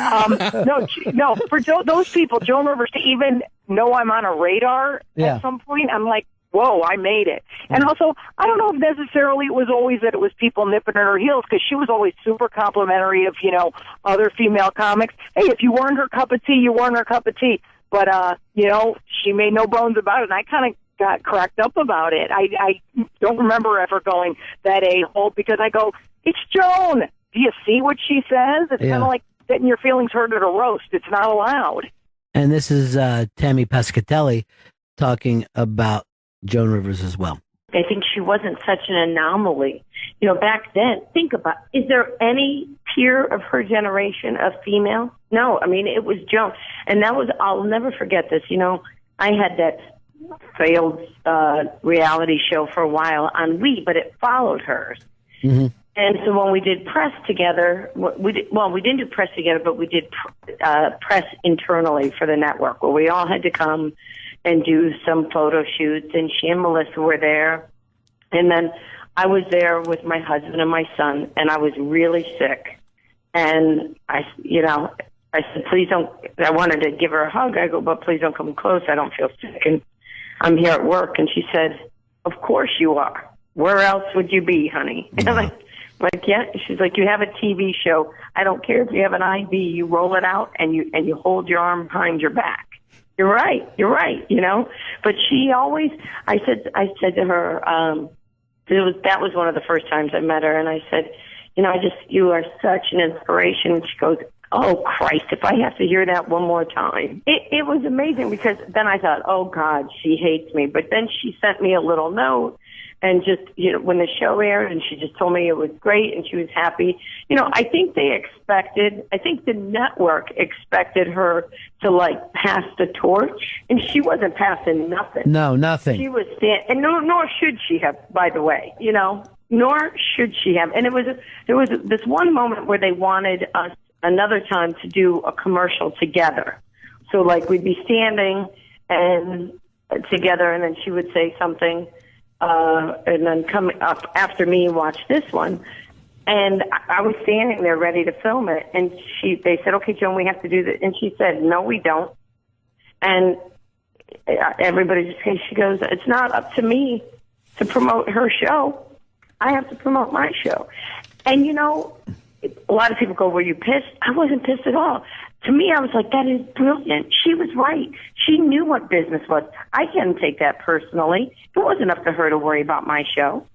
no, for those people, Joan Rivers, to even know I'm on a radar at some point, I'm like, whoa, I made it. And also, I don't know if necessarily it was always that it was people nipping at her heels, because she was always super complimentary of, you know, other female comics. Hey, if you weren't her cup of tea, you weren't her cup of tea. But, you know, she made no bones about it, and I kind of got cracked up about it. I don't remember ever going that a-hole, because I go, it's Joan. Do you see what she says? It's kind of like getting your feelings hurt at a roast. It's not allowed. And this is Tammy Pescatelli talking about Joan Rivers as well. I think she wasn't such an anomaly. You know, back then, think about, is there any peer of her generation of female? No, I mean, it was Joan. And that was, I'll never forget this. You know, I had that failed reality show for a while on Weed, but it followed hers. Mm-hmm. And so when we did press together, we didn't do press together, but we did press internally for the network, where we all had to come and do some photo shoots, and she and Melissa were there. And then I was there with my husband and my son, and I was really sick. And I said, please don't, I wanted to give her a hug. I go, but please don't come close. I don't feel sick, and I'm here at work. And she said, of course you are. Where else would you be, honey? And I'm like, yeah. She's like, you have a TV show. I don't care if you have an IV. You roll it out and you hold your arm behind your back. You're right, you know. But she always, I said to her, that was one of the first times I met her, and I said, you know, you are such an inspiration. And she goes, oh Christ, if I have to hear that one more time. It was amazing, because then I thought, oh God, she hates me. But then she sent me a little note, and just, you know, when the show aired, and she just told me it was great and she was happy. You know, I think the network expected her to, like, pass the torch, and she wasn't passing nothing. No, nothing. She was and nor should she have, by the way, you know, nor should she have. And there was this one moment where they wanted us another time to do a commercial together. So, like, we'd be standing and together, and then she would say something, and then come up after me and watch this one. And I was standing there ready to film it, and they said, okay, Joan, we have to do this. And she said, no, we don't. And everybody she goes, it's not up to me to promote her show. I have to promote my show. And, you know, a lot of people go, were you pissed? I wasn't pissed at all. To me, I was like, that is brilliant. She was right. She knew what business was. I can't take that personally. It wasn't up to her to worry about my show.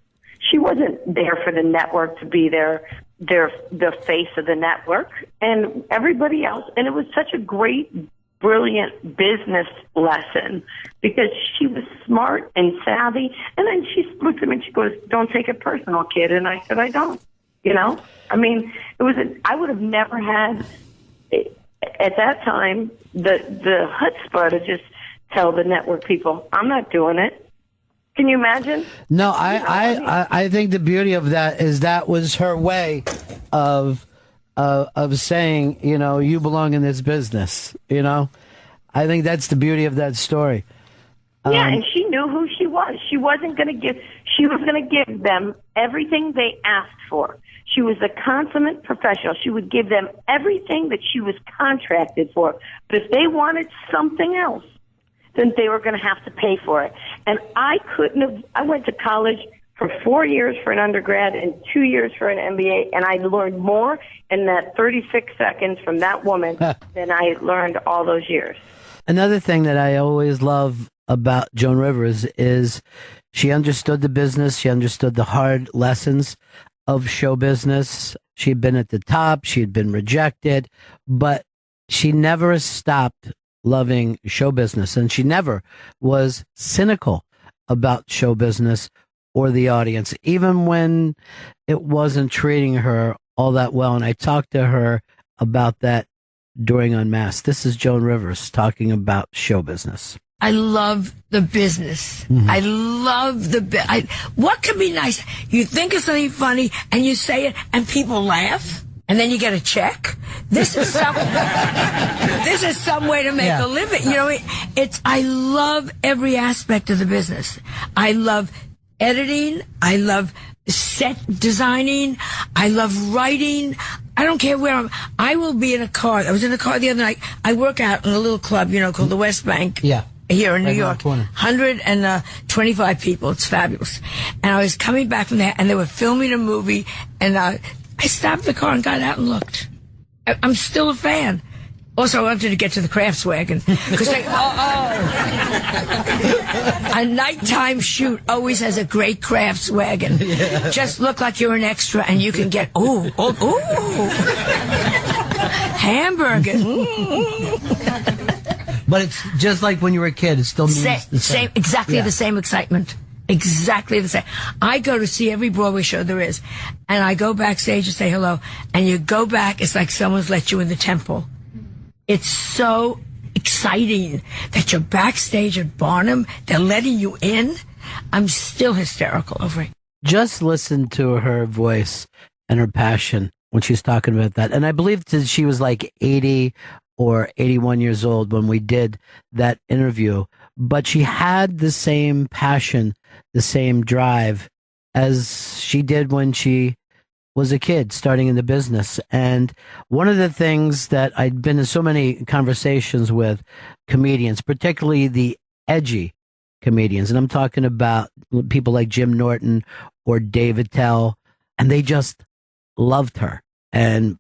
She wasn't there for the network to be the face of the network, and everybody else. And it was such a great, brilliant business lesson because she was smart and savvy. And then she looked at me and she goes, "Don't take it personal, kid." And I said, "I don't." You know, I mean, I would have never had at that time the chutzpah to just tell the network people, "I'm not doing it." Can you imagine? No, I think the beauty of that is that was her way of saying, you know, you belong in this business. You know, I think that's the beauty of that story. Yeah, and she knew who she was. She was going to give them everything they asked for. She was a consummate professional. She would give them everything that she was contracted for. But if they wanted something else, then they were going to have to pay for it. And I went to college for 4 years for an undergrad and 2 years for an MBA, and I learned more in that 36 seconds from that woman than I learned all those years. Another thing that I always love about Joan Rivers is she understood the business. She understood the hard lessons of show business. She had been at the top. She had been rejected, but she never stopped loving show business, and she never was cynical about show business or the audience, even when it wasn't treating her all that well. And I talked to her about that during Unmasked. This is Joan Rivers talking about show business. I love the business. Mm-hmm. I love what could be nice? You think of something funny and you say it and people laugh and then you get a check. This is some way to make a living. You know, I love every aspect of the business. I love editing. I love set designing. I love writing. I don't care where I will be in a car. I was in a car the other night. I work out in a little club, you know, called the West Bank. Yeah. Here in New York, 125 people. It's fabulous. And I was coming back from there, and they were filming a movie, and I stopped the car and got out and looked. I'm still a fan. Also, I wanted to get to the Craftswagen because a nighttime shoot always has a great Craftswagen. Yeah. Just look like you're an extra, and you can get hamburger. But it's just like when you were a kid. It still means the same. Exactly the same excitement. Exactly the same. I go to see every Broadway show there is, and I go backstage and say hello, and you go back, it's like someone's let you in the temple. It's so exciting that you're backstage at Barnum. They're letting you in. I'm still hysterical over it. Just listen to her voice and her passion when she's talking about that. And I believe that she was like 80 or 81 years old when we did that interview, but she had the same passion, the same drive as she did when she was a kid starting in the business. And one of the things that I'd been in so many conversations with comedians, particularly the edgy comedians, and I'm talking about people like Jim Norton or Dave Attell, and they just loved her and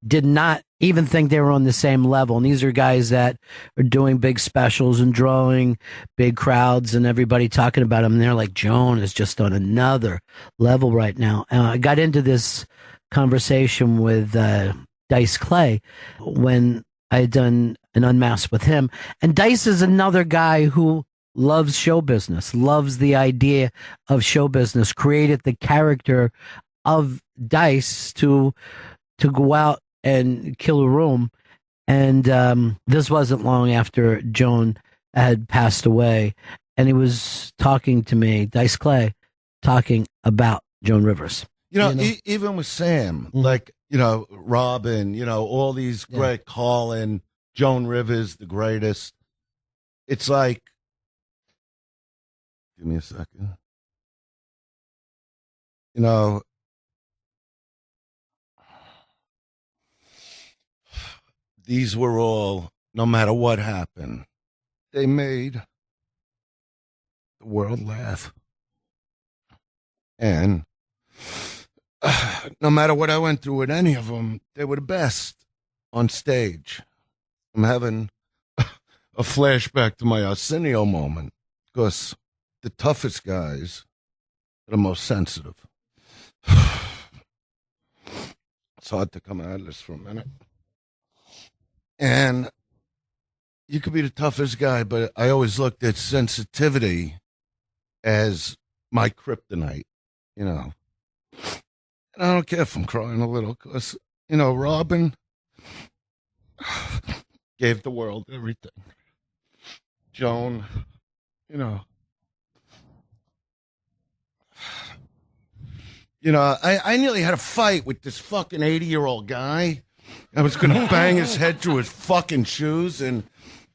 did not even think they were on the same level. And these are guys that are doing big specials and drawing big crowds and everybody talking about them. And they're like, Joan is just on another level right now. I got into this conversation with Dice Clay when I had done an Unmasked with him. And Dice is another guy who loves show business, loves the idea of show business, created the character of Dice to go out and kill a room. And this wasn't long after Joan had passed away. And he was talking to me, Dice Clay, talking about Joan Rivers. You know? Even with Sam, like, you know, Robin, you know, all these great, Colin, Joan Rivers, the greatest. It's like, give me a second. You know, these were all, no matter what happened, they made the world laugh. And no matter what I went through with any of them, they were the best on stage. I'm having a flashback to my Arsenio moment because the toughest guys are the most sensitive. It's hard to come out of this for a minute. And you could be the toughest guy, but I always looked at sensitivity as my kryptonite, you know. And I don't care if I'm crying a little because, you know, Robin gave the world everything. Joan, you know, I nearly had a fight with this fucking 80-year-old guy. I was going to bang his head through his fucking shoes, and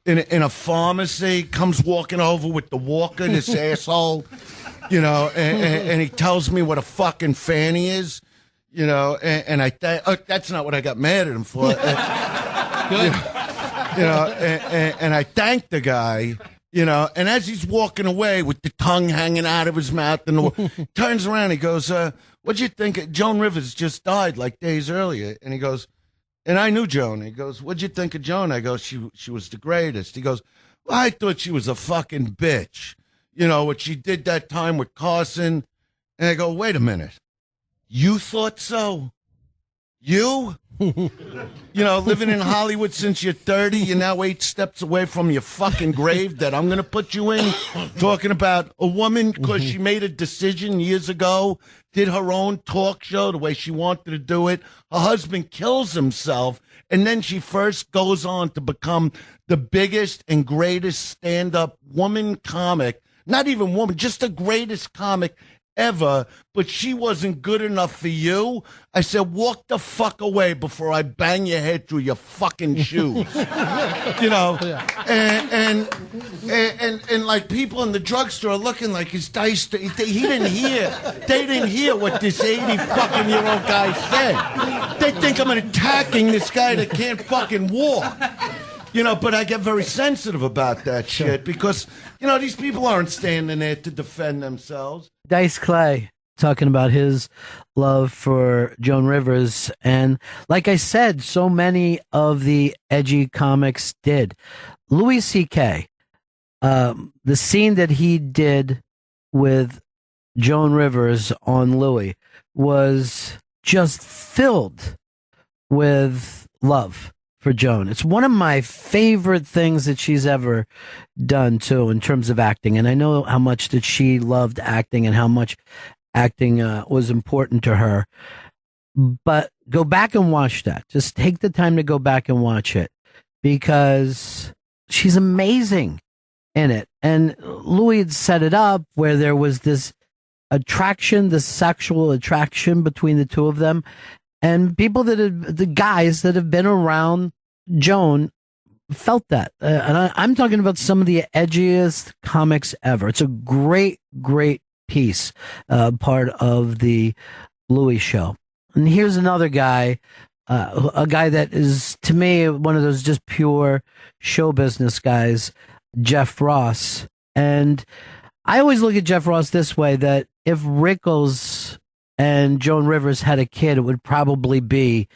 in a pharmacy, comes walking over with the walker, this asshole, you know, and he tells me what a fucking fan he is, you know, and that's not what I got mad at him for. And I thanked the guy, you know, and as he's walking away with the tongue hanging out of his mouth, and turns around, he goes, what'd you think? Joan Rivers just died like days earlier. And he goes, and I knew Joan. He goes, what'd you think of Joan? I go, she was the greatest. He goes, well, I thought she was a fucking bitch. You know, what she did that time with Carson. And I go, wait a minute. You thought so? You? You know, living in Hollywood since you're 30, you're now 8 steps away from your fucking grave that I'm going to put you in, talking about a woman because she made a decision years ago, did her own talk show the way she wanted to do it. Her husband kills himself, and then she first goes on to become the biggest and greatest stand-up woman comic, not even woman, just the greatest comic ever, but she wasn't good enough for you. I said, walk the fuck away before I bang your head through your fucking shoes. You know, and like people in the drugstore are looking like his dice. They didn't hear what this 80-fucking-year-old guy said. They think I'm attacking this guy that can't fucking walk. You know, but I get very sensitive about that shit because, you know, these people aren't standing there to defend themselves. Dice Clay talking about his love for Joan Rivers. And like I said, so many of the edgy comics did. Louis C.K., the scene that he did with Joan Rivers on Louis was just filled with love for Joan. It's one of my favorite things that she's ever done too in terms of acting, and I know how much that she loved acting and how much acting was important to her. But go back and watch that. Just take the time to go back and watch it because she's amazing in it. And Louis had set it up where there was this attraction, this sexual attraction between the two of them. And people the guys that have been around Joan felt that. And I'm talking about some of the edgiest comics ever. It's a great, great piece, part of the Louis show. And here's another guy, a guy that is, to me, one of those just pure show business guys, Jeff Ross. And I always look at Jeff Ross this way, that if Rickles and Joan Rivers had a kid, it would probably be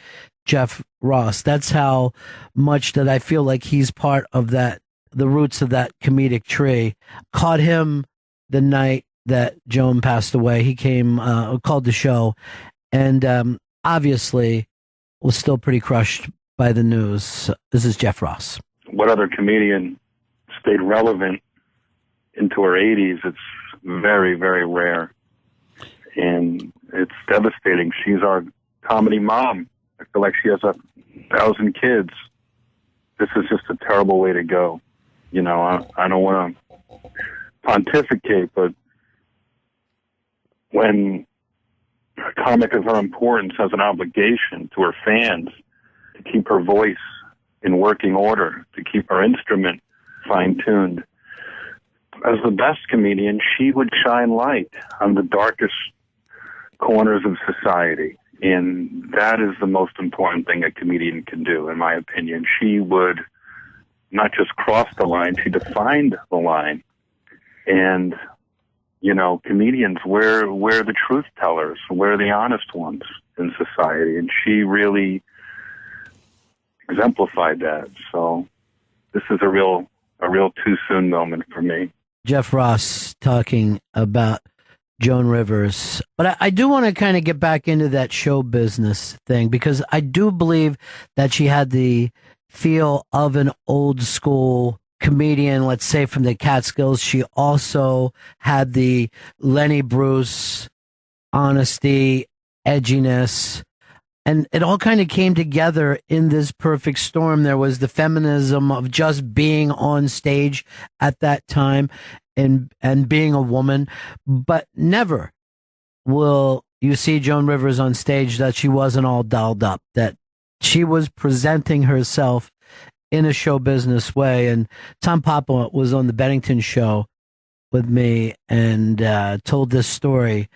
Jeff Ross. That's how much that I feel like he's part of that, the roots of that comedic tree. Caught him the night that Joan passed away. He came, called the show, and obviously was still pretty crushed by the news. This is Jeff Ross. What other comedian stayed relevant into her 80s? It's very, very rare. And it's devastating. She's our comedy mom. I feel like she has 1,000 kids. This is just a terrible way to go. You know, I don't want to pontificate, but when a comic of her importance has an obligation to her fans to keep her voice in working order, to keep her instrument fine-tuned, as the best comedian, she would shine light on the darkest corners of society. And that is the most important thing a comedian can do, in my opinion. She would not just cross the line, she defined the line. And, you know, comedians, we're the truth tellers, we're the honest ones in society. And she really exemplified that. So this is a real too soon moment for me. Jeff Ross talking about Joan Rivers. But I do want to kind of get back into that show business thing, because I do believe that she had the feel of an old school comedian, let's say from the Catskills. She also had the Lenny Bruce honesty, edginess, and it all kind of came together in this perfect storm. There was the feminism of just being on stage at that time and being a woman, but never will you see Joan Rivers on stage that she wasn't all dolled up, that she was presenting herself in a show business way. And Tom Papa was on the Bennington show with me and told this story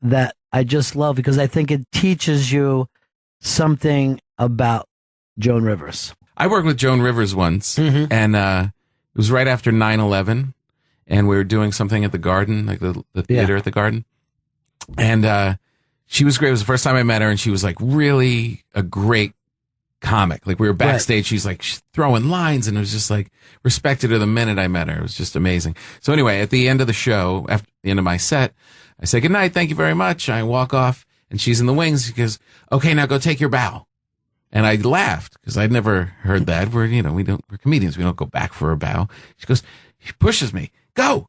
that I just love, because I think it teaches you something about Joan Rivers. I worked with Joan Rivers once, and it was right after 9/11, and we were doing something at the Garden, like the theater at the Garden. And she was great. It was the first time I met her, and she was like really a great comic. Like we were backstage, she's like throwing lines, and it was just like respected her the minute I met her. It was just amazing. So anyway, at the end of the show, after the end of my set, I say, "Good night, thank you very much." I walk off, and she's in the wings. She goes, "Okay, now go take your bow." And I laughed because I'd never heard that. We're comedians. We don't go back for a bow. She pushes me, go,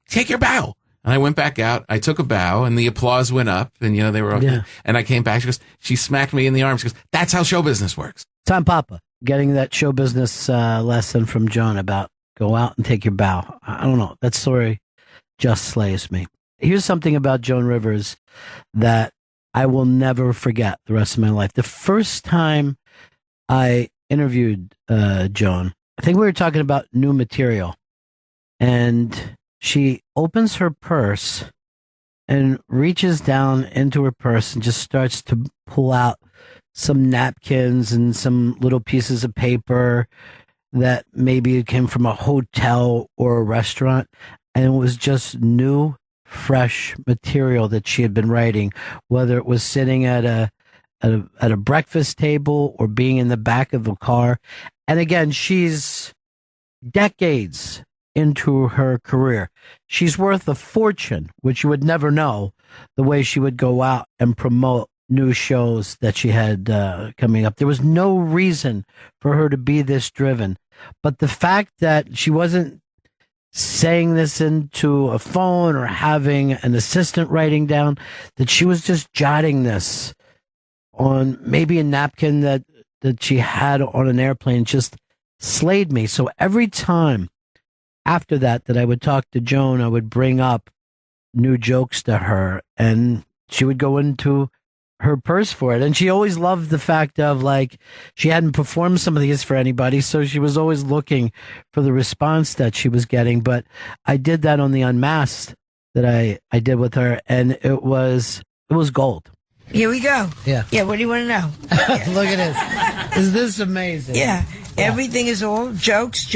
take your bow. And I went back out. I took a bow, and the applause went up, and they were okay. Yeah. And I came back. She smacked me in the arm. She goes, "That's how show business works." Tom Papa getting that show business lesson from Joan about go out and take your bow. I don't know. That story just slays me. Here's something about Joan Rivers that I will never forget the rest of my life. The first time I interviewed Joan, I think we were talking about new material, and she opens her purse and reaches down into her purse and just starts to pull out some napkins and some little pieces of paper that maybe came from a hotel or a restaurant. And it was just new, fresh material that she had been writing, whether it was sitting at a breakfast table or being in the back of a car. And again, she's decades into her career. She's worth a fortune, which you would never know, the way she would go out and promote new shows that she had coming up. There was no reason for her to be this driven. But the fact that she wasn't saying this into a phone or having an assistant writing down, that she was just jotting this on maybe a napkin that she had on an airplane, just slayed me. So every time after that I would talk to Joan, I would bring up new jokes to her, and she would go into her purse for it. And she always loved the fact of, like, she hadn't performed some of these for anybody, so she was always looking for the response that she was getting. But I did that on the Unmasked that I did with her, and it was gold. Here we go. Yeah. Yeah, what do you want to know? Look at this. Is this amazing? Yeah. Everything is all jokes.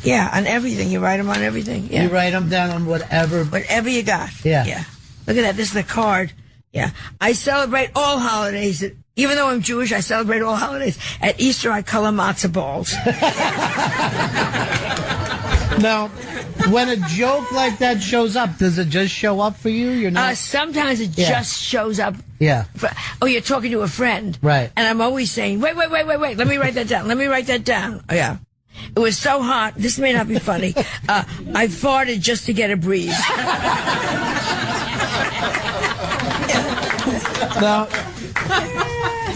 Yeah, on everything. You write them on everything. Yeah. You write them down on whatever. Whatever you got. Yeah. Yeah. Look at that. This is the card. Yeah. I celebrate all holidays. Even though I'm Jewish, I celebrate all holidays. At Easter, I color matzo balls. Now, when a joke like that shows up, does it just show up for you? You're not. Sometimes it just shows up. Yeah. You're talking to a friend. Right. And I'm always saying, wait. Let me write that down. Oh, yeah. It was so hot. This may not be funny. I farted just to get a breeze. Now,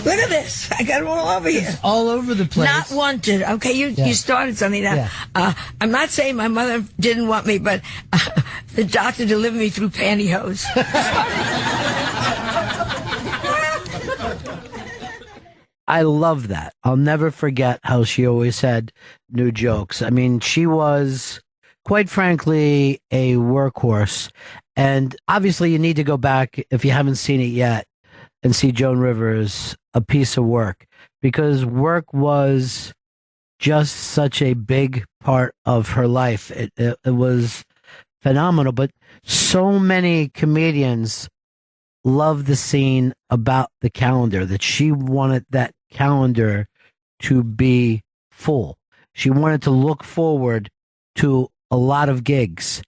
look at this. I got it all over here. It's all over the place. Not wanted. Okay, you started something now. Yeah. I'm not saying my mother didn't want me, but the doctor delivered me through pantyhose. I love that. I'll never forget how she always had new jokes. I mean, she was, quite frankly, a workhorse. And obviously, you need to go back, if you haven't seen it yet, and see Joan Rivers, a piece of work, because work was just such a big part of her life. It was phenomenal. But so many comedians love the scene about the calendar, that she wanted that calendar to be full. She wanted to look forward to a lot of gigs.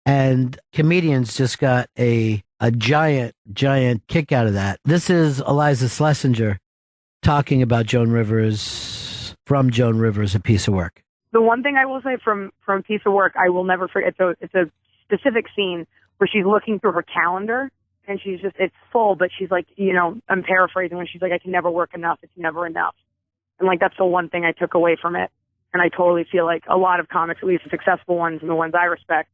And comedians just got a giant kick out of that. This is Eliza Schlesinger talking about Joan Rivers, from Joan Rivers, A Piece of Work. The one thing I will say from Piece of Work, I will never forget. It's a specific scene where she's looking through her calendar and it's full, but she's like, I'm paraphrasing when she's like, I can never work enough. It's never enough. And like, that's the one thing I took away from it. And I totally feel like a lot of comics, at least the successful ones and the ones I respect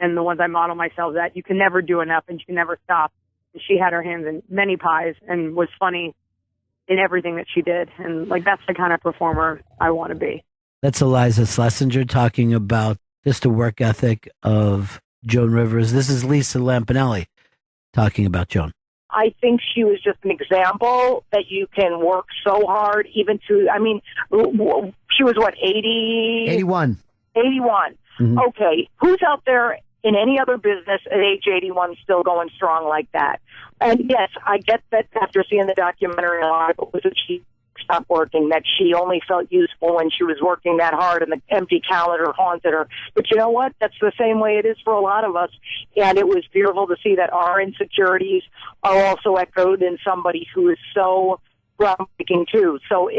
and the ones I model myself, that you can never do enough and you can never stop. And she had her hands in many pies and was funny in everything that she did. And like, that's the kind of performer I want to be. That's Eliza Schlesinger talking about just the work ethic of Joan Rivers. This is Lisa Lampanelli talking about Joan. I think she was just an example that you can work so hard, even to, she was what, 80? 81. 81. Mm-hmm. Okay. Who's out there in any other business at age 81 still going strong like that? And yes, I get that after seeing the documentary, a lot of it was that she stopped working, that she only felt useful when she was working that hard and the empty calendar haunted her. But you know what? That's the same way it is for a lot of us. And it was beautiful to see that our insecurities are also echoed in somebody who is so groundbreaking too. So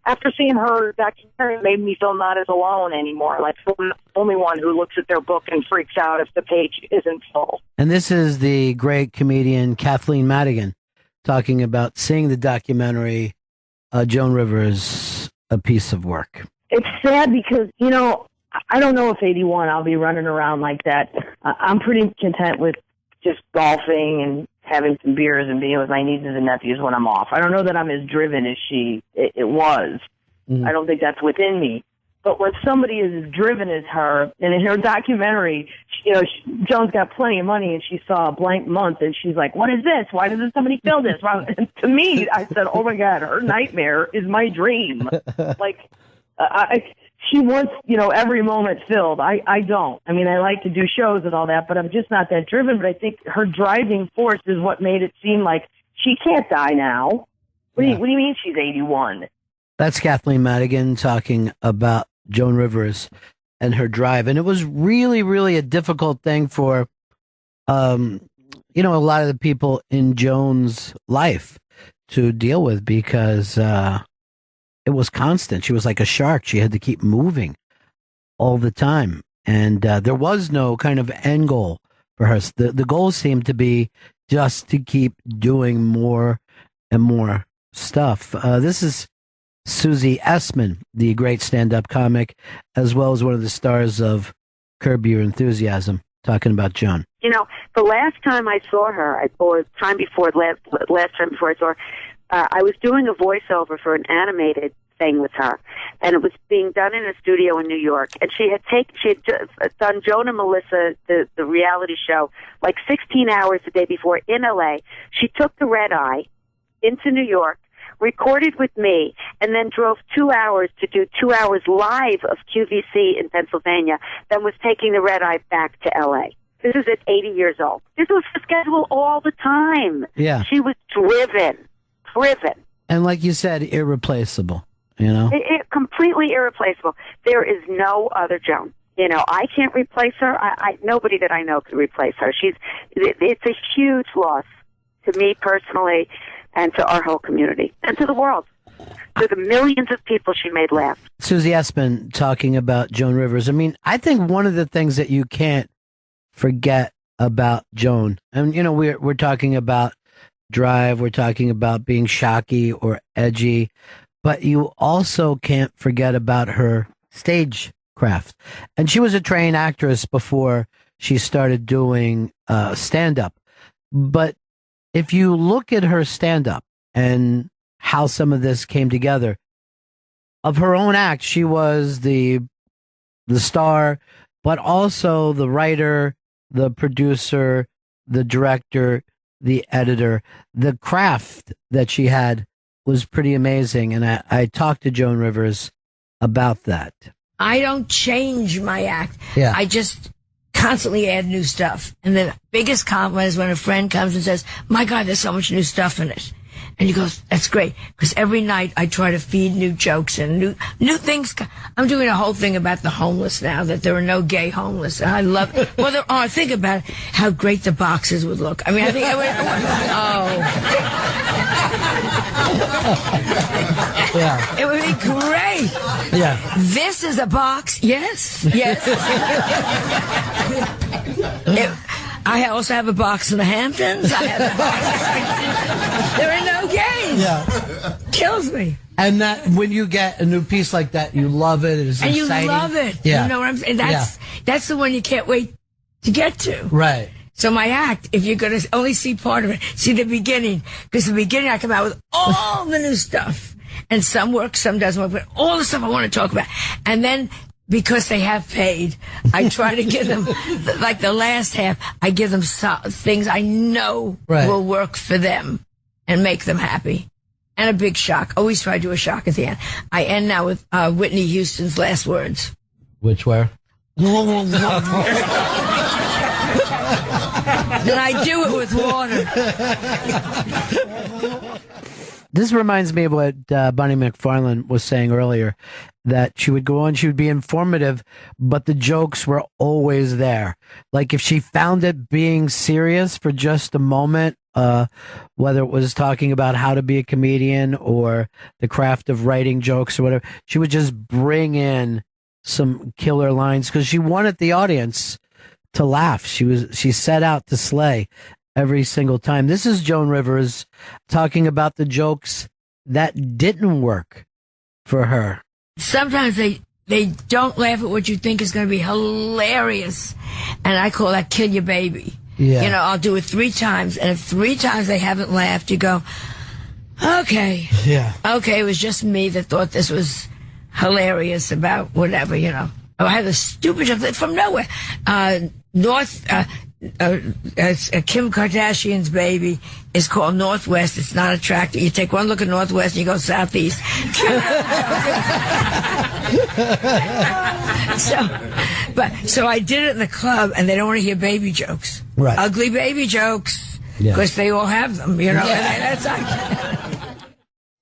after seeing her documentary, it made me feel not as alone anymore. Like I'm the only one who looks at their book and freaks out if the page isn't full. And this is the great comedian Kathleen Madigan talking about seeing the documentary Joan Rivers, A Piece of Work. It's sad because, I don't know if 81 I'll be running around like that. I'm pretty content with just golfing and having some beers and being with my nieces and nephews when I'm off. I don't know that I'm as driven as it was. I don't think that's within me. But when somebody is as driven as her, and in her documentary, Joan's got plenty of money, and she saw a blank month, and she's like, "What is this? Why doesn't somebody fill this?" And to me, I said, "Oh my God, her nightmare is my dream." Like, she wants, every moment filled. I don't. I mean, I like to do shows and all that, but I'm just not that driven. But I think her driving force is what made it seem like she can't die now. What do you mean she's 81? That's Kathleen Madigan talking about Joan Rivers and her drive. And it was really, really a difficult thing for, a lot of the people in Joan's life to deal with because it was constant. She was like a shark. She had to keep moving all the time. And there was no kind of end goal for her. The goal seemed to be just to keep doing more and more stuff. This is Susie Essman, the great stand-up comic, as well as one of the stars of Curb Your Enthusiasm, talking about Joan. The last time I saw her, or last time before I saw her, I was doing a voiceover for an animated thing with her, and it was being done in a studio in New York. And she had done Joan and Melissa, the reality show, like 16 hours the day before in LA. She took the red eye into New York, recorded with me, and then drove 2 hours to do 2 hours live of QVC in Pennsylvania, then was taking the red eye back to LA. This is at 80 years old. This was the schedule all the time. Yeah. She was driven. And like you said, irreplaceable, completely irreplaceable. There is no other Joan. I can't replace her. Nobody that I know could replace her. It's a huge loss to me personally, and to our whole community, and to the world, to the millions of people she made laugh. Susie Essman talking about Joan Rivers. I mean, I think one of the things that you can't forget about Joan, and we're talking about drive, we're talking about being shocky or edgy, but you also can't forget about her stage craft. And she was a trained actress before she started doing stand-up. But if you look at her stand-up and how some of this came together, of her own act, she was the star, but also the writer, the producer, the director, the editor. The craft that she had was pretty amazing, and I talked to Joan Rivers about that. I don't change my act. Yeah. I just constantly add new stuff. And the biggest compliment is when a friend comes and says, "My God, there's so much new stuff in it." And he goes, that's great. Because every night I try to feed new jokes and new things. I'm doing a whole thing about the homeless now, that there are no gay homeless. And I love, well, there are. Think about it, how great the boxes would look. I mean, I think, Yeah. it would be great. Yeah. This is a box. Yes. Yes. I also have a box in the Hamptons. I have a box. There are no gays. Yeah. Kills me. And that when you get a new piece like that, you love it. It's And exciting. you love it. Yeah. You know what I'm saying? That's the one you can't wait to get to. Right. So my act, if you're going to only see part of it, see the beginning. Because the beginning I come out with all the new stuff. And some works, some doesn't work, but all the stuff I want to talk about. And then, because they have paid, I try to give them, like the last half, I give them things I know will work for them and make them happy. And a big shock. Always try to do a shock at the end. I end now with Whitney Houston's last words. Which were? Then I do it with water. This reminds me of what Bonnie McFarlane was saying earlier, that she would go on, she would be informative, but the jokes were always there. Like if she found it being serious for just a moment, whether it was talking about how to be a comedian or the craft of writing jokes or whatever, she would just bring in some killer lines because she wanted the audience to laugh. She set out to slay every single time. This is Joan Rivers talking about the jokes that didn't work for her. Sometimes they don't laugh at what you think is going to be hilarious. And I call that kill your baby. Yeah. You know, I'll do it 3 times. And if 3 times they haven't laughed, you go, okay. Yeah. Okay, it was just me that thought this was hilarious about whatever, you know. Oh, I had a stupid joke from nowhere. Kim Kardashian's baby is called Northwest. It's not attractive. You take one look at Northwest and you go Southeast. So I did it in the club, and they don't want to hear baby jokes. Right. Ugly baby jokes. Because they all have them, you know. Yeah. And that's like...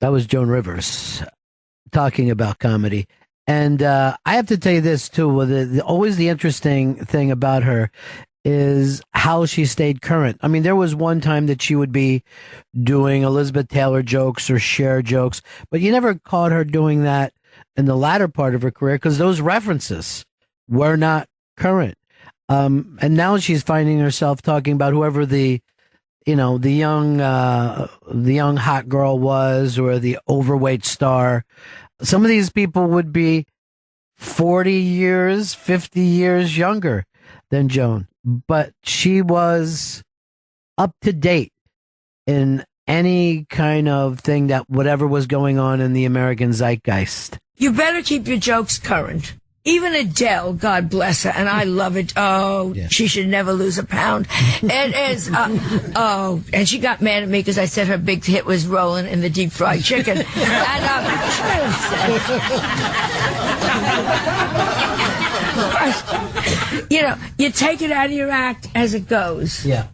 That was Joan Rivers talking about comedy. And I have to tell you this, too. Always the interesting thing about her is how she stayed current. I mean, there was one time that she would be doing Elizabeth Taylor jokes or Cher jokes, but you never caught her doing that in the latter part of her career because those references were not current. And now she's finding herself talking about whoever the young hot girl was, or the overweight star. Some of these people would be 40 years, 50 years younger than Joan, but she was up to date in any kind of thing that whatever was going on in the American zeitgeist. You better keep your jokes current. Even Adele, God bless her, and I love it. Oh, She should never lose a pound. It is, and she got mad at me because I said her big hit was Rolling in the Deep Fried Chicken. You know, you take it out of your act as it goes. Yeah.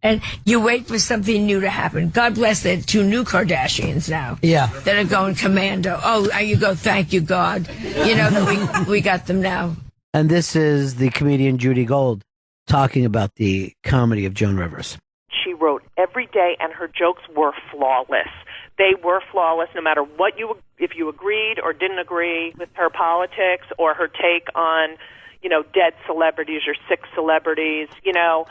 And you wait for something new to happen. God bless the 2 new Kardashians now. Yeah. That are going commando. Oh, you go, thank you, God. You know, that we got them now. And this is the comedian Judy Gold talking about the comedy of Joan Rivers. She wrote every day, and her jokes were flawless. They were flawless no matter what if you agreed or didn't agree with her politics or her take on, you know, dead celebrities or sick celebrities, you know.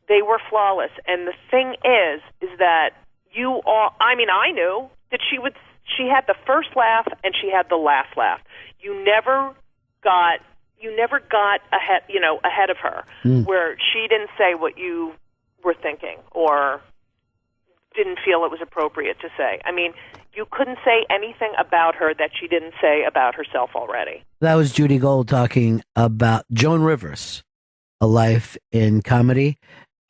They were flawless. And the thing is that I knew that she had the first laugh and she had the last laugh. You never got ahead of her where she didn't say what you were thinking or didn't feel it was appropriate to say. I mean, you couldn't say anything about her that she didn't say about herself already. That was Judy Gold talking about Joan Rivers, a life in comedy.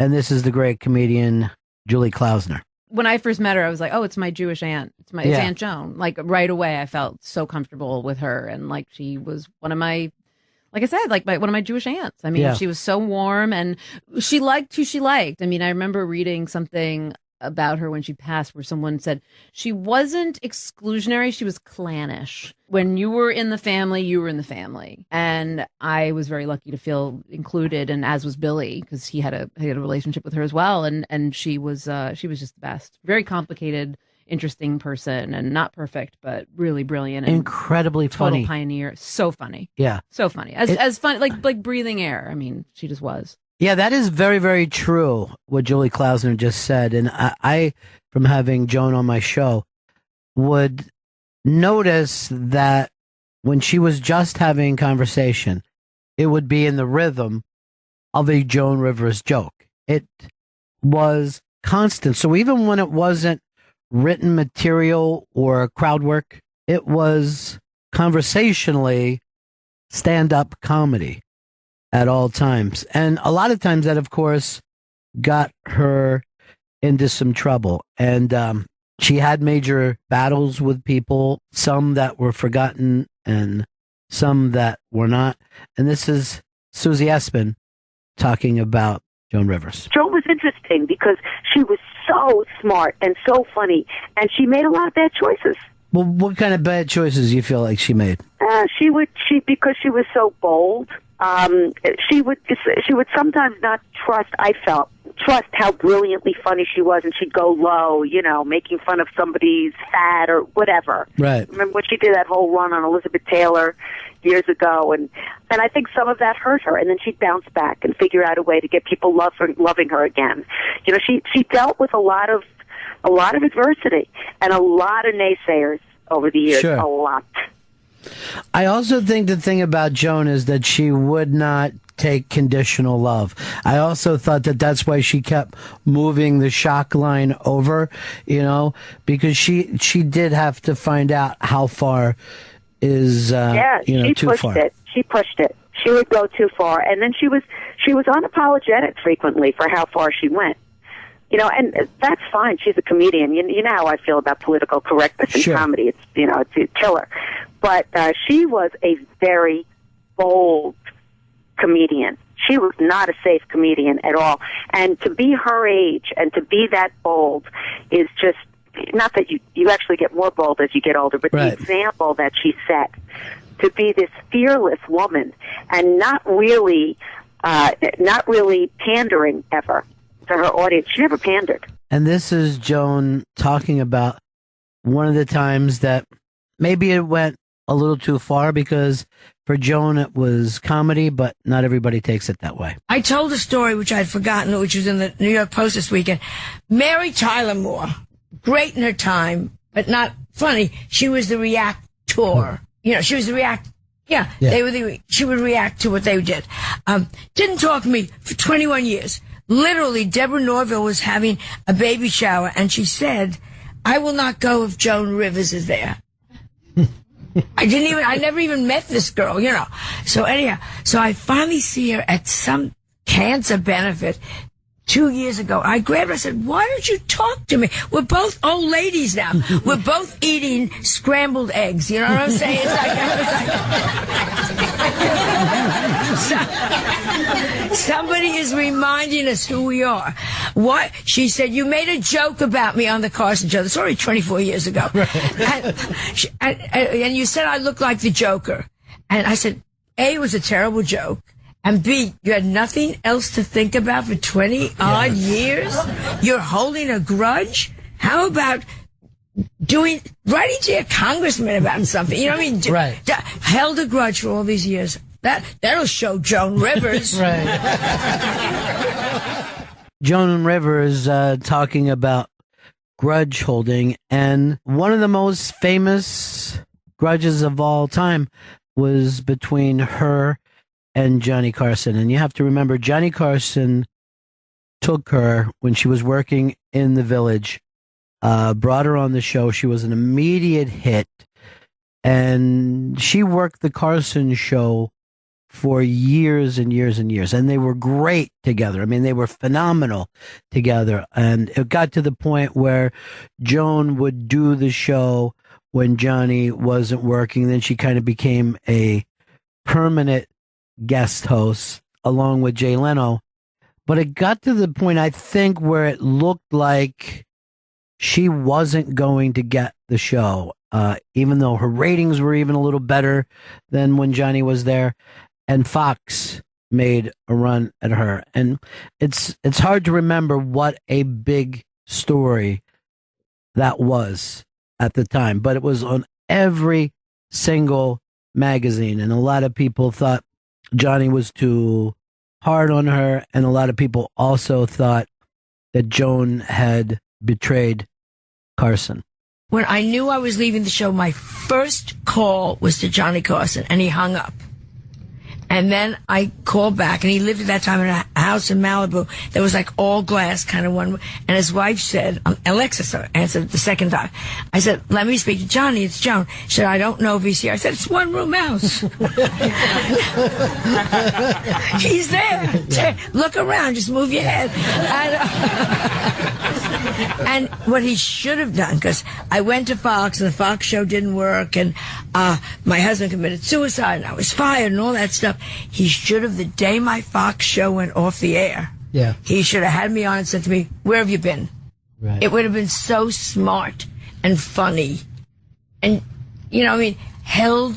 And this is the great comedian, Julie Klausner. When I first met her, I was like, oh, it's my Jewish aunt. It's Aunt Joan. Like right away, I felt so comfortable with her. And like she was one of my, like I said, one of my Jewish aunts. I mean, she was so warm and she liked who she liked. I mean, I remember reading something about her when she passed, where someone said she wasn't exclusionary, she was clannish. When you were in the family, you were in the family. And I was very lucky to feel included, and as was Billy, because he had a relationship with her as well. And she was just the best. Very complicated, interesting person, and not perfect, but really brilliant and incredibly total funny. pioneer. So funny. Yeah. So funny. As funny, like breathing air. I mean, she just was. Yeah, that is very, very true, what Julie Klausner just said. And I, from having Joan on my show, would notice that when she was just having conversation, it would be in the rhythm of a Joan Rivers joke. It was constant. So even when it wasn't written material or crowd work, it was conversationally stand-up comedy at all times. And a lot of times that, of course, got her into some trouble. And she had major battles with people, some that were forgotten and some that were not. And this is Susie Essman talking about Joan Rivers. Joan was interesting because she was so smart and so funny, and she made a lot of bad choices. Well, what kind of bad choices do you feel like she made? Because she was so bold. She would sometimes not trust how brilliantly funny she was, and she'd go low, making fun of somebody's fat or whatever. Right. Remember when she did that whole run on Elizabeth Taylor years ago, and I think some of that hurt her, and then she'd bounce back and figure out a way to get people loving her again. She dealt with a lot of adversity and a lot of naysayers over the years. Sure. A lot. I also think the thing about Joan is that she would not take conditional love. I also thought that that's why she kept moving the shock line over, because she did have to find out how far is she too pushed far. it. She pushed it. She would go too far, and then she was unapologetic frequently for how far she went. And that's fine. She's a comedian. You know how I feel about political correctness in comedy. It's it's a killer. But she was a very bold comedian. She was not a safe comedian at all. And to be her age and to be that bold is just, not that you actually get more bold as you get older, but the example that she set to be this fearless woman and not really pandering ever to her audience. She never pandered. And this is Joan talking about one of the times that maybe it went a little too far, because for Joan it was comedy, but not everybody takes it that way. I told a story which I'd forgotten, which was in the New York Post this weekend. Mary Tyler Moore, great in her time, but not funny. She was the reactor. She was the react. Yeah, yeah. She would react to what they did. Didn't talk to me for 21 years. Literally, Deborah Norville was having a baby shower, and she said, "I will not go if Joan Rivers is there." I never even met this girl, So anyhow, I finally see her at some cancer benefit 2 years ago. I grabbed her, I said, "Why don't you talk to me? We're both old ladies now. We're both eating scrambled eggs." You know what I'm saying? Somebody is reminding us who we are. What? She said, "You made a joke about me on the Carson show." That's already 24 years ago. And you said I look like the Joker. And I said, A, it was a terrible joke. And B, you had nothing else to think about for 20-odd years? You're holding a grudge? How about writing to your congressman about something? You know what I mean? Right. Held a grudge for all these years. That'll show Joan Rivers. Right. Joan Rivers talking about grudge holding, and one of the most famous grudges of all time was between her and Johnny Carson. And you have to remember, Johnny Carson took her when she was working in the Village, brought her on the show. She was an immediate hit, and she worked the Carson show for years and years and years, and they were great together. I mean, they were phenomenal together, and it got to the point where Joan would do the show when Johnny wasn't working. Then she kind of became a permanent guest host along with Jay Leno. But it got to the point, I think, where it looked like she wasn't going to get the show, even though her ratings were even a little better than when Johnny was there. And Fox made a run at her. And it's hard to remember what a big story that was at the time, but it was on every single magazine. And a lot of people thought Johnny was too hard on her. And a lot of people also thought that Joan had betrayed Carson. When I knew I was leaving the show, my first call was to Johnny Carson, and he hung up. And then I called back, and he lived at that time in a house in Malibu that was like all glass, kind of one. And his wife said, Alexis answered the second time. I said, let me speak to Johnny. It's Joan. She said, I don't know if he's here. I said, it's one-room house. He's there. Yeah. Look around. Just move your head. And what he should have done, because I went to Fox, and the Fox show didn't work, and my husband committed suicide, and I was fired, and all that stuff. He should have, the day my Fox show went off the air, he should have had me on and said to me, where have you been? Right. It would have been so smart and funny. And, held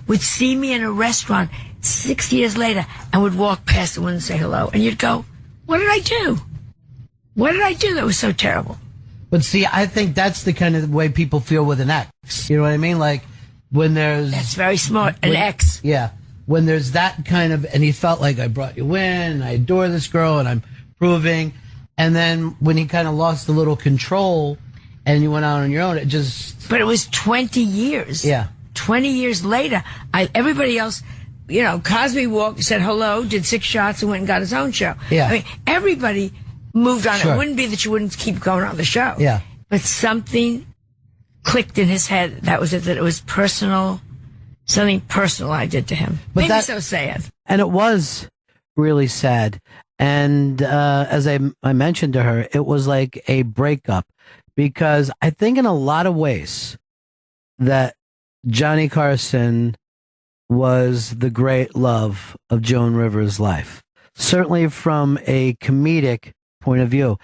would see me in a restaurant 6 years later and would walk past the window and say hello. And you'd go, what did I do? What did I do that was so terrible? But see, I think that's the kind of way people feel with an ex. You know what I mean? Like, when there's... That's very smart. An ex. Yeah. When there's that kind of... And he felt like, I brought you in, I adore this girl, and I'm proving. And then when he kind of lost a little control and you went out on your own, it just... But it was 20 years. Yeah. 20 years later, everybody else... Cosby walked, said hello, did 6 shots, and went and got his own show. Yeah. I mean, everybody moved on. Sure. It wouldn't be that you wouldn't keep going on the show. Yeah. But something clicked in his head. That was it, that it was personal, something personal I did to him. But Made me so sad. And it was really sad. And as I mentioned to her, it was like a breakup, because I think in a lot of ways that Johnny Carson was the great love of Joan Rivers' life, certainly from a comedic point of view.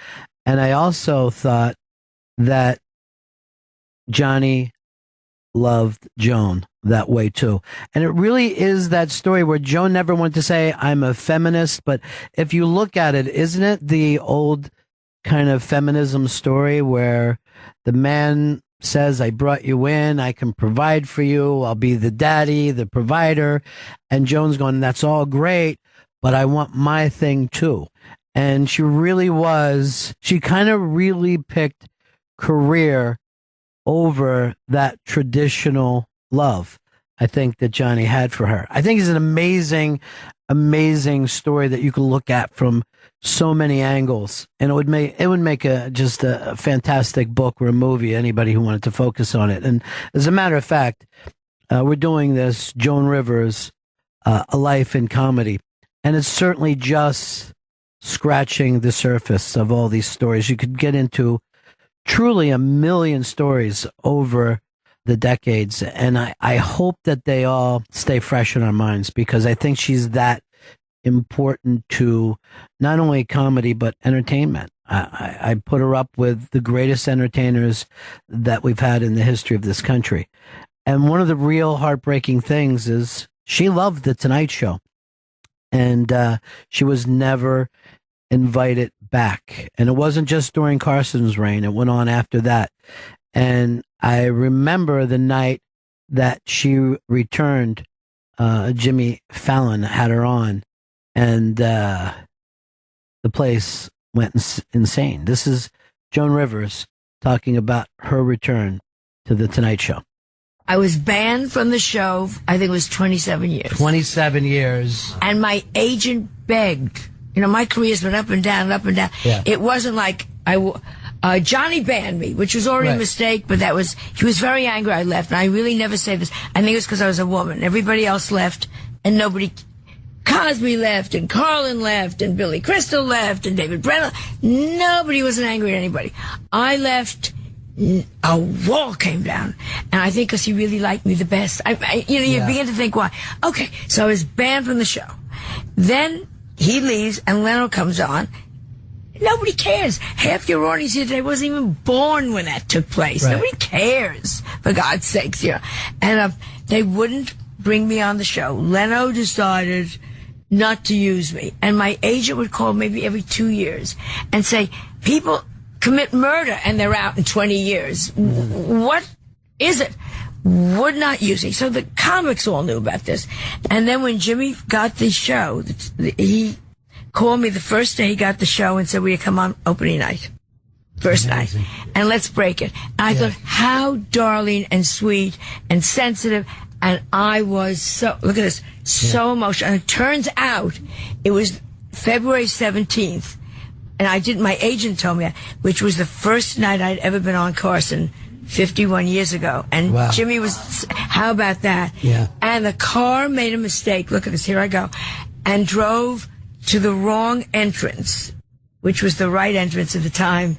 And I also thought that Johnny loved Joan that way too. And it really is that story where Joan never wanted to say, I'm a feminist, but if you look at it, isn't it the old kind of feminism story where the man says, I brought you in, I can provide for you, I'll be the daddy, the provider, and Joan's going, that's all great, but I want my thing too. And she kind of really picked career over that traditional love, I think, that Johnny had for her. I think it's an amazing, amazing story that you can look at from so many angles, and it would make just a fantastic book or a movie, anybody who wanted to focus on it. And as a matter of fact, we're doing this Joan Rivers, A Life in Comedy, and it's certainly just scratching the surface of all these stories. You could get into truly a million stories over the decades, and I hope that they all stay fresh in our minds, because I think she's that important to not only comedy but entertainment. I put her up with the greatest entertainers that we've had in the history of this country. And one of the real heartbreaking things is she loved The Tonight Show, and she was never invited back. And it wasn't just during Carson's reign, it went on after that. And I remember the night that she returned, Jimmy Fallon had her on, and the place went insane. This is Joan Rivers talking about her return to The Tonight Show. I was banned from the show, I think it was 27 years. 27 years. And my agent begged. My career's been up and down and up and down. Yeah. It wasn't like Johnny banned me, which was already a mistake, but he was very angry I left. And I really never say this. I think it was because I was a woman. Everybody else left, and Cosby left, and Carlin left, and Billy Crystal left, and David Brennan. Nobody was angry at anybody. I left, a wall came down. And I think because he really liked me the best. You begin to think why. Okay, so I was banned from the show. Then he leaves, and Leno comes on. Nobody cares. Half your audience here today wasn't even born when that took place. Right. Nobody cares, for God's sakes, you know. And they wouldn't bring me on the show. Leno decided not to use me. And my agent would call maybe every 2 years and say, people commit murder and they're out in 20 years. What is it? Would not use me. So the comics all knew about this. And then when Jimmy got the show, he called me the first day he got the show and said, will you come on opening night? First night. And let's break it. And I thought, how darling and sweet and sensitive. And I was so, look at this, so emotional. And it turns out it was February 17th. And my agent told me that, which was the first night I'd ever been on Carson 51 years ago. And Jimmy was, how about that? Yeah. And the car made a mistake. Look at this. Here I go. And drove to the wrong entrance, which was the right entrance at the time.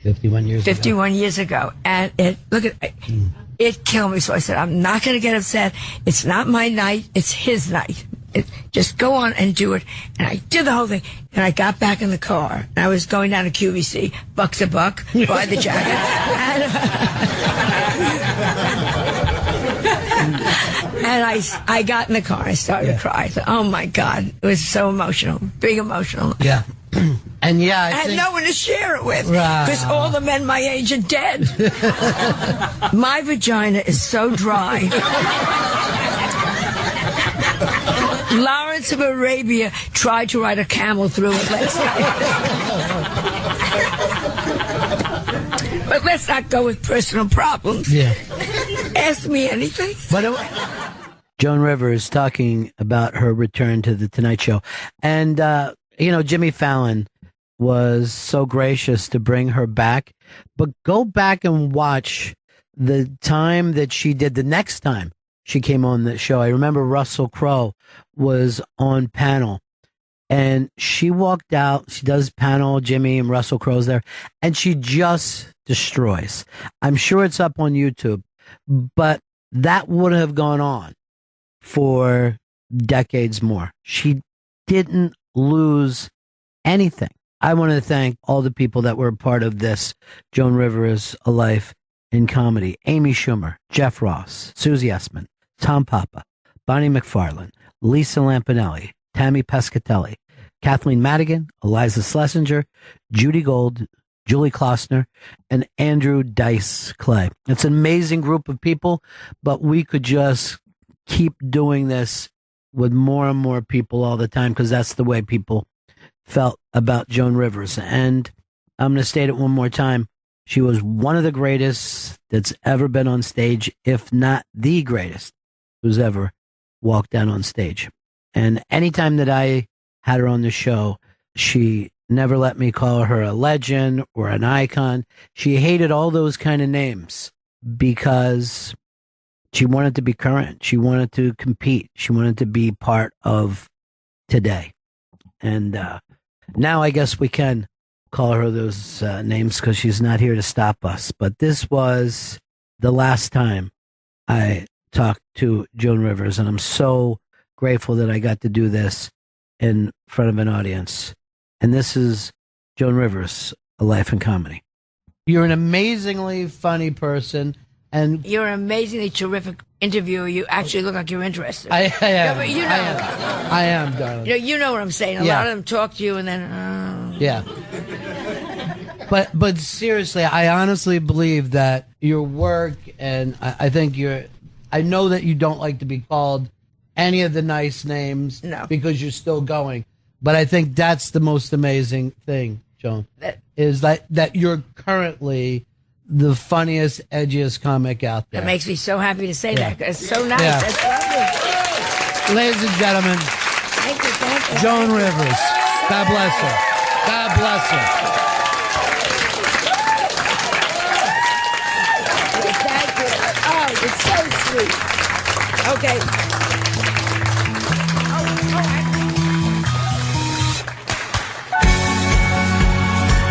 51 years ago. And it killed me. So I said, I'm not going to get upset. It's not my night. It's his night. Just go on and do it. And I did the whole thing. And I got back in the car. And I was going down to QVC. Buck's a buck. Buy the jacket. And I got in the car. I started to cry. I thought, oh, my God. It was so emotional. Big emotional. Yeah. And I had no one to share it with because all the men my age are dead. My vagina is so dry. Lawrence of Arabia tried to ride a camel through it last night. But let's not go with personal problems. Yeah. Ask me anything. Joan Rivers talking about her return to the Tonight Show. And, Jimmy Fallon was so gracious to bring her back. But go back and watch the time that she did the next time she came on the show. I remember Russell Crowe was on panel and she walked out. She does panel, Jimmy and Russell Crowe's there, and she just destroys. I'm sure it's up on YouTube, but that would have gone on for decades more. She didn't lose anything. I want to thank all the people that were a part of this Joan Rivers A Life in Comedy. Amy Schumer, Jeff Ross, Susie Essman, Tom Papa, Bonnie McFarlane, Lisa Lampanelli, Tammy Pescatelli, Kathleen Madigan, Eliza Schlesinger, Judy Gold, Julie Klossner, and Andrew Dice Clay. It's an amazing group of people, but we could just keep doing this with more and more people all the time because that's the way people felt about Joan Rivers. And I'm going to state it one more time. She was one of the greatest that's ever been on stage, if not the greatest who's ever walked down on stage. And anytime that I had her on the show, she never let me call her a legend or an icon. She hated all those kind of names because she wanted to be current. She wanted to compete. She wanted to be part of today. And now I guess we can call her those names because she's not here to stop us. But this was the last time I talked to Joan Rivers, and I'm so grateful that I got to do this in front of an audience. And this is Joan Rivers, A Life in Comedy. You're an amazingly funny person, and you're an amazingly terrific interviewer. You actually look like you're interested. I am. No, but I am, darling. You know what I'm saying. A lot of them talk to you, and then yeah. But seriously, I honestly believe that your work, and I think I know that you don't like to be called any of the nice names because you're still going. But I think that's the most amazing thing, Joan, is that you're currently the funniest, edgiest comic out there. That makes me so happy to say that. It's so nice. Yeah. That's lovely. Ladies and gentlemen, thank you. Joan Rivers. God bless her. God bless her. Thank you. Oh, it's so sweet. Okay.